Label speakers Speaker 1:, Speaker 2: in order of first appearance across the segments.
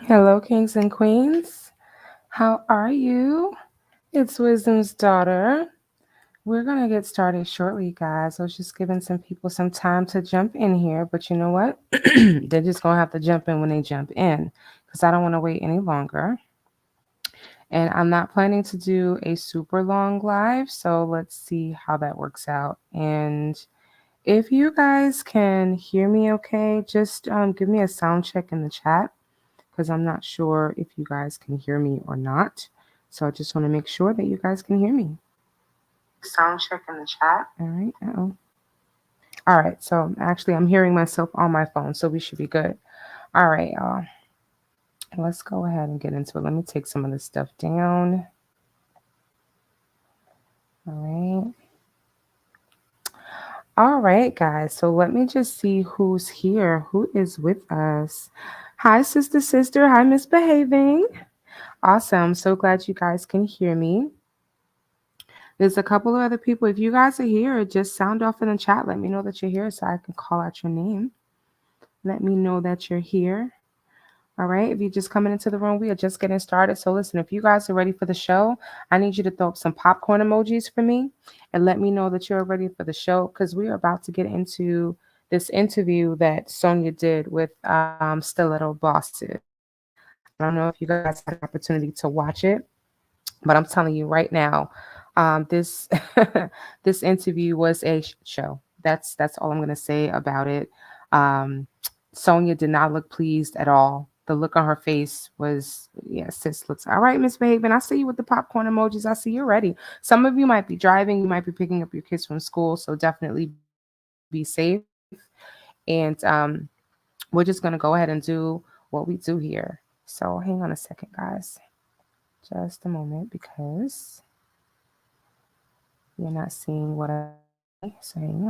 Speaker 1: Hello, kings and queens. How are you? It's Wisdom's daughter. We're going to get started shortly, guys. I was just giving some people some time to jump in here, but you know what? They're just going to have to jump in when they jump in because I don't want to wait any longer. And I'm not planning to do a super long live, so let's see how that works out. And if you guys can hear me okay, just give me a sound check in the chat because I'm not sure if you guys can hear me or not. So I just want to make sure that you guys can hear me. Sound check in the chat. All right. Uh-oh. All right. So actually, I'm hearing myself on my phone, so we should be good. All right, y'all. Let's go ahead and get into it. Let me take some of this stuff down. All right. All right, guys. So let me just see who's here. Who is with us? Hi, sister. Hi, misbehaving. Awesome. So glad you guys can hear me. There's a couple of other people. If you guys are here, just sound off in the chat. Let me know that you're here so I can call out your name. Let me know that you're here. All right. If you're just coming into the room, we are just getting started. So listen, if you guys are ready for the show, I need you to throw up some popcorn emojis for me and let me know that you're ready for the show because we are about to get into this interview that Sonya did with Stiletto Bosses. I don't know if you guys had an opportunity to watch it, but I'm telling you right now, this this interview was a show. That's all I'm gonna say about it. Um, Sonya did not look pleased at all. The look on her face was, yeah, sis looks all right, Miss Behaven. I see you with the popcorn emojis. I see you're ready. Some of you might be driving, you might be picking up your kids from school, so definitely be safe. And we're just gonna go ahead and do what we do here. So hang on a second, guys. Just a moment because you're not seeing what I see. So hang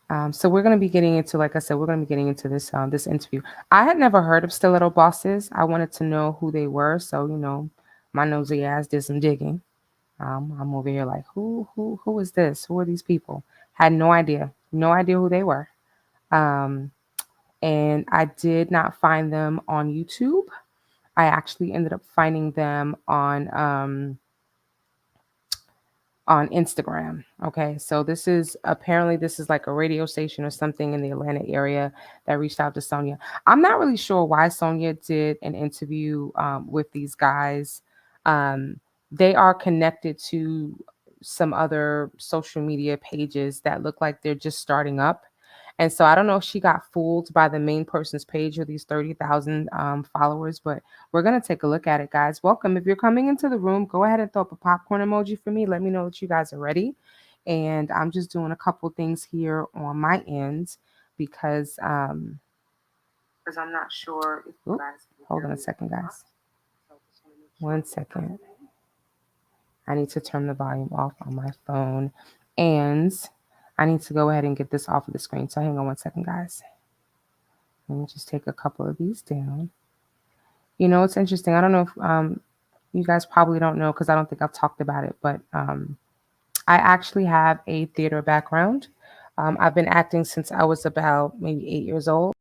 Speaker 1: on. So we're going to be getting into, like I said, we're going to be getting into this interview. I had never heard of Stiletto Bosses. I wanted to know who they were. So, my nosy ass did some digging. I'm over here like, who is this? Who are these people? Had no idea who they were. Um, and I did not find them on YouTube. I actually ended up finding them on Instagram. Okay. So this is like a radio station or something in the Atlanta area that reached out to Sonya. I'm not really sure why Sonya did an interview with these guys. They are connected to some other social media pages that look like they're just starting up. And so I don't know if she got fooled by the main person's page or these 30,000 followers, but we're going to take a look at it, guys. Welcome. If you're coming into the room, go ahead and throw up a popcorn emoji for me. Let me know that you guys are ready. And I'm just doing a couple things here on my end because I'm not sure if you guys can hold on a second, guys. 1 second. I need to turn the volume off on my phone. And I need to go ahead and get this off of the screen. So hang on 1 second, guys. Let me just take a couple of these down. It's interesting. I don't know if you guys probably don't know because I don't think I've talked about it, but I actually have a theater background. I've been acting since I was about maybe 8 years old.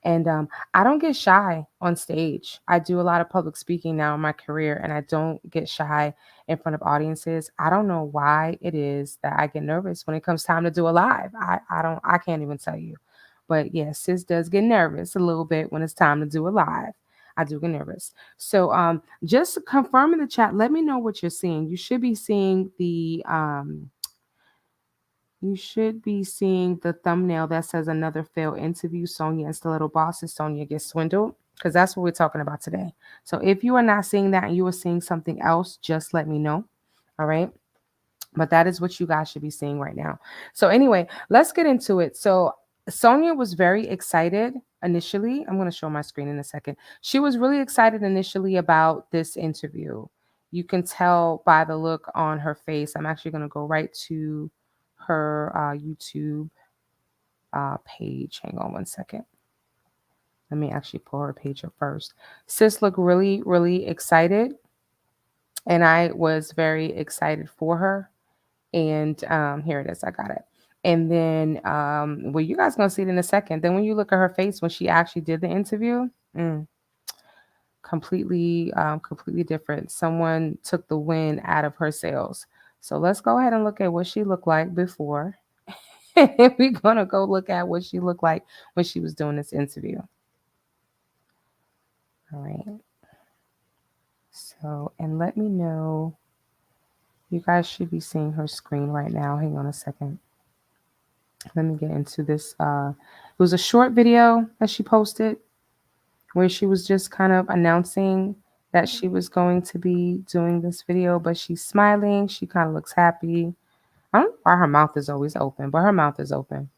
Speaker 1: And I don't get shy on stage. I do a lot of public speaking now in my career, and I don't get shy in front of audiences. I don't know why it is that I get nervous when it comes time to do a live. I can't even tell you. But yeah, sis does get nervous a little bit when it's time to do a live. I do get nervous. So just confirm in the chat. Let me know what you're seeing. You should be seeing the thumbnail that says another failed interview. Sonya and Stiletto Bosses. Sonya gets swindled because that's what we're talking about today. So if you are not seeing that and you are seeing something else, just let me know. All right. But that is what you guys should be seeing right now. So anyway, let's get into it. So Sonya was very excited initially. I'm going to show my screen in a second. She was really excited initially about this interview. You can tell by the look on her face. I'm actually going to go right to her YouTube page. Hang on 1 second. Let me actually pull her page up first. Sis looked really, really excited. And I was very excited for her. And here it is. I got it. And then, well, you guys gonna see it in a second. Then when you look at her face when she actually did the interview, completely different. Someone took the wind out of her sails. So let's go ahead and look at what she looked like before. And we're gonna go look at what she looked like when she was doing this interview. All right. So, and let me know. You guys should be seeing her screen right now. Hang on a second. Let me get into this. It was a short video that she posted where she was just kind of announcing that she was going to be doing this video, but she's smiling. She kind of looks happy. I don't know why her mouth is always open, but her mouth is open.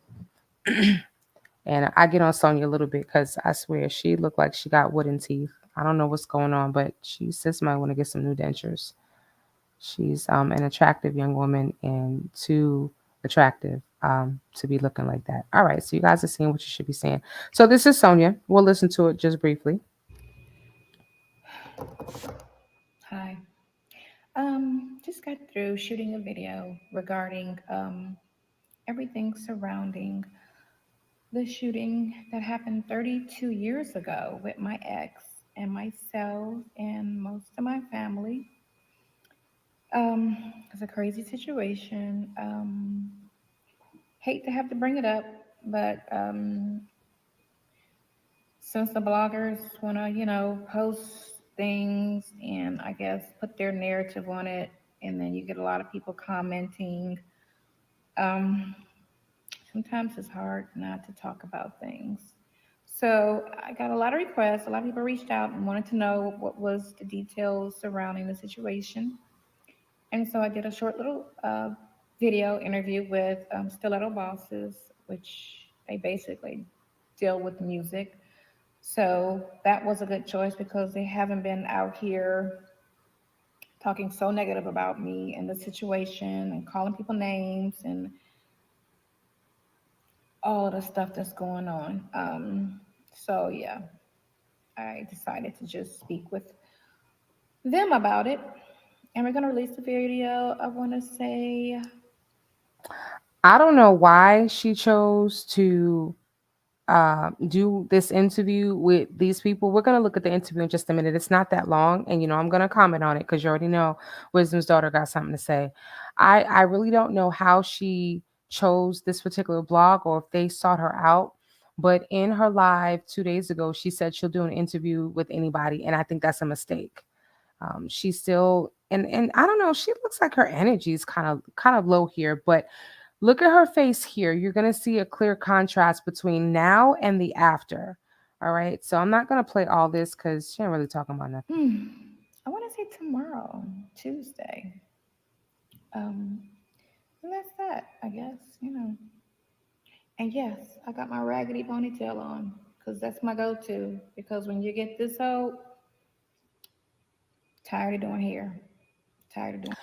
Speaker 1: And I get on Sonya a little bit because I swear she looked like she got wooden teeth. I don't know what's going on, but she says might want to get some new dentures. She's an attractive young woman and too attractive to be looking like that. All right, so you guys are seeing what you should be seeing. So this is Sonya. We'll listen to it just briefly.
Speaker 2: Hi. Just got through shooting a video regarding everything surrounding the shooting that happened 32 years ago with my ex and myself and most of my family. It's a crazy situation. Hate to have to bring it up, but since the bloggers want to, post things and I guess put their narrative on it, and then you get a lot of people commenting. Um, Sometimes it's hard not to talk about things. So I got a lot of requests. A lot of people reached out and wanted to know what was the details surrounding the situation. And so I did a short little video interview with Stiletto bosses, which they basically deal with music. So that was a good choice because they haven't been out here talking so negative about me and the situation and calling people names and all of the stuff that's going on. So yeah, I decided to just speak with them about it. And we're gonna release the video, I wanna say.
Speaker 1: I don't know why she chose to do this interview with these people. We're going to look at the interview in just a minute. It's not that long. And, I'm going to comment on it because you already know Wisdom's daughter got something to say. I really don't know how she chose this particular blog or if they sought her out. But in her live 2 days ago, she said she'll do an interview with anybody. And I think that's a mistake. She's still, and I don't know, she looks like her energy is kind of low here, but look at her face here. You're going to see a clear contrast between now and the after. All right. So I'm not going to play all this because she ain't really talking about nothing.
Speaker 2: Hmm, I wanna say tomorrow, Tuesday. Um, and that's that, I guess. And yes, I got my raggedy ponytail on because that's my go-to. Because when you get this old, tired of doing hair, tired of doing.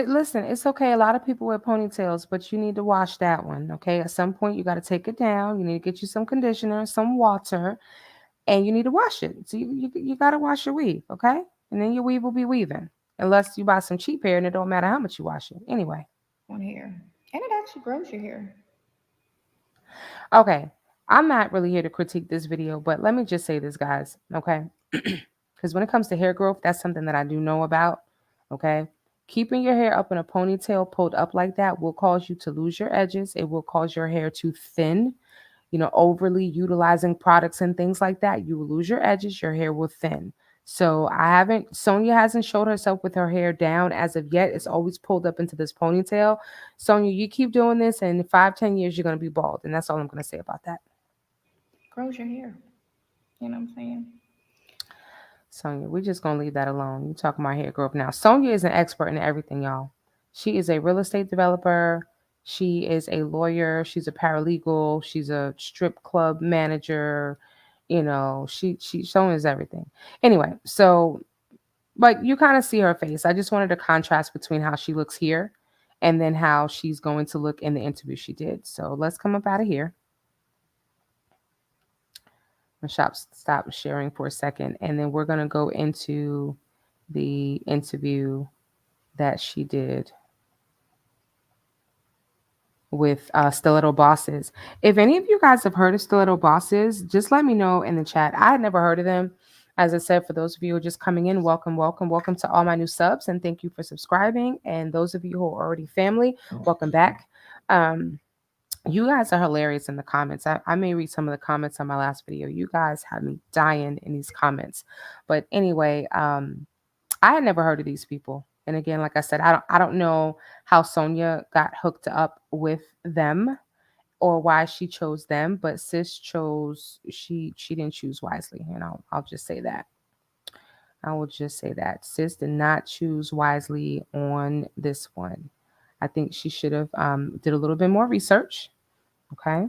Speaker 1: Listen, it's okay. A lot of people wear ponytails, but you need to wash that one. Okay. At some point, you got to take it down. You need to get you some conditioner, some water, and you need to wash it. So you got to wash your weave. Okay. And then your weave will be weaving. Unless you buy some cheap hair and it don't matter how much you wash it. Anyway.
Speaker 2: On hair, and it actually grows your hair.
Speaker 1: Okay. I'm not really here to critique this video, but let me just say this, guys. Okay. Because when it comes to hair growth, that's something that I do know about. Okay. Keeping your hair up in a ponytail pulled up like that will cause you to lose your edges. It will cause your hair to thin. Overly utilizing products and things like that, you will lose your edges, your hair will thin. So Sonya hasn't showed herself with her hair down as of yet. It's always pulled up into this ponytail. Sonya, you keep doing this, and in 5, 10 years, you're going to be bald. And that's all I'm going to say about that.
Speaker 2: Grows your hair. You know what I'm saying?
Speaker 1: Sonya, we're just gonna leave that alone. You talking about hair growth now. Sonya is an expert in everything, y'all. She is a real estate developer. She is a lawyer. She's a paralegal. She's a strip club manager. She Sonya's everything. Anyway, so but you kind of see her face. I just wanted to contrast between how she looks here and then how she's going to look in the interview she did. So let's come up out of here. Stop sharing for a second, and then we're gonna go into the interview that she did. with Stiletto Bosses. If any of you guys have heard of Stiletto Bosses, just let me know in the chat. I had never heard of them. As I said, for those of you who are just coming in, welcome, welcome, welcome to all my new subs, and thank you for subscribing. And those of you who are already family, welcome back. Um, you guys are hilarious in the comments. I may read some of the comments on my last video. You guys had me dying in these comments. But anyway, I had never heard of these people. And again, like I said, I don't know how Sonya got hooked up with them or why she chose them, but sis chose she didn't choose wisely. And I'll just say that. I will just say that. Sis did not choose wisely on this one. I think she should have did a little bit more research. Okay.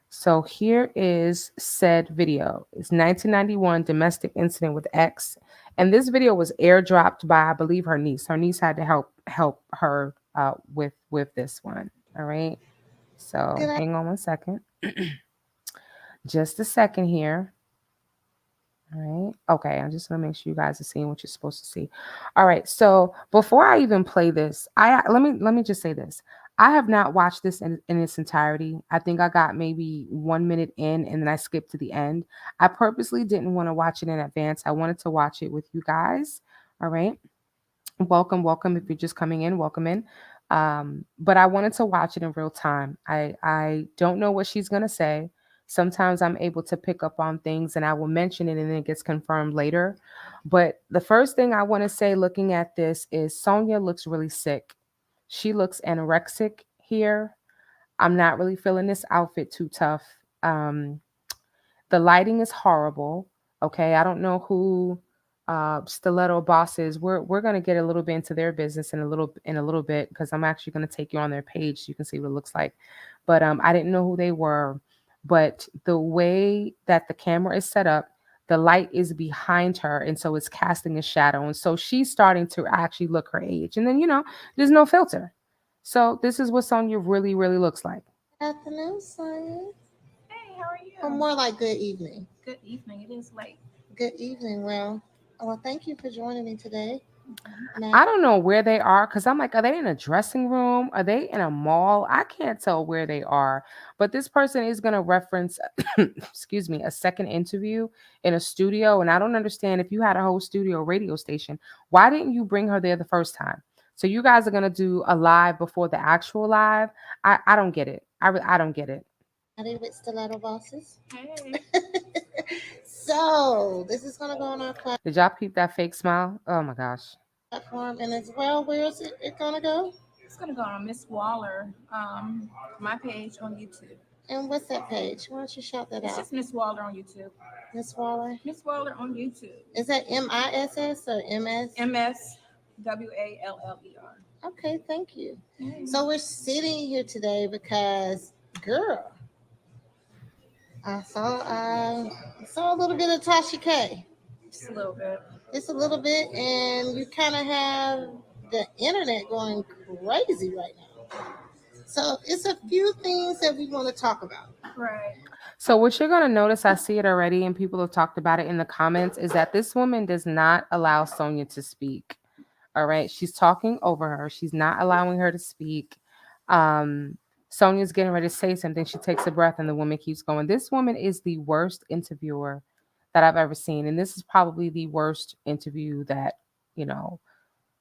Speaker 1: So here is said video. It's 1991 domestic incident with ex, and this video was airdropped by I believe her niece. Her niece had to help her with this one. All right. So
Speaker 3: Good
Speaker 1: hang on one second. Just a second here. All right. Okay. I'm just gonna make sure you guys are seeing what you're supposed to see. All right. So before I even play this, I let me just say this. I have not watched this in its entirety. I think I got maybe 1 minute in and then I skipped to the end. I purposely didn't want to watch it in advance. I wanted to watch it with you guys. All right. Welcome, welcome. If you're just coming in, welcome in. But I wanted to watch it in real time. I don't know what she's gonna say. Sometimes I'm able to pick up on things and I will mention it and then it gets confirmed later. But the first thing I want to say looking at this is Sonya looks really sick. She looks anorexic here. I'm not really feeling this outfit too tough. Um, the lighting is horrible. Okay, I don't know who Stiletto Boss is. We're gonna get a little bit into their business in a little bit because I'm actually gonna take you on their page so you can see what it looks like. But I didn't know who they were. But the way that the camera is set up, the light is behind her, and so it's casting a shadow, and so she's starting to actually look her age. And then there's no filter. So this is what Sonya really, really looks like.
Speaker 3: afternoon, Sonya.
Speaker 2: Hey, how are
Speaker 3: Or
Speaker 2: you?
Speaker 3: more like good evening.
Speaker 2: Good evening. It is late.
Speaker 3: Good evening. Well, thank you for joining me today. Now,
Speaker 1: I don't know where they are because I'm like, are they in a dressing room? Are they in a mall? I can't tell where they are. But this person is going to reference, excuse me, a second interview in a studio. And I don't understand if you had a whole studio radio station, why didn't you bring her there the first time? So you guys are going to do a live before the actual live. I don't get it. I don't get it.
Speaker 3: Howdy with Stiletto Bosses.
Speaker 2: Hey.
Speaker 3: So, this is going to go on our
Speaker 1: Did y'all peep that fake smile? Oh my gosh.
Speaker 3: platform. And as well, where is it going to go?
Speaker 2: It's gonna go on Miss Waller, my page on YouTube.
Speaker 3: And what's that page? Why don't you shout that
Speaker 2: It's
Speaker 3: out?
Speaker 2: just Miss Waller on YouTube.
Speaker 3: Miss Waller.
Speaker 2: Miss Waller on YouTube.
Speaker 3: Is that MISS or MS?
Speaker 2: MSWALLER.
Speaker 3: Okay, thank you.
Speaker 2: Hey.
Speaker 3: So, we're sitting here today because, girl, I saw a little bit of Tasha K.
Speaker 2: Just a little bit.
Speaker 3: Just a little bit, and you kind of have the internet going crazy right now. So it's a few things that we want to talk about.
Speaker 2: Right.
Speaker 1: So what you're gonna notice, I see it already, and people have talked about it in the comments, is that this woman does not allow Sonya to speak. All right, she's talking over her. She's not allowing her to speak. Um, Sonya's getting ready to say something. She takes a breath, and the woman keeps going. This woman is the worst interviewer that I've ever seen, and this is probably the worst interview that you know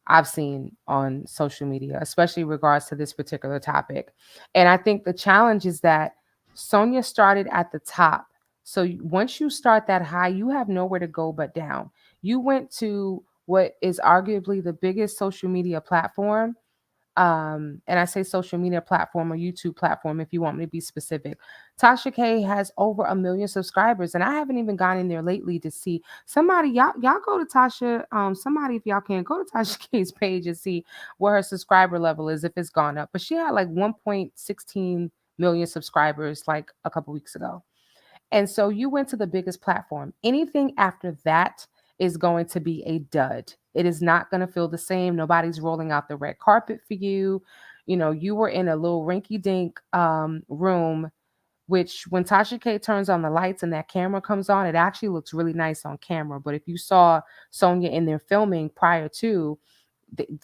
Speaker 1: I've seen on social media, especially in regards to this particular topic. And I think the challenge is that Sonya started at the top. So once you start that high, you have nowhere to go but down. You went to what is arguably the biggest social media platform, and I say social media platform or YouTube platform if you want me to be specific. Tasha K has over 1 million subscribers, and I haven't even gone in there lately to see somebody. Y'all go to Tasha. Somebody, if y'all can, go to Tasha K's page and see where her subscriber level is if it's gone up. But she had like 1.16 million subscribers like a couple weeks ago. And so you went to the biggest platform. Anything after that is going to be a dud. It is not going to feel the same. Nobody's rolling out the red carpet for you. You were in a little rinky dink room, which when Tasha K turns on the lights and that camera comes on, it actually looks really nice on camera. But if you saw Sonya in there filming prior to,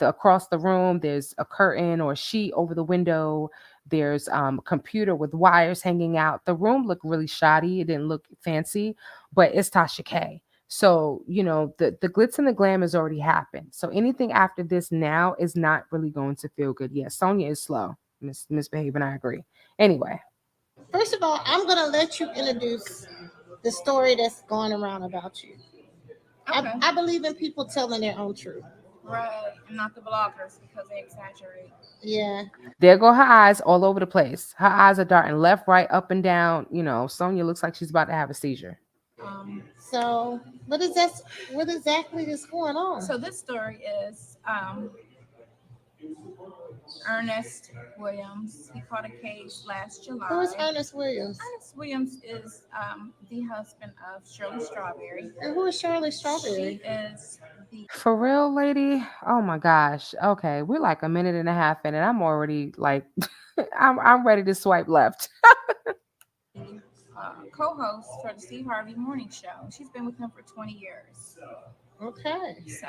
Speaker 1: across the room, there's a curtain or a sheet over the window. There's a computer with wires hanging out. The room looked really shoddy. It didn't look fancy, but it's Tasha K. So, the glitz and the glam has already happened. So anything after this now is not really going to feel good. Yeah, Sonya is slow. Misbehaving, I agree. Anyway.
Speaker 3: First of all, I'm gonna let you introduce the story that's going around about you.
Speaker 2: Okay.
Speaker 3: I believe in people telling their own truth.
Speaker 2: Right. And not the bloggers because they exaggerate.
Speaker 3: Yeah.
Speaker 1: There go her eyes all over the place. Her eyes are darting left, right, up and down. Sonya looks like she's about to have a seizure.
Speaker 3: So what is that? What exactly is going on?
Speaker 2: So this story is Ernest Williams. He caught a case last July.
Speaker 3: Who is Ernest Williams?
Speaker 2: Ernest Williams is the husband of Shirley Strawberry.
Speaker 3: And who is Shirley Strawberry?
Speaker 2: She is the
Speaker 1: For real, lady? Oh my gosh. Okay, we're like a minute and a half in, and I'm already like, I'm ready to swipe left.
Speaker 2: co-host for the Steve Harvey Morning Show. She's been with him for 20 years.
Speaker 3: Okay.
Speaker 2: So,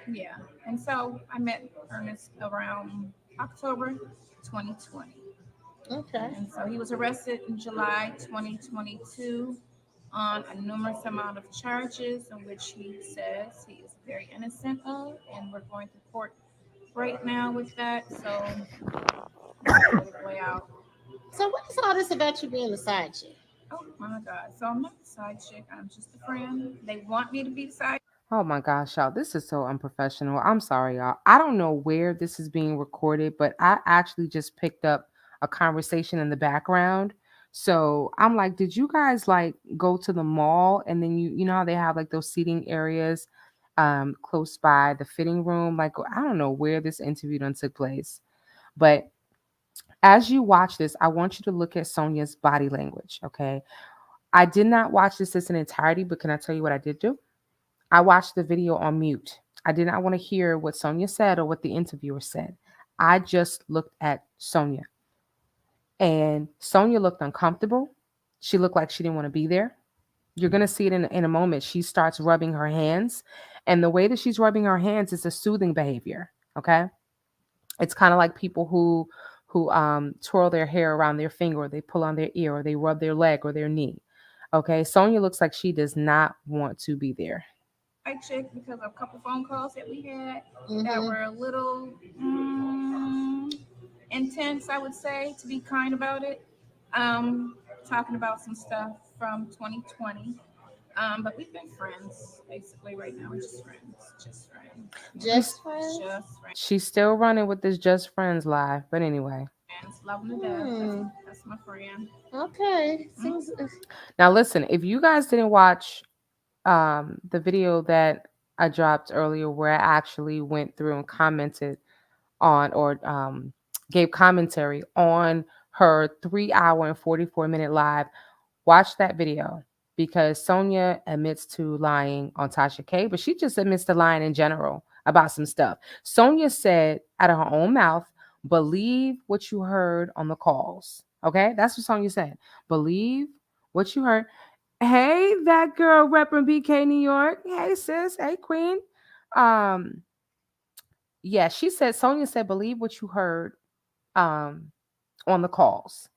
Speaker 2: yeah. And so I met Ernest around October 2020.
Speaker 3: Okay.
Speaker 2: And so he was arrested in July 2022 on a numerous amount of charges in which he says he is very innocent of, and we're going to court right now with that. So let it play out.
Speaker 3: So what is all this about you being a side chick?
Speaker 2: Oh my God. So I'm not the side chick. I'm just a friend. They want me to be the side.
Speaker 1: Oh my gosh, y'all, this is so unprofessional. I'm sorry, y'all. I don't know where this is being recorded, but I actually just picked up a conversation in the background. So I'm like, did you guys like go to the mall and then you know how they have like those seating areas close by the fitting room? Like, I don't know where this interview done took place. But as you watch this, I want you to look at Sonya's body language. Okay. I did not watch this in entirety, but can I tell you what I did do? I watched the video on mute. I did not want to hear what Sonya said or what the interviewer said. I just looked at Sonya. And Sonya looked uncomfortable. She looked like she didn't want to be there. You're going to see it in a moment. She starts rubbing her hands. And the way that she's rubbing her hands is a soothing behavior. Okay. It's kind of like people who twirl their hair around their finger, or they pull on their ear, or they rub their leg or their knee. Okay. Sonya looks like she does not want to be there.
Speaker 2: I checked because of a couple phone calls that we had
Speaker 3: Mm-hmm.
Speaker 2: that were a little intense, I would say, to be kind about it. Talking about some stuff from 2020. But we've been friends basically right now. We're just friends. Just friends.
Speaker 3: Just friends?
Speaker 2: Just friends.
Speaker 1: She's still running with this Just Friends live. But anyway.
Speaker 2: Love them to death. That's my friend.
Speaker 3: Okay.
Speaker 1: Now listen, if you guys didn't watch the video that I dropped earlier where I actually went through and commented on or gave commentary on her 3 hour and 44-minute live, watch that video because Sonya admits to lying on Tasha K, but she just admits to lying in general about some stuff. Sonya said out of her own mouth, believe what you heard on the calls. Okay, that's what Sonya said. Believe what you heard. Hey, that girl repping BK New York. Hey, sis. Hey, queen. Um, yeah, Sonya said, believe what you heard on the calls.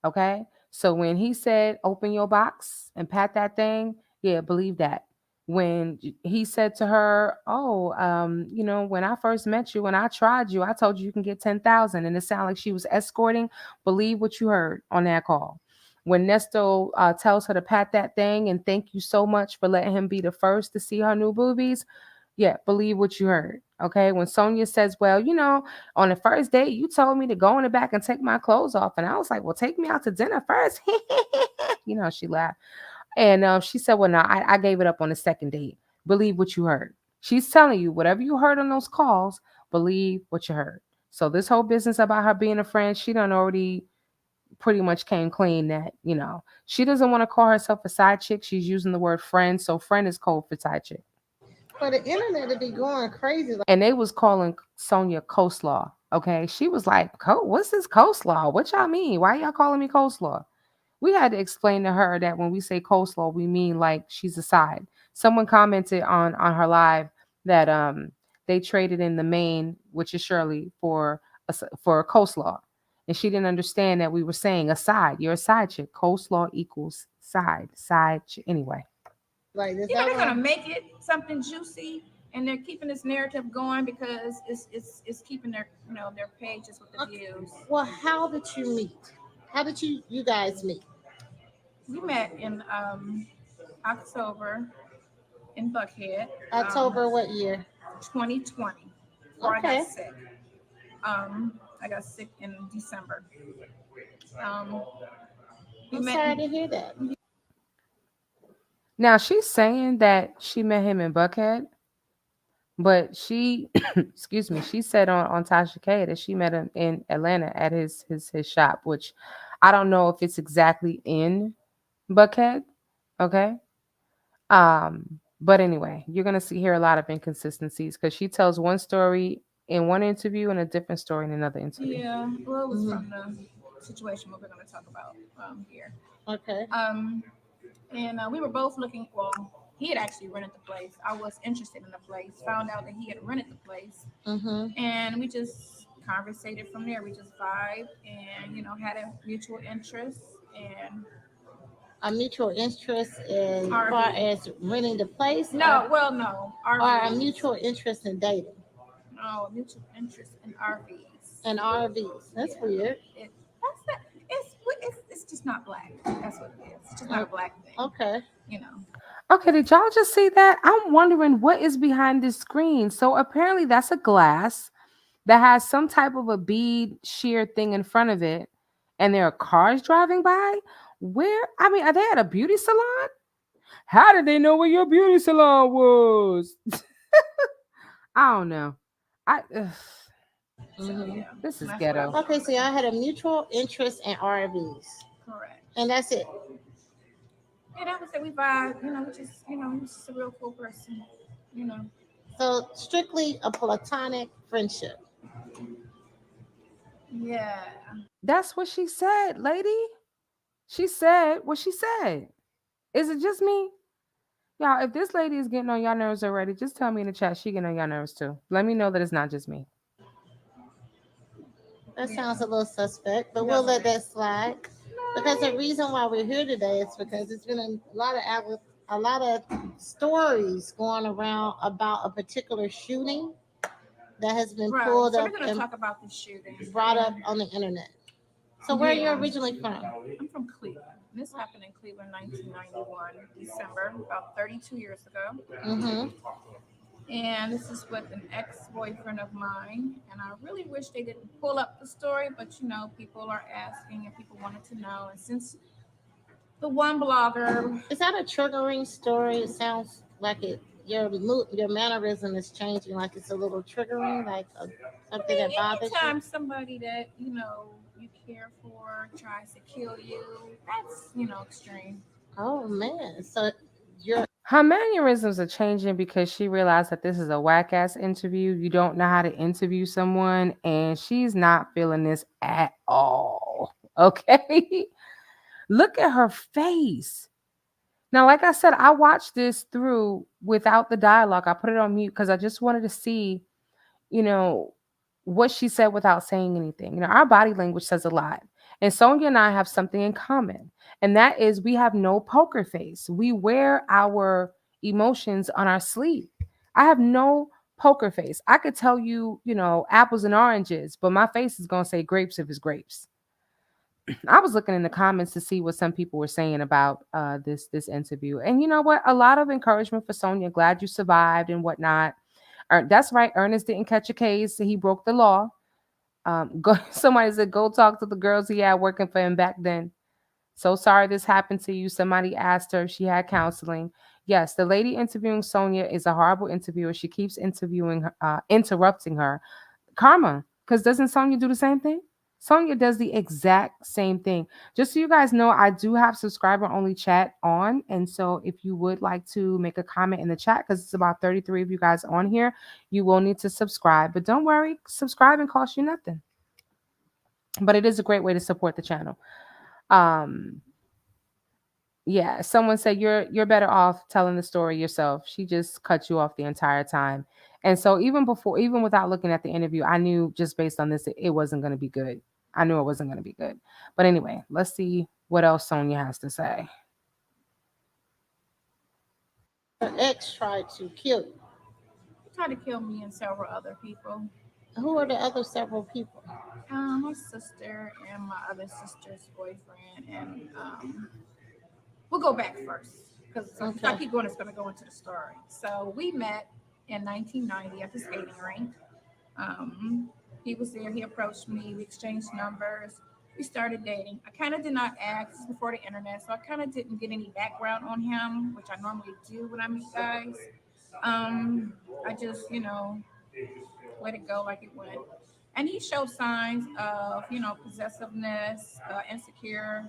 Speaker 1: Okay. So when he said, open your box and pat that thing, yeah, believe that. When he said to her, oh, when I first met you, when I tried you, I told you can get 10,000. And it sounded like she was escorting. Believe what you heard on that call. When Nesto tells her to pat that thing and thank you so much for letting him be the first to see her new boobies, yeah, believe what you heard. Okay. When Sonya says, well, on the first date, you told me to go in the back and take my clothes off. And I was like, well, take me out to dinner first. She laughed. And she said, well, no, I gave it up on the second date. Believe what you heard. She's telling you whatever you heard on those calls, believe what you heard. So this whole business about her being a friend, she done already pretty much came clean that, she doesn't want to call herself a side chick. She's using the word friend. So friend is code for side chick.
Speaker 3: For the internet to be going crazy.
Speaker 1: And they was calling Sonya coleslaw. Okay. She was like, what's this coleslaw? What y'all mean? Why y'all calling me coleslaw? We had to explain to her that when we say coleslaw, we mean like she's a side. Someone commented on her live that they traded in the main, which is Shirley, for a coleslaw. And she didn't understand that we were saying a side. You're a side chick. Coleslaw equals anyway.
Speaker 3: Like, is
Speaker 2: Yeah,
Speaker 3: that
Speaker 2: they're
Speaker 3: what?
Speaker 2: gonna make it something juicy, and they're keeping this narrative going because it's keeping their their pages with the
Speaker 3: Okay.
Speaker 2: views.
Speaker 3: Well, how did you meet? How did you guys meet?
Speaker 2: We met in October in Buckhead,
Speaker 3: October what year?
Speaker 2: 2020. Before I got
Speaker 3: Okay.
Speaker 2: sick, I got sick in December. Um, we
Speaker 3: I'm
Speaker 2: met.
Speaker 3: sorry to hear that.
Speaker 1: Now she's saying that she met him in Buckhead, but she, excuse me, she said on Tasha K that she met him in Atlanta at his shop, which I don't know if it's exactly in Buckhead. Okay. But anyway, you're gonna hear a lot of inconsistencies because she tells one story in one interview and a different story in another interview.
Speaker 2: Yeah, well, it was
Speaker 3: Hmm.
Speaker 2: from the situation what we're going to talk about here.
Speaker 3: Okay.
Speaker 2: Um, and we were both looking. Well, he had actually rented the place. I was interested in the place. Found out that he had rented the place,
Speaker 3: Mm-hmm.
Speaker 2: and we just conversated from there. We just vibed, and had a mutual interest and
Speaker 3: A mutual interest as far
Speaker 2: RV.
Speaker 3: as renting the place,
Speaker 2: No, well, no
Speaker 3: or a
Speaker 2: RVs.
Speaker 3: mutual interest in dating
Speaker 2: No, mutual interest in RVs.
Speaker 3: and RVs. That's
Speaker 2: Yeah,
Speaker 3: weird.
Speaker 2: that's that. It's just not black. That's what it is. It's just not a
Speaker 3: O-
Speaker 2: black thing.
Speaker 3: Okay.
Speaker 2: You know.
Speaker 1: Okay, did y'all just see that? I'm wondering what is behind this screen. So apparently that's a glass that has some type of a bead sheer thing in front of it, and there are cars driving by. Where? I mean, are they at a beauty salon? How did they know where your beauty salon was? I don't know. Ugh,
Speaker 2: So
Speaker 3: Hmm.
Speaker 2: yeah,
Speaker 1: this
Speaker 2: and
Speaker 1: is
Speaker 2: that's what I
Speaker 1: ghetto.
Speaker 2: was
Speaker 3: Okay,
Speaker 2: doing.
Speaker 3: so y'all had a mutual interest in RVs,
Speaker 2: Correct.
Speaker 3: and that's it.
Speaker 2: Yeah, that was it. We vibe. He's just a real cool person. You know.
Speaker 3: So strictly a platonic friendship.
Speaker 2: Yeah.
Speaker 1: That's what she said, lady. She said what she said. Is it just me? Y'all, if this lady is getting on y'all nerves already, just tell me in the chat she getting on y'all nerves too. Let me know that it's not just me.
Speaker 3: That
Speaker 2: Yeah.
Speaker 3: sounds a little suspect, but we'll let
Speaker 2: Definitely.
Speaker 3: that slide. Because the reason why we're here today is because it's been a lot of stories going around about a particular shooting that has been
Speaker 2: Right.
Speaker 3: pulled
Speaker 2: So
Speaker 3: up
Speaker 2: we're gonna
Speaker 3: and
Speaker 2: talk about this shooting.
Speaker 3: brought up
Speaker 2: And
Speaker 3: on the internet. So where are you
Speaker 2: yeah,
Speaker 3: originally from?
Speaker 2: I'm from Cleveland. This happened in Cleveland, 1991, December, about 32 years ago.
Speaker 3: Mm-hmm.
Speaker 2: And this is with an ex-boyfriend of mine. And I really wish they didn't pull up the story, but people are asking and people wanted to know. And since the one blogger,
Speaker 3: Is that a triggering story? It sounds like it. Your mannerism is changing, like it's a little triggering, like
Speaker 2: I
Speaker 3: something
Speaker 2: mean,
Speaker 3: that bothers you.
Speaker 2: anytime somebody that you care for tries to kill you, that's extreme.
Speaker 3: Oh man, so you're
Speaker 1: Her mannerisms are changing because she realized that this is a whack ass interview. You don't know how to interview someone, and she's not feeling this at all. Okay? Look at her face. Now, like I said, I watched this through without the dialogue. I put it on mute because I just wanted to see, you know, what she said without saying anything. Our body language says a lot. And Sonya and I have something in common, and that is we have no poker face. We wear our emotions on our sleeve. I have no poker face. I could tell you, apples and oranges, but my face is going to say grapes if it's grapes. I was looking in the comments to see what some people were saying about this interview, and you know what? A lot of encouragement for Sonya. Glad you survived and whatnot. That's right. Ernest didn't catch a case. He broke the law. Go. Somebody said go talk to the girls he had working for him back then. So sorry this happened to you. Somebody asked her if she had counseling. Yes, the lady interviewing Sonya is a horrible interviewer. She keeps interrupting her. Karma, because doesn't Sonya do the same thing? Sonya does the exact same thing. Just so you guys know, I do have subscriber only chat on. And so if you would like to make a comment in the chat, because it's about 33 of you guys on here, you will need to subscribe. But don't worry, subscribing costs you nothing. But it is a great way to support the channel. Um, yeah, someone said you're better off telling the story yourself. She just cut you off the entire time. And so even without looking at the interview, I knew just based on this it wasn't going to be good. I knew it wasn't going to be good. But anyway, let's see what else Sonya has to say.
Speaker 3: Her ex tried to kill you.
Speaker 2: He tried to kill me and several other people.
Speaker 3: Who are the other several people?
Speaker 2: My sister and my other sister's boyfriend, and we'll go back first because if I
Speaker 3: Okay.
Speaker 2: keep going, it's going to go into the story. So we met in 1990 at the skating rink. Um, he was there. He approached me. We exchanged numbers. We started dating. I kind of did not ask this is before the internet, so I kind of didn't get any background on him, which I normally do when I meet guys. Um, I just, let it go like it went. And he showed signs of, possessiveness, insecure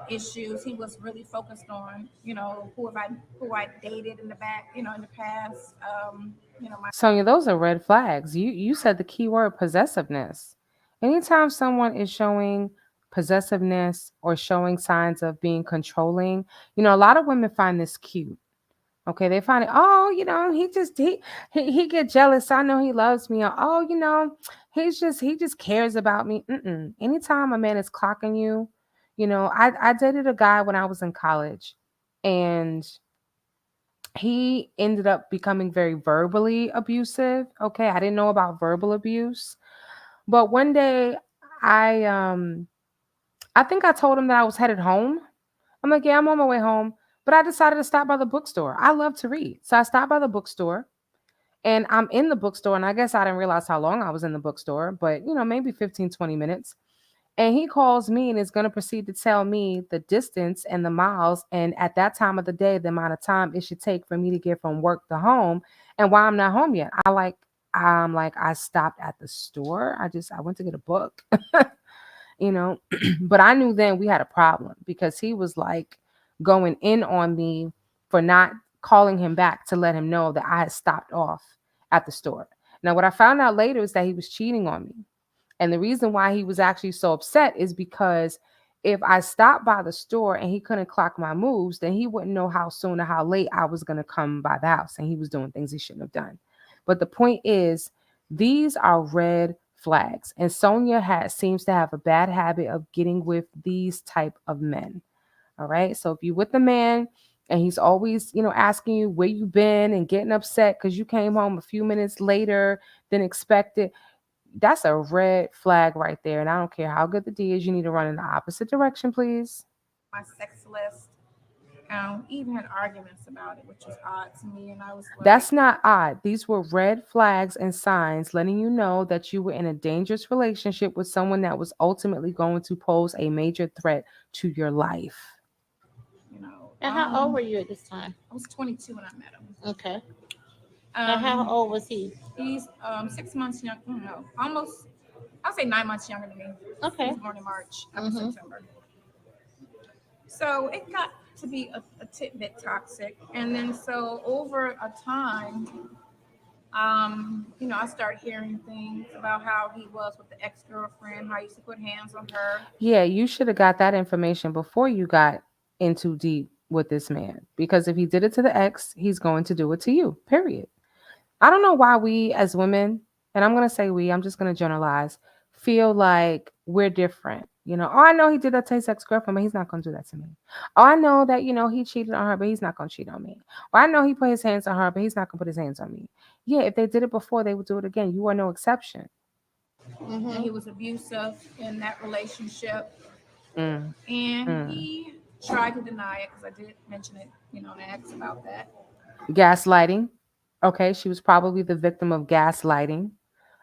Speaker 2: issues. He was really focused on, who I dated in the back, in the past. My
Speaker 1: Sonya, those are red flags. You said the key word possessiveness. Anytime someone is showing possessiveness or showing signs of being controlling, a lot of women find this cute. Okay, they find it. Oh, he get jealous. I know he loves me. Or, oh, he just cares about me. Mm-mm. Anytime a man is clocking you, I dated a guy when I was in college, and he ended up becoming very verbally abusive. Okay, I didn't know about verbal abuse, but one day I um I think I told him that I was headed home. I'm like, yeah, I'm on my way home, but I decided to stop by the bookstore. I love to read, so I stopped by the bookstore. And I'm in the bookstore, and I guess I didn't realize how long I was in the bookstore, but maybe 15, 20 minutes. And he calls me and is going to proceed to tell me the distance and the miles. And at that time of the day, the amount of time it should take for me to get from work to home and why I'm not home yet. I stopped at the store. I went to get a book, you know, but I knew then we had a problem because he was like going in on me for not calling him back to let him know that I had stopped off at the store. Now, what I found out later is that he was cheating on me. And the reason why he was actually so upset is because if I stopped by the store and he couldn't clock my moves, then he wouldn't know how soon or how late I was going to come by the house. And he was doing things he shouldn't have done. But the point is, these are red flags. And Sonia seems to have a bad habit of getting with these type of men. All right. So if you're with a man and he's always, asking you where you been and getting upset because you came home a few minutes later than expected, that's a red flag right there. And I don't care how good the D is, you need to run in the opposite direction, please.
Speaker 2: my sex list. Even had arguments about it, which was odd to me. And I was like,
Speaker 1: That's not odd. These were red flags and signs letting you know that you were in a dangerous relationship with someone that was ultimately going to pose a major threat to your life.
Speaker 2: you know,
Speaker 3: And how old
Speaker 2: um,
Speaker 3: were you at this time?
Speaker 2: I was 22 when I met him.
Speaker 3: Okay. And how
Speaker 2: Um,
Speaker 3: old was he?
Speaker 2: he's 6 months young. No, almost. I'll say 9 months younger than me. He
Speaker 3: Okay.
Speaker 2: was born in March. I'm in
Speaker 3: Mhm.
Speaker 2: September. So it got to be a tidbit toxic, and then so over a time, I started hearing things about how he was with the ex girlfriend, how he used to put hands on her.
Speaker 1: Yeah, you should have got that information before you got in too deep with this man. Because if he did it to the ex, he's going to do it to you, period. I don't know why we as women, and I'm going to say we, I'm just going to generalize, feel like we're different. Oh, I know he did that to his ex girlfriend, but he's not going to do that to me. Oh, I know that, he cheated on her, but he's not going to cheat on me. Or I know he put his hands on her, but he's not going to put his hands on me. Yeah, if they did it before, they would do it again. You are no exception.
Speaker 2: And he
Speaker 3: Mhm.
Speaker 2: was abusive in that relationship,
Speaker 1: Mm,
Speaker 2: and
Speaker 1: mm.
Speaker 2: he tried to deny it because I did mention it, and asked about that.
Speaker 1: Gaslighting. Okay, she was probably the victim of gaslighting.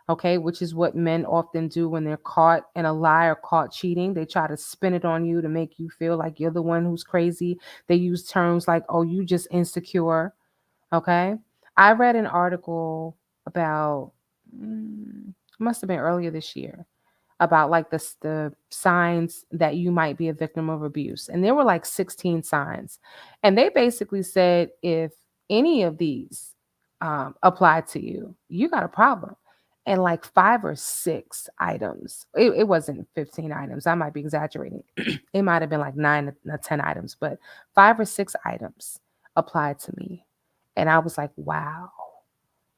Speaker 1: Okay, which is what men often do when they're caught in a lie or caught cheating. They try to spin it on you to make you feel like you're the one who's crazy. They use terms like, oh, you just insecure. Okay. I read an article about, must have been earlier this year, about like the signs that you might be a victim of abuse. And there were like 16 signs. And they basically said if any of these apply to you, you got a problem. And like 5 or 6 items. It wasn't 15 items. I might be exaggerating. It might have been like 9 or 10 items, but 5 or 6 items applied to me. And I was like, wow.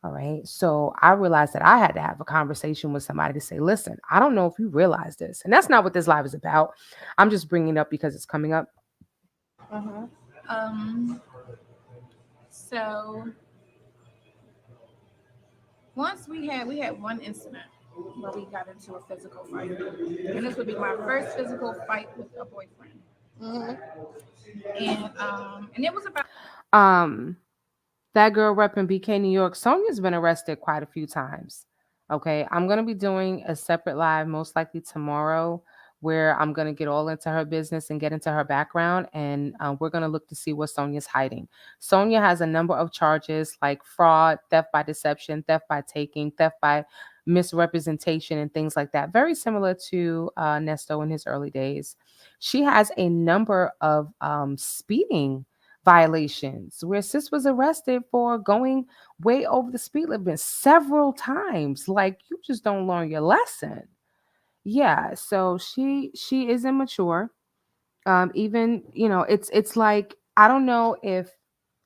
Speaker 1: All right. So I realized that I had to have a conversation with somebody to say, listen, I don't know if you realize this. And that's not what this live is about. I'm just bringing it up because it's coming up.
Speaker 3: Uh-huh.
Speaker 2: Um, so once we had one incident where we got into a physical fight, and this would be my first physical fight with a boyfriend,
Speaker 3: Mm-hmm.
Speaker 2: and it was about.
Speaker 1: Um, that girl repping BK New York, Sonya's been arrested quite a few times. Okay, I'm gonna be doing a separate live, most likely tomorrow, where I'm gonna get all into her business and get into her background, and we're gonna look to see what Sonya's hiding. Sonya has a number of charges like fraud, theft by deception, theft by taking, theft by misrepresentation, and things like that. Very similar to Nesto in his early days. She has a number of speeding violations where sis was arrested for going way over the speed limit several times. Like you just don't learn your lesson. Yeah, so she is immature. Even, it's like I don't know if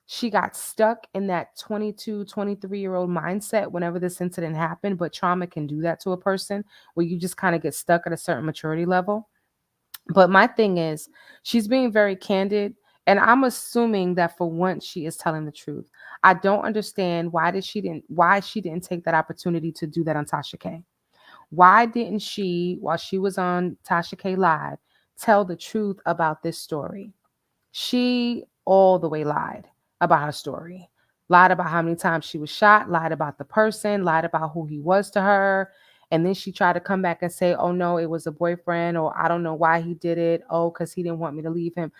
Speaker 1: she got stuck in that 22, 23-year-old mindset whenever this incident happened, but trauma can do that to a person where you just kind of get stuck at a certain maturity level. But my thing is, she's being very candid, and I'm assuming that for once she is telling the truth. I don't understand why she didn't take that opportunity to do that on Tasha K. Why didn't she, while she was on Tasha K Live, tell the truth about this story? She all the way lied about her story. Lied about how many times she was shot, lied about the person, lied about who he was to her. And then she tried to come back and say, oh no, it was a boyfriend, or I don't know why he did it. Oh, because he didn't want me to leave him.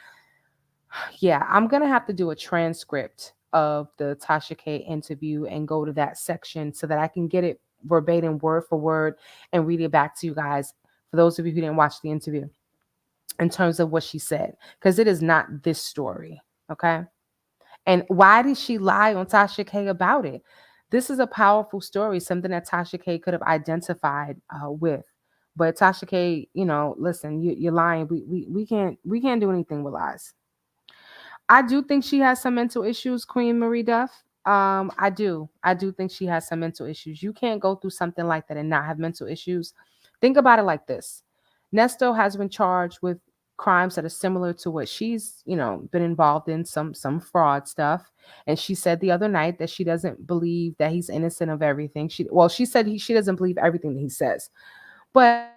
Speaker 1: Yeah, I'm going to have to do a transcript of the Tasha K interview and go to that section so that I can get it verbatim, word for word, and read it back to you guys. For those of you who didn't watch the interview, in terms of what she said, because it is not this story. Okay. And why did she lie on Tasha K about it? This is a powerful story, something that Tasha K could have identified with. But Tasha K, listen, you're lying. We can't do anything with lies. I do think she has some mental issues, Queen Marie Duff. I do think she has some mental issues. You can't go through something like that and not have mental issues. Think about it like this. Nesto has been charged with crimes that are similar to what she's, been involved in, some fraud stuff. And she said the other night that she doesn't believe that he's innocent of everything. She said she doesn't believe everything that he says. But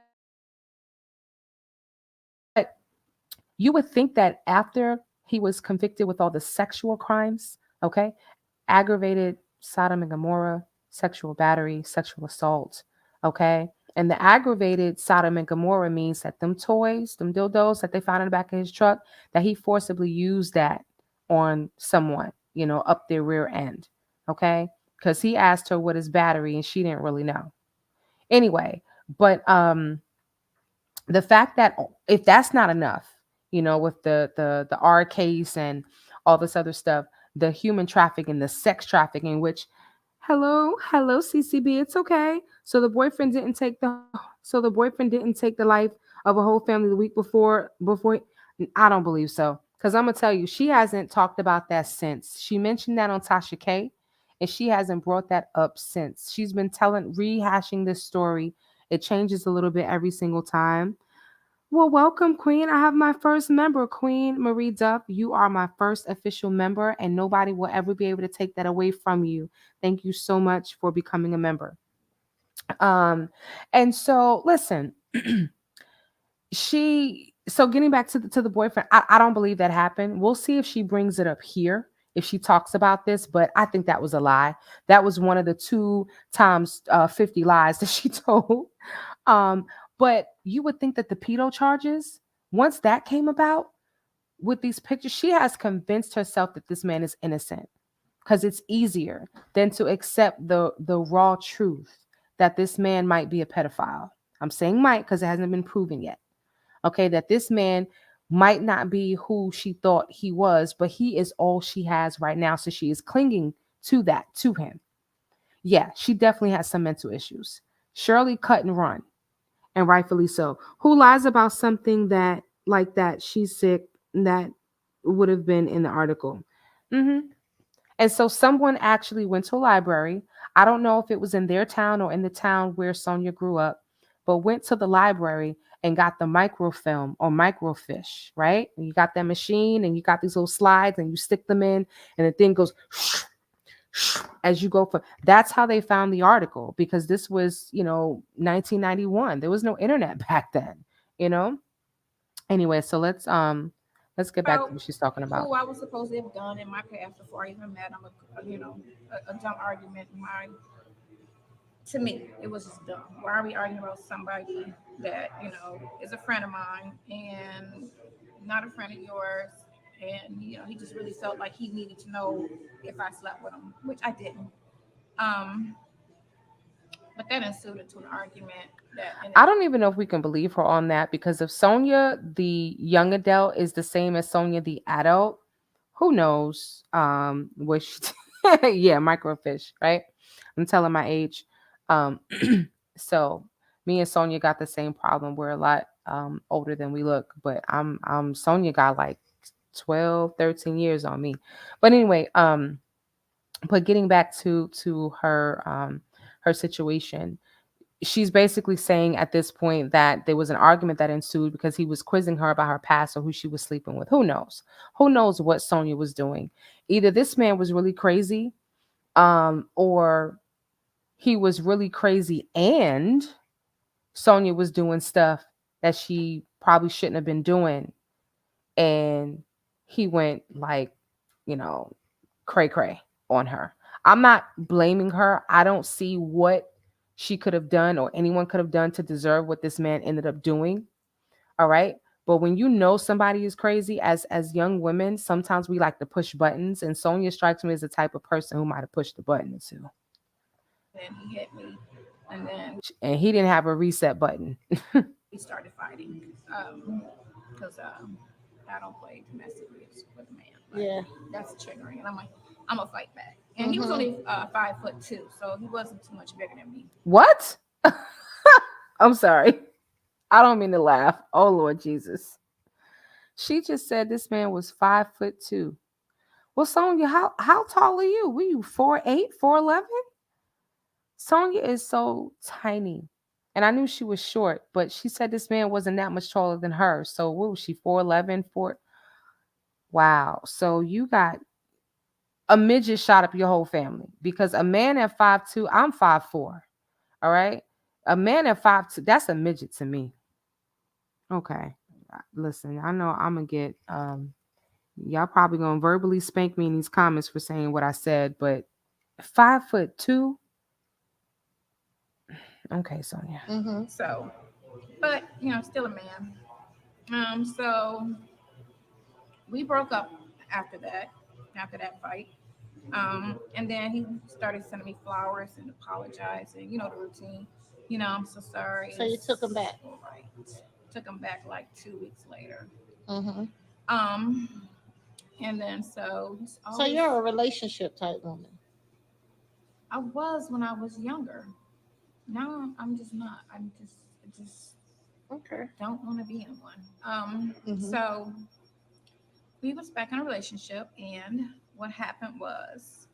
Speaker 1: you would think that after he was convicted with all the sexual crimes, okay, aggravated Sodom and Gomorrah, sexual battery, sexual assault, okay? And the aggravated Sodom and Gomorrah means that them toys, them dildos that they found in the back of his truck, that he forcibly used that on someone, up their rear end, okay? Because he asked her what is battery and she didn't really know. Anyway, but the fact that if that's not enough, with the R case and all this other stuff, the human trafficking, the sex trafficking, which hello CCB, it's okay. So the boyfriend didn't take the life of a whole family the week before. I don't believe so, because I'm gonna tell you, she hasn't talked about that since. She mentioned that on Tasha K, and she hasn't brought that up since. She's been rehashing this story. It changes a little bit every single time. Well, welcome, Queen. I have my first member, Queen Marie Duff. You are my first official member, and nobody will ever be able to take that away from you. Thank you so much for becoming a member. Um, and so listen, getting back to the boyfriend, I don't believe that happened. We'll see if she brings it up here, if she talks about this, but I think that was a lie. That was one of the two times 50 lies that she told. Um, but you would think that the pedo charges, once that came about with these pictures, she has convinced herself that this man is innocent, because it's easier than to accept the raw truth that this man might be a pedophile. I'm saying might because it hasn't been proven yet. Okay, that this man might not be who she thought he was, but he is all she has right now. So she is clinging to him. Yeah, she definitely has some mental issues. Shirley cut and run, and rightfully so. Who lies about something that like that she's sick, that would have been in the article. Hmm. And so someone actually went to a library. I don't know if it was in their town or in the town where Sonya grew up, but went to the library and got the microfilm or microfiche, right? And you got that machine and you got these little slides and you stick them in and the thing goes as you go for. That's how they found the article, because this was, 1991. There was no internet back then, you know? Anyway, so let's get back to
Speaker 2: About
Speaker 1: what she's talking about.
Speaker 2: who I was supposed to have done in my past before I even met him. A dumb argument. To me, it was just dumb. Why are we arguing about somebody that is a friend of mine and not a friend of yours? And he just really felt like he needed to know if I slept with him, which I didn't. Um, but that ensued into an argument that ended
Speaker 1: I
Speaker 2: up.
Speaker 1: don't even know if we can believe her on that, because if Sonia, the young adult, is the same as Sonia, the adult, who knows? Which, yeah, microfiche, right? I'm telling my age. Um, so me and Sonia got the same problem. We're a lot older than we look, but I'm Sonia got like 12, 13 years on me. But anyway, but getting back to her her situation, she's basically saying at this point that there was an argument that ensued because he was quizzing her about her past or who she was sleeping with. Who knows? Who knows what Sonia was doing? Either this man was really crazy, or he was really crazy and Sonia was doing stuff that she probably shouldn't have been doing, and he went like, you know, cray cray on her. I'm not blaming her. I don't see what she could have done or anyone could have done to deserve what this man ended up doing. All right. But when you know somebody is crazy, as young women, sometimes we like to push buttons. And Sonia strikes me as the type of person who might have pushed the button too.
Speaker 2: And he hit me, and then
Speaker 1: And he didn't have a reset button.
Speaker 2: we started fighting. Because I don't play domestic abuse with a man. Like,
Speaker 3: Yeah.
Speaker 2: that's triggering, and I'm a fight back. And he was
Speaker 3: Mhm.
Speaker 2: only 5'2", so he wasn't too much bigger than me.
Speaker 1: What? I'm sorry. I don't mean to laugh. Oh Lord Jesus. She just said this man was 5'2". Well, Sonya, how tall are you? Were you 4'8", 4'11"? Sonya is so tiny. And I knew she was short, but she said this man wasn't that much taller than her. So what was she, 4'11", 4? Wow. So you got a midget shot up your whole family, because a man at 5'2", I'm 5'4". All right. A man at 5'2", that's a midget to me. Okay. Listen, I know I'm gonna get y'all probably gonna verbally spank me in these comments for saying what I said, but 5'2". Okay, Sonia.
Speaker 3: Mhm.
Speaker 2: So, but still a man. So we broke up after that, after that fight. And then he started sending me flowers and apologizing. The routine. I'm so sorry.
Speaker 3: So you took him back.
Speaker 2: Right. Took him back like 2 weeks later.
Speaker 3: Mhm.
Speaker 2: Um, and then so he's
Speaker 3: So
Speaker 2: always.
Speaker 3: you're a relationship type woman.
Speaker 2: I was when I was younger. Now I'm just not. I just
Speaker 3: Okay.
Speaker 2: don't want to be in one.
Speaker 3: Mhm.
Speaker 2: So we was back in a relationship, and what happened was,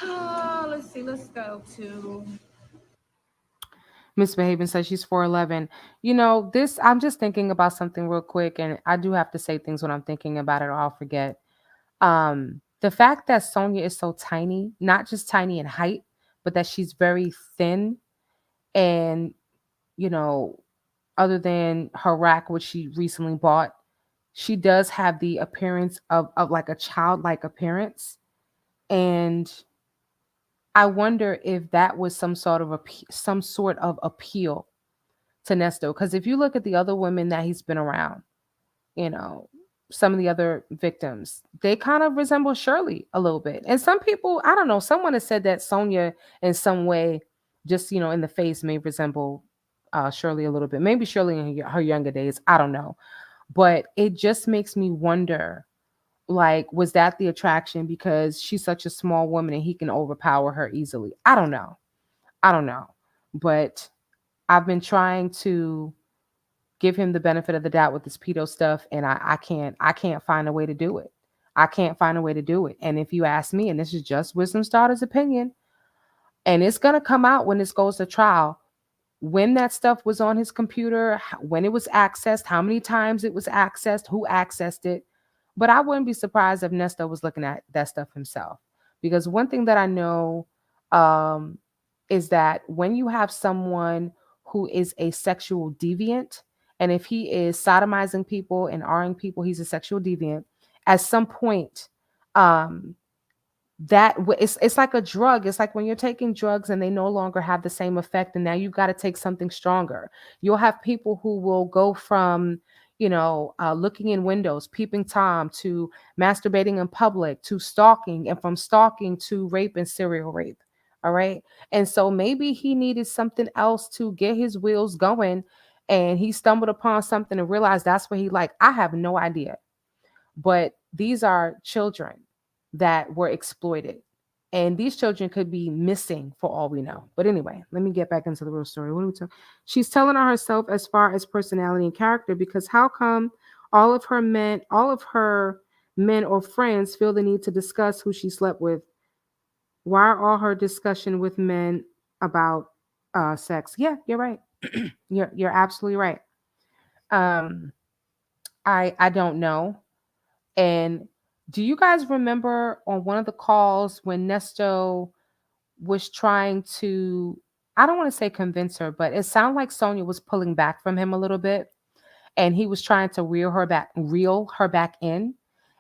Speaker 2: let's see, let's go to.
Speaker 1: Misbehaving says she's 4'11". You know, this, I'm just thinking about something real quick, and I do have to say things when I'm thinking about it or I'll forget. The fact that Sonia is so tiny, not just tiny in height, but that she's very thin, and, you know, other than her rack, which she recently bought, she does have the appearance of like a childlike appearance. And I wonder if that was some sort of appeal to Nesto. Because if you look at the other women that he's been around, you know, some of the other victims, they kind of resemble Shirley a little bit. And some people, I don't know, someone has said that Sonia in some way, just, in the face, may resemble Shirley a little bit. Maybe Shirley in her younger days. I don't know. But it just makes me wonder, like, was that the attraction because she's such a small woman and he can overpower her easily? I don't know. I don't know. But I've been trying to give him the benefit of the doubt with this pedo stuff, and I can't find a way to do it. I can't find a way to do it. And if you ask me, and this is just Wisdom Starter's opinion, and it's going to come out when this goes to trial, when that stuff was on his computer, when it was accessed, how many times it was accessed, who accessed it. But I wouldn't be surprised if Nesta was looking at that stuff himself. Because one thing that I know um, is that when you have someone who is a sexual deviant, and if he is sodomizing people and R-ing people, he's a sexual deviant. At some point, um, it's like a drug. It's like when you're taking drugs and they no longer have the same effect, and now you've got to take something stronger. You'll have people who will go from looking in windows, peeping Tom, to masturbating in public, to stalking, and from stalking to rape and serial rape. All right. And so maybe he needed something else to get his wheels going, and he stumbled upon something and realized that's what he liked. I have no idea, but these are children that were exploited. And these children could be missing for all we know. But anyway, let me get back into the real story. What are we talking? She's telling on herself as far as personality and character, because how come all of her men or friends feel the need to discuss who she slept with? Why are all her discussion with men about sex? Yeah, you're right. You're absolutely right. Um, I don't know. And do you guys remember on one of the calls when Nesto was trying to, I don't want to say convince her, but it sounded like Sonya was pulling back from him a little bit, and he was trying to reel her back in.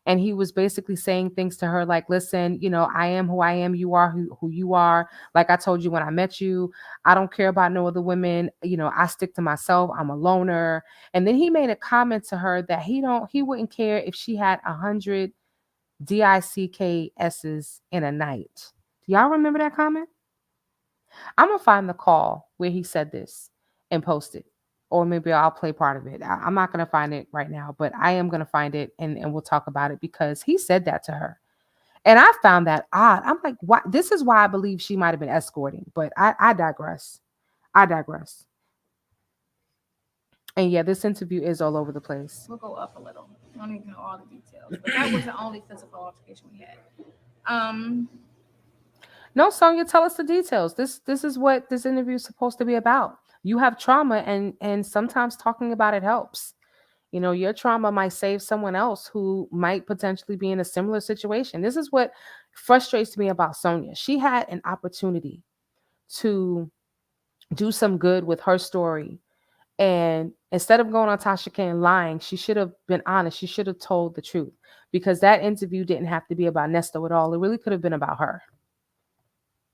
Speaker 1: And he was basically saying things to her like, listen, I am who I am. You are who you are. Like I told you when I met you, I don't care about no other women. I stick to myself. I'm a loner. And then he made a comment to her that he wouldn't care if she had 100 DICKS's in a night. Do y'all remember that comment? I'm gonna find the call where he said this and post it. Or maybe I'll play part of it. I'm not gonna find it right now, but I am gonna find it, and we'll talk about it, because he said that to her. And I found that odd. I'm like, why? This is why I believe she might have been escorting, but I digress. I digress. And yeah, this interview is all over the place.
Speaker 2: We'll go up a little. I don't even know all the details, but that was the only physical altercation we had. Um,
Speaker 1: No, Sonya, tell us the details. This is what this interview is supposed to be about. You have trauma, and sometimes talking about it helps. Your trauma might save someone else who might potentially be in a similar situation. This is what frustrates me about Sonya. She had an opportunity to do some good with her story. And instead of going on Tasha K and lying, she should have been honest. She should have told the truth, because that interview didn't have to be about Nesto at all. It really could have been about her.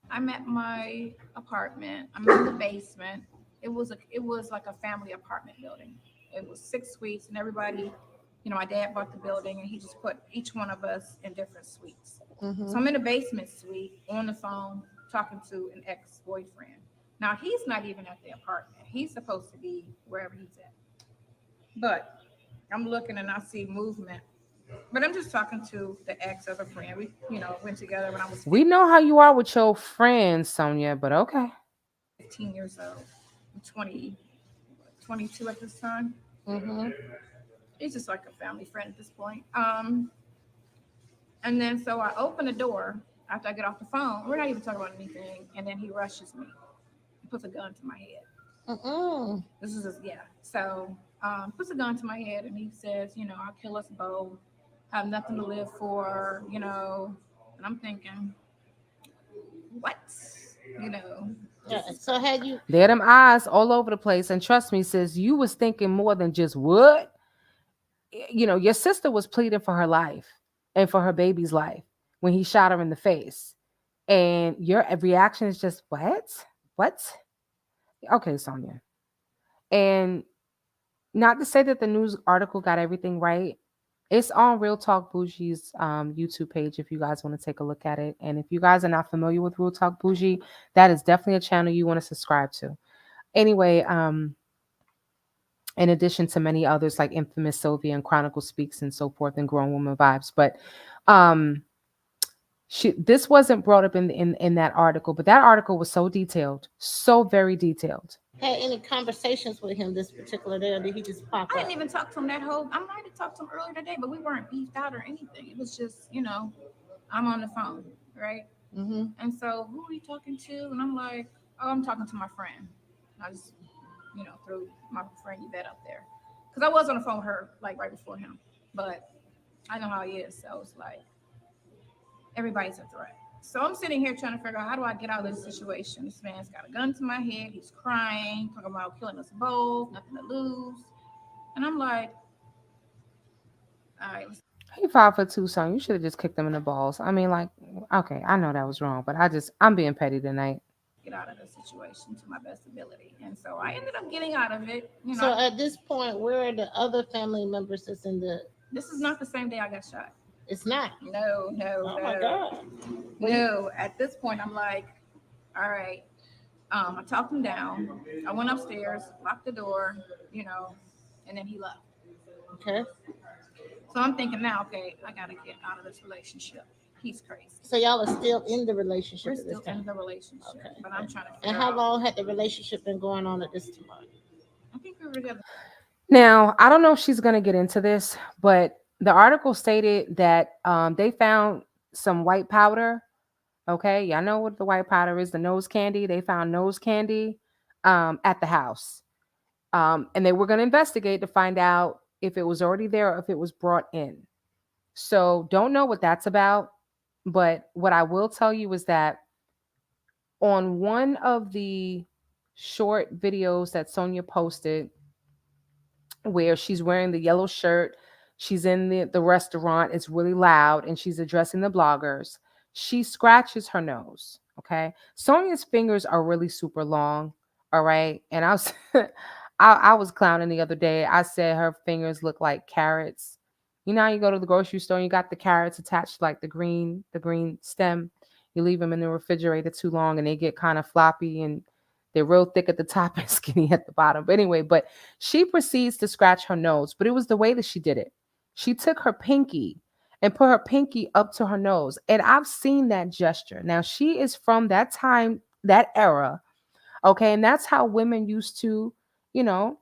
Speaker 2: I'm at my apartment. I'm in the basement. It was like a family apartment building. It was 6 suites, and everybody, my dad bought the building, and he just put each one of us in different suites.
Speaker 3: Mm-hmm.
Speaker 2: So I'm in the basement suite on the phone talking to an ex-boyfriend. Now he's not even at the apartment. He's supposed to be wherever he's at. But I'm looking and I see movement. But I'm just talking to the ex of a friend. We, went together when I was
Speaker 1: We know how you are with your friends, Sonya, but okay.
Speaker 2: 15 years old. I'm 20, 22 at this time.
Speaker 3: Mm-hmm.
Speaker 2: He's just like a family friend at this point. And then so I open the door after I get off the phone. We're not even talking about anything. And then he rushes me. He puts a gun to my head.
Speaker 3: Mm-mm.
Speaker 2: This is just, yeah. So puts a gun to my head, and he says, I'll kill us both. Have nothing to live for, And I'm thinking, what? You know.
Speaker 3: Yeah. So had you?
Speaker 1: There them eyes all over the place. And trust me, sis, you was thinking more than just what? Your sister was pleading for her life and for her baby's life when he shot her in the face. And your reaction is just, what? What? Okay, Sonya. And not to say that the news article got everything right. It's on Real Talk Bougie's YouTube page if you guys want to take a look at it. And if you guys are not familiar with Real Talk Bougie, that is definitely a channel you want to subscribe to. Anyway, in addition to many others like Infamous Sylvia and Chronicle Speaks and so forth, and Grown Woman Vibes. But this wasn't brought up in that article, but that article was so detailed, so very detailed.
Speaker 3: had any conversations with him this particular day, or did he just pop
Speaker 2: I
Speaker 3: up?
Speaker 2: didn't even talk to him that whole. I might have talked to him earlier today, but we weren't beefed out or anything. It was just, I'm on the phone, right?
Speaker 3: Mm-hmm.
Speaker 2: And so, who are you talking to? And I'm like, oh, I'm talking to my friend. I just, threw my friend Yvette up there because I was on the phone with her like right before him, but I know how he is, so it's like everybody's a threat. So I'm sitting here trying to figure out how do I get out of this situation. This man's got a gun to my head. He's crying, talking about killing us both, nothing to lose. And I'm like, all right, let's
Speaker 1: He 5'2", son. You should have just kicked him in the balls. I mean, like, okay, I know that was wrong, but I'm being petty tonight.
Speaker 2: get out of the situation to my best ability. And so I ended up getting out of it.
Speaker 3: So at this point, where are the other family members that's in the?
Speaker 2: This is not the same day I got shot.
Speaker 3: It's not.
Speaker 2: No, no,
Speaker 3: Oh my
Speaker 2: no,
Speaker 3: God.
Speaker 2: no. At this point, I'm like, all right. I talked him down. I went upstairs, locked the door, you know, and then he left.
Speaker 3: Okay.
Speaker 2: So I'm thinking now, okay, I gotta get out of this relationship. He's crazy.
Speaker 3: So y'all are still in the relationship
Speaker 2: We're
Speaker 3: at this
Speaker 2: still in
Speaker 3: time.
Speaker 2: the relationship,
Speaker 3: Okay.
Speaker 2: but I'm trying to
Speaker 3: And
Speaker 2: figure
Speaker 3: how
Speaker 2: out.
Speaker 3: long had the relationship been going on at this time?
Speaker 2: I think we were together.
Speaker 1: Now, I don't know if she's going to get into this, but the article stated that they found some white powder. Okay, y'all know what the white powder is, the nose candy. They found nose candy at the house. And they were going to investigate to find out if it was already there or if it was brought in. So don't know what that's about. But what I will tell you is that on one of the short videos that Sonya posted, where she's wearing the yellow shirt. She's in the restaurant. It's really loud and she's addressing the bloggers. She scratches her nose. Okay. Sonya's fingers are really super long. All right. And I was I was clowning the other day. I said her fingers look like carrots. You know how you go to the grocery store and you got the carrots attached to like the green stem. You leave them in the refrigerator too long and they get kind of floppy and they're real thick at the top and skinny at the bottom. But anyway, but she proceeds to scratch her nose, but it was the way that she did it. She took her pinky and put her pinky up to her nose. And I've seen that gesture. Now, she is from that time, that era. Okay. And that's how women used to, you know,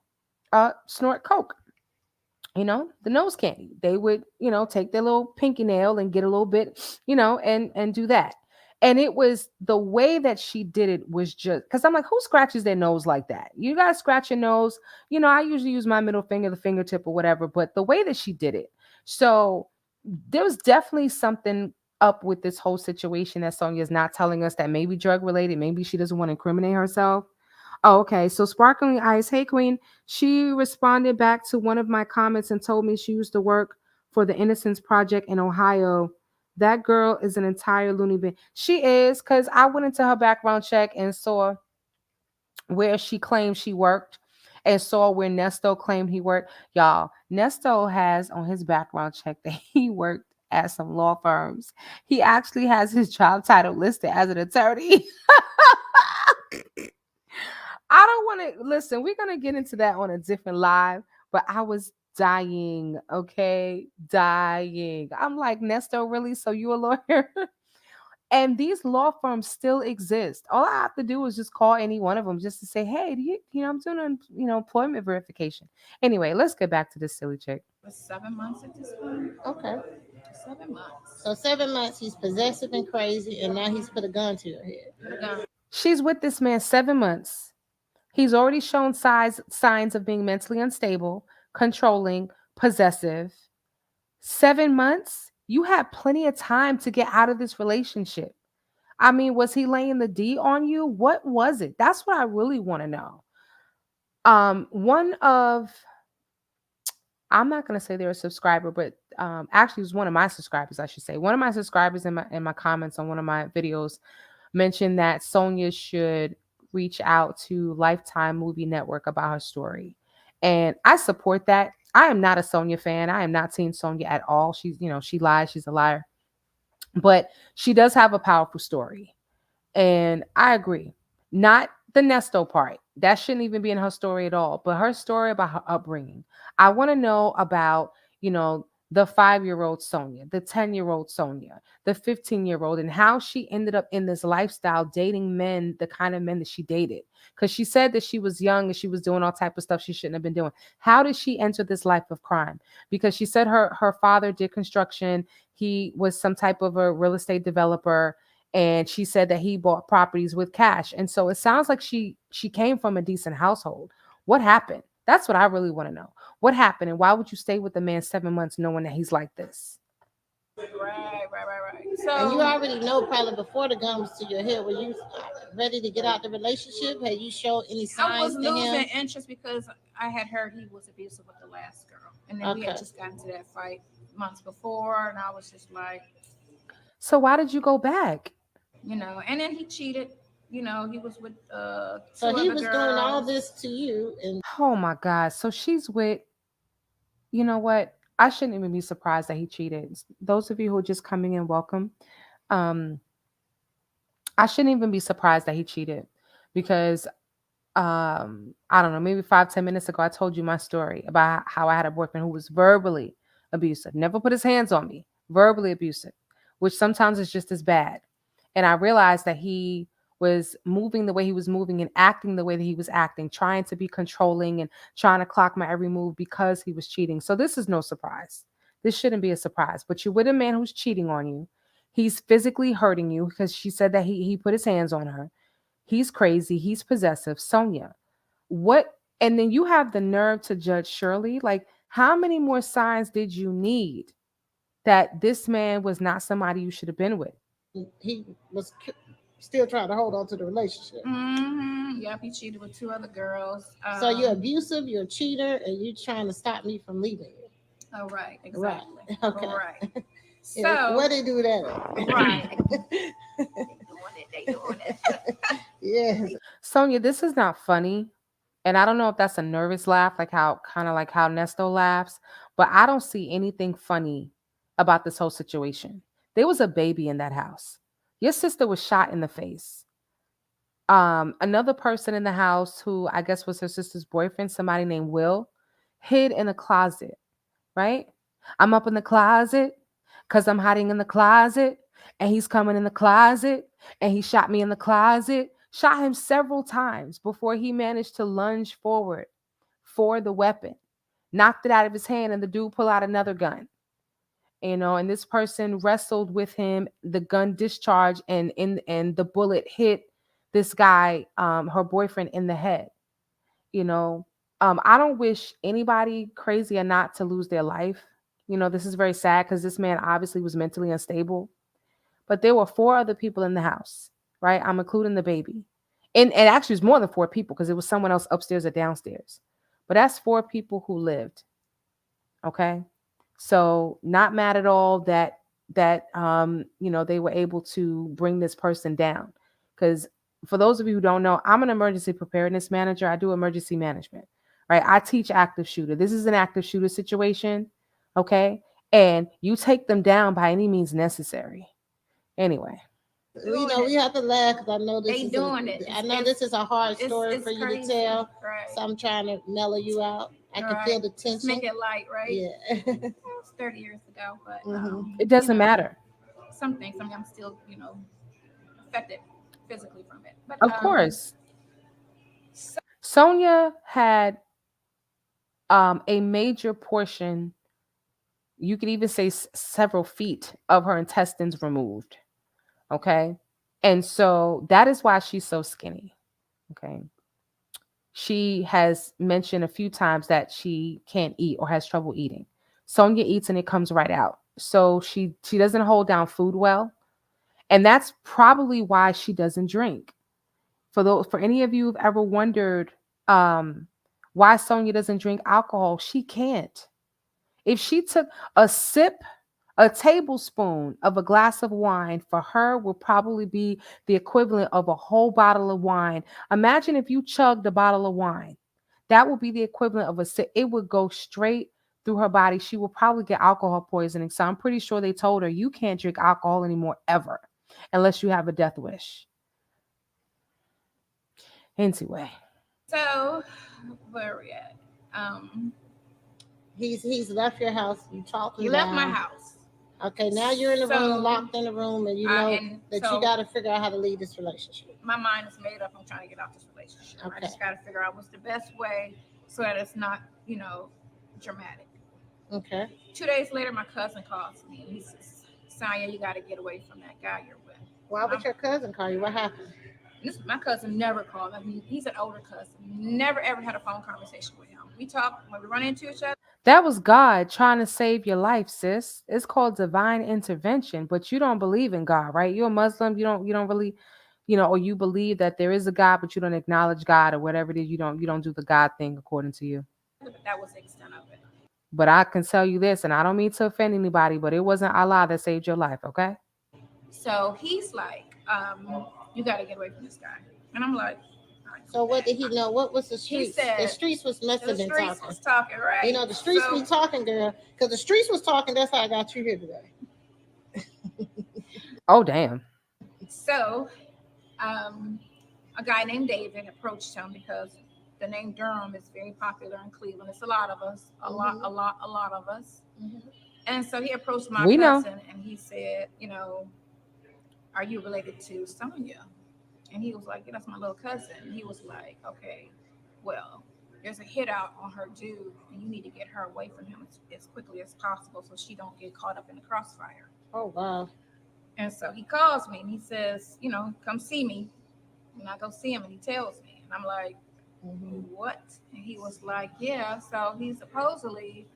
Speaker 1: snort coke, the nose candy. They would, take their little pinky nail and get a little bit, and do that. And it was the way that she did it was just because I'm like, who scratches their nose like that? You guys scratch your nose. I usually use my middle finger, the fingertip or whatever, but the way that she did it. So there was definitely something up with this whole situation that Sonya is not telling us that maybe drug related. Maybe she doesn't want to incriminate herself. Oh, okay. So Sparkling Eyes, hey Queen, she responded back to one of my comments and told me she used to work for the Innocence Project in Ohio. That girl is an entire loony bin. She is, because I went into her background check and saw where she claimed she worked and saw where Nesto claimed he worked. Y'all, Nesto has on his background check that he worked at some law firms. He actually has his job title listed as an attorney. I don't want to listen. We're gonna get into that on a different live, but I was dying, okay, dying. I'm like, Nesto, really? So you a lawyer? And these law firms still exist. All I have to do is just call any one of them just to say, hey, I'm doing employment verification. Anyway, let's get back to this silly chick.
Speaker 2: For 7 months at this point.
Speaker 3: Okay.
Speaker 2: 7 months.
Speaker 3: So 7 months, he's possessive and crazy, and now he's put a gun to your head.
Speaker 2: Put a gun.
Speaker 1: She's with this man 7 months. He's already shown signs of being mentally unstable, controlling, possessive. 7 months? You had plenty of time to get out of this relationship. I mean, was he laying the D on you? What was it? That's what I really want to know. One of I'm not gonna say they're a subscriber, but actually it was one of my subscribers, I should say. One of my subscribers in my comments on one of my videos mentioned that Sonya should reach out to Lifetime Movie Network about her story. And I support that. I am not a Sonya fan. I am not seeing Sonya at all. She lies, she's a liar. But she does have a powerful story. And I agree. Not the Nesto part. That shouldn't even be in her story at all. But her story about her upbringing. I want to know about, the 5-year-old Sonya, the 10-year-old Sonya, the 15-year-old, and how she ended up in this lifestyle dating men, the kind of men that she dated. Because she said that she was young and she was doing all type of stuff she shouldn't have been doing. How did she enter this life of crime? Because she said her father did construction. He was some type of a real estate developer. And she said that he bought properties with cash. And so it sounds like she came from a decent household. What happened? That's what I really want to know. What happened, and why would you stay with the man 7 months knowing that he's like this?
Speaker 2: Right.
Speaker 3: And you
Speaker 2: So
Speaker 3: already know probably before the gun was to your head, were you ready to get out the relationship? Had you showed any
Speaker 2: I
Speaker 3: signs
Speaker 2: was
Speaker 3: to
Speaker 2: losing
Speaker 3: him?
Speaker 2: interest because I had heard he was abusive with the last girl, and then we had
Speaker 3: Okay.
Speaker 2: just gotten to that fight months before, and I was just like,
Speaker 1: So why did you go back?
Speaker 2: and then he cheated. He was with
Speaker 3: So
Speaker 2: two
Speaker 3: he
Speaker 2: other
Speaker 3: was doing all
Speaker 2: girls.
Speaker 3: this to you, and
Speaker 1: Oh my God. So she's with, you know what? I shouldn't even be surprised that he cheated. Those of you who are just coming in, welcome. Um, I shouldn't even be surprised that he cheated because I don't know, maybe 5-10 minutes ago I told you my story about how I had a boyfriend who was verbally abusive, never put his hands on me, verbally abusive, which sometimes is just as bad. And I realized that he was moving the way he was moving and acting the way that he was acting, trying to be controlling and trying to clock my every move because he was cheating. So this is no surprise. This shouldn't be a surprise. But you're with a man who's cheating on you. He's physically hurting you because she said that he put his hands on her. He's crazy. He's possessive. Sonia, what? And then you have the nerve to judge Shirley. Like, how many more signs did you need that this man was not somebody you should have been with?
Speaker 3: he was still trying to hold on to the relationship.
Speaker 2: Yep, he cheated with two other girls.
Speaker 3: So you're abusive, you're a cheater, and you're trying to stop me from leaving you.
Speaker 2: Oh, right,
Speaker 3: Right.
Speaker 2: exactly.
Speaker 3: Okay.
Speaker 2: Right.
Speaker 3: Yeah.
Speaker 2: So,
Speaker 3: Where they do that
Speaker 2: right.
Speaker 3: at?
Speaker 2: They doing it.
Speaker 3: Yes.
Speaker 1: Sonia, this is not funny. And I don't know if that's a nervous laugh, like how kind of like how Nesto laughs, but I don't see anything funny about this whole situation. There was a baby in that house. Your sister was shot in the face. Another person in the house who I guess was her sister's boyfriend, somebody named Will, hid in a closet, right? I'm up in the closet because I'm hiding in the closet, and he's coming in the closet, and he shot me in the closet, shot him several times before he managed to lunge forward for the weapon, knocked it out of his hand, and the dude pulled out another gun. And this person wrestled with him. The gun discharged, and the bullet hit this guy, her boyfriend, in the head. You know, I don't wish anybody, crazy or not, to lose their life. This is very sad because this man obviously was mentally unstable. But there were 4 other people in the house, right? I'm including the baby. And actually, it's more than 4 people because it was someone else upstairs or downstairs. But that's 4 people who lived. Okay. So not mad at all that they were able to bring this person down. Because for those of you who don't know, I'm an emergency preparedness manager. I do emergency management, right? I teach active shooter. This is an active shooter situation, okay? And you take them down by any means necessary. Anyway,
Speaker 3: You
Speaker 2: Doing
Speaker 3: know, we
Speaker 2: it.
Speaker 3: have to laugh because
Speaker 2: They doing it.
Speaker 3: I know this is a hard story
Speaker 2: It's
Speaker 3: for you to
Speaker 2: crazy.
Speaker 3: tell.
Speaker 2: Right.
Speaker 3: So I'm trying to mellow you out. I can feel
Speaker 2: Right.
Speaker 3: the
Speaker 2: Just make
Speaker 3: tension.
Speaker 2: it light, right?
Speaker 3: Yeah.
Speaker 2: It was 30 years ago, but
Speaker 3: Hmm.
Speaker 1: it doesn't matter.
Speaker 2: some things. I mean, I'm still, affected physically from it. But
Speaker 1: Of course. Sonia had a major portion, you could even say several feet of her intestines removed. Okay. And so that is why she's so skinny. Okay. She has mentioned a few times that she can't eat or has trouble eating. Sonia eats and it comes right out. So she doesn't hold down food well. And that's probably why she doesn't drink. For any of you who've ever wondered why Sonia doesn't drink alcohol, she can't. If she took a sip, a tablespoon of a glass of wine for her will probably be the equivalent of a whole bottle of wine. Imagine if you chugged a bottle of wine. That would be the equivalent of a sip. It would go straight through her body. She will probably get alcohol poisoning. So I'm pretty sure they told her you can't drink alcohol anymore ever unless you have a death wish. Anyway.
Speaker 2: so where are we at? Um,
Speaker 3: He's left your house. You talked
Speaker 2: He
Speaker 3: him
Speaker 2: left my
Speaker 3: down.
Speaker 2: house.
Speaker 3: Okay, now you're in the room,
Speaker 2: So,
Speaker 3: locked in the room, and you know
Speaker 2: and
Speaker 3: that you
Speaker 2: so
Speaker 3: got to figure out how to lead this relationship.
Speaker 2: my mind is made up. I'm trying to get out this relationship. I
Speaker 3: Okay.
Speaker 2: just got to figure out what's the best way so that it's not, dramatic.
Speaker 3: Okay.
Speaker 2: 2 days later, my cousin calls me and he says, Sonya, you got to get away from that guy you're with.
Speaker 3: Why would
Speaker 2: I'm,
Speaker 3: your cousin call you? What happened?
Speaker 2: my cousin never called. I mean, he's an older cousin. Never ever had a phone conversation with him. We talk when we run into each other.
Speaker 1: That was God trying to save your life, sis. It's called divine intervention, but you don't believe in God, right? You're a Muslim, you don't really, or you believe that there is a God, but you don't acknowledge God or whatever it is, you don't do the God thing according to you.
Speaker 2: But that was the extent of it.
Speaker 1: But I can tell you this, and I don't mean to offend anybody, but it wasn't Allah that saved your life, okay?
Speaker 2: So he's like, you got to get away from this guy. And I'm like, all right,
Speaker 3: So what
Speaker 2: okay.
Speaker 3: did he know? What was the
Speaker 2: He
Speaker 3: streets? The
Speaker 2: said,
Speaker 3: streets was must
Speaker 2: the
Speaker 3: have been
Speaker 2: streets
Speaker 3: talking.
Speaker 2: was talking,
Speaker 3: You
Speaker 2: right?
Speaker 3: know, the streets be
Speaker 2: So,
Speaker 3: talking, girl. Because the streets was talking. That's how I got you here today.
Speaker 1: Oh damn.
Speaker 2: so um, a guy named David approached him because the name Durham is very popular in Cleveland. It's a lot of us,
Speaker 3: Mm-hmm.
Speaker 2: a lot of us.
Speaker 3: Mm-hmm.
Speaker 2: And so he approached my
Speaker 1: We know.
Speaker 2: cousin and he said, are you related to Sonya? And he was like, yeah, that's my little cousin. And he was like, okay, well, there's a hit out on her dude, and you need to get her away from him as quickly as possible so she don't get caught up in the crossfire.
Speaker 3: Oh wow.
Speaker 2: And so he calls me and he says, come see me. And I go see him and he tells me. And I'm like,
Speaker 3: Mm-hmm.
Speaker 2: what? And he was like, yeah. So he supposedly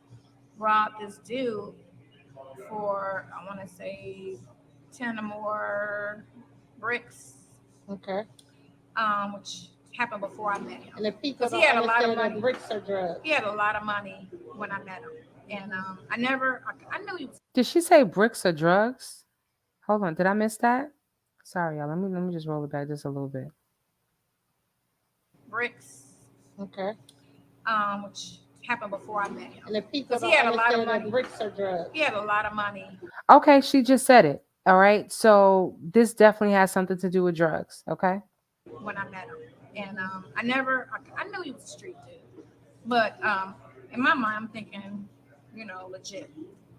Speaker 2: robbed this dude for, I want to say, 10 or more bricks,
Speaker 3: Okay.
Speaker 2: which happened before I met him.
Speaker 3: And if people
Speaker 2: Because he
Speaker 3: don't
Speaker 2: had a lot of
Speaker 3: understand that
Speaker 2: money.
Speaker 3: bricks are drugs.
Speaker 2: He had a lot of money when I met him. And
Speaker 3: Mm-hmm.
Speaker 2: I knew he was
Speaker 1: Did she say bricks or drugs? Hold on, did I miss that? Sorry, y'all. Let me just roll it back just a little bit.
Speaker 2: bricks,
Speaker 3: Okay.
Speaker 2: which happened before I met him.
Speaker 3: And if people
Speaker 2: Because he
Speaker 3: don't
Speaker 2: had a lot of
Speaker 3: understand that
Speaker 2: money.
Speaker 3: bricks are drugs.
Speaker 2: He had a lot of money
Speaker 1: Okay, she just said it. All right. So this definitely has something to do with drugs. Okay.
Speaker 2: when I met him. And
Speaker 3: Mm-hmm.
Speaker 2: I knew he was a street dude. But in my mind, I'm thinking, legit.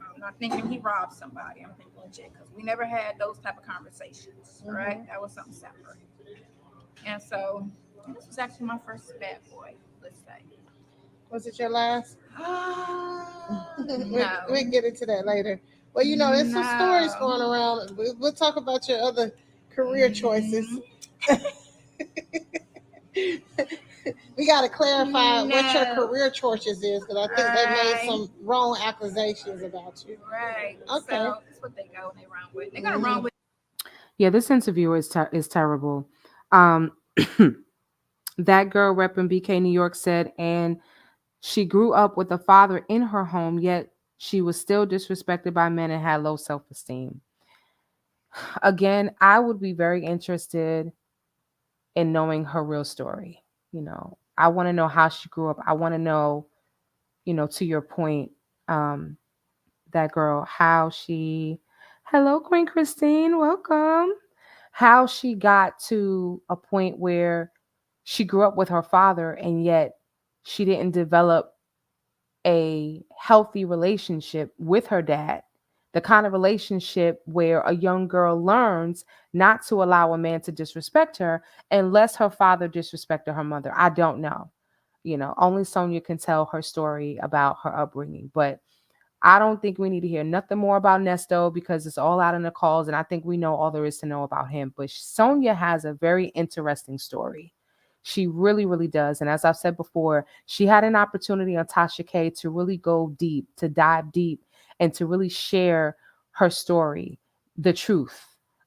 Speaker 2: I'm not thinking he robbed somebody. I'm thinking legit because we never had those type of conversations, right?
Speaker 3: Mm-hmm.
Speaker 2: That was something separate. And so this was actually my first bad boy, let's say.
Speaker 3: Was it your last? we
Speaker 2: No.
Speaker 3: we get into that later. Well, you know, there's some stories
Speaker 2: No.
Speaker 3: going around. We'll talk about your other career choices.
Speaker 2: Mhm.
Speaker 3: We got to clarify what your
Speaker 2: No.
Speaker 3: career choices is because I think they made
Speaker 2: Right.
Speaker 3: some wrong accusations about you.
Speaker 2: Right.
Speaker 3: Okay.
Speaker 2: So that's what they go and they run with. They're gonna run
Speaker 3: Mm-hmm.
Speaker 2: with.
Speaker 1: Yeah, this interviewer is terrible. Um, that girl repping BK New York said, and she grew up with a father in her home, yet she was still disrespected by men and had low self esteem. Again, I would be very interested in knowing her real story. I want to know how she grew up. I want to know, to your point, um, that girl, how she, hello, Queen Christine, welcome. How she got to a point where she grew up with her father and yet she didn't develop a healthy relationship with her dad, the kind of relationship where a young girl learns not to allow a man to disrespect her unless her father disrespected her mother. I don't know. Only Sonya can tell her story about her upbringing. But I don't think we need to hear nothing more about Nesto because it's all out in the calls, and I think we know all there is to know about him. But Sonya has a very interesting story. She really, really does. And as I've said before, she had an opportunity on Tasha K to really go deep, to dive deep, and to really share her story, the truth,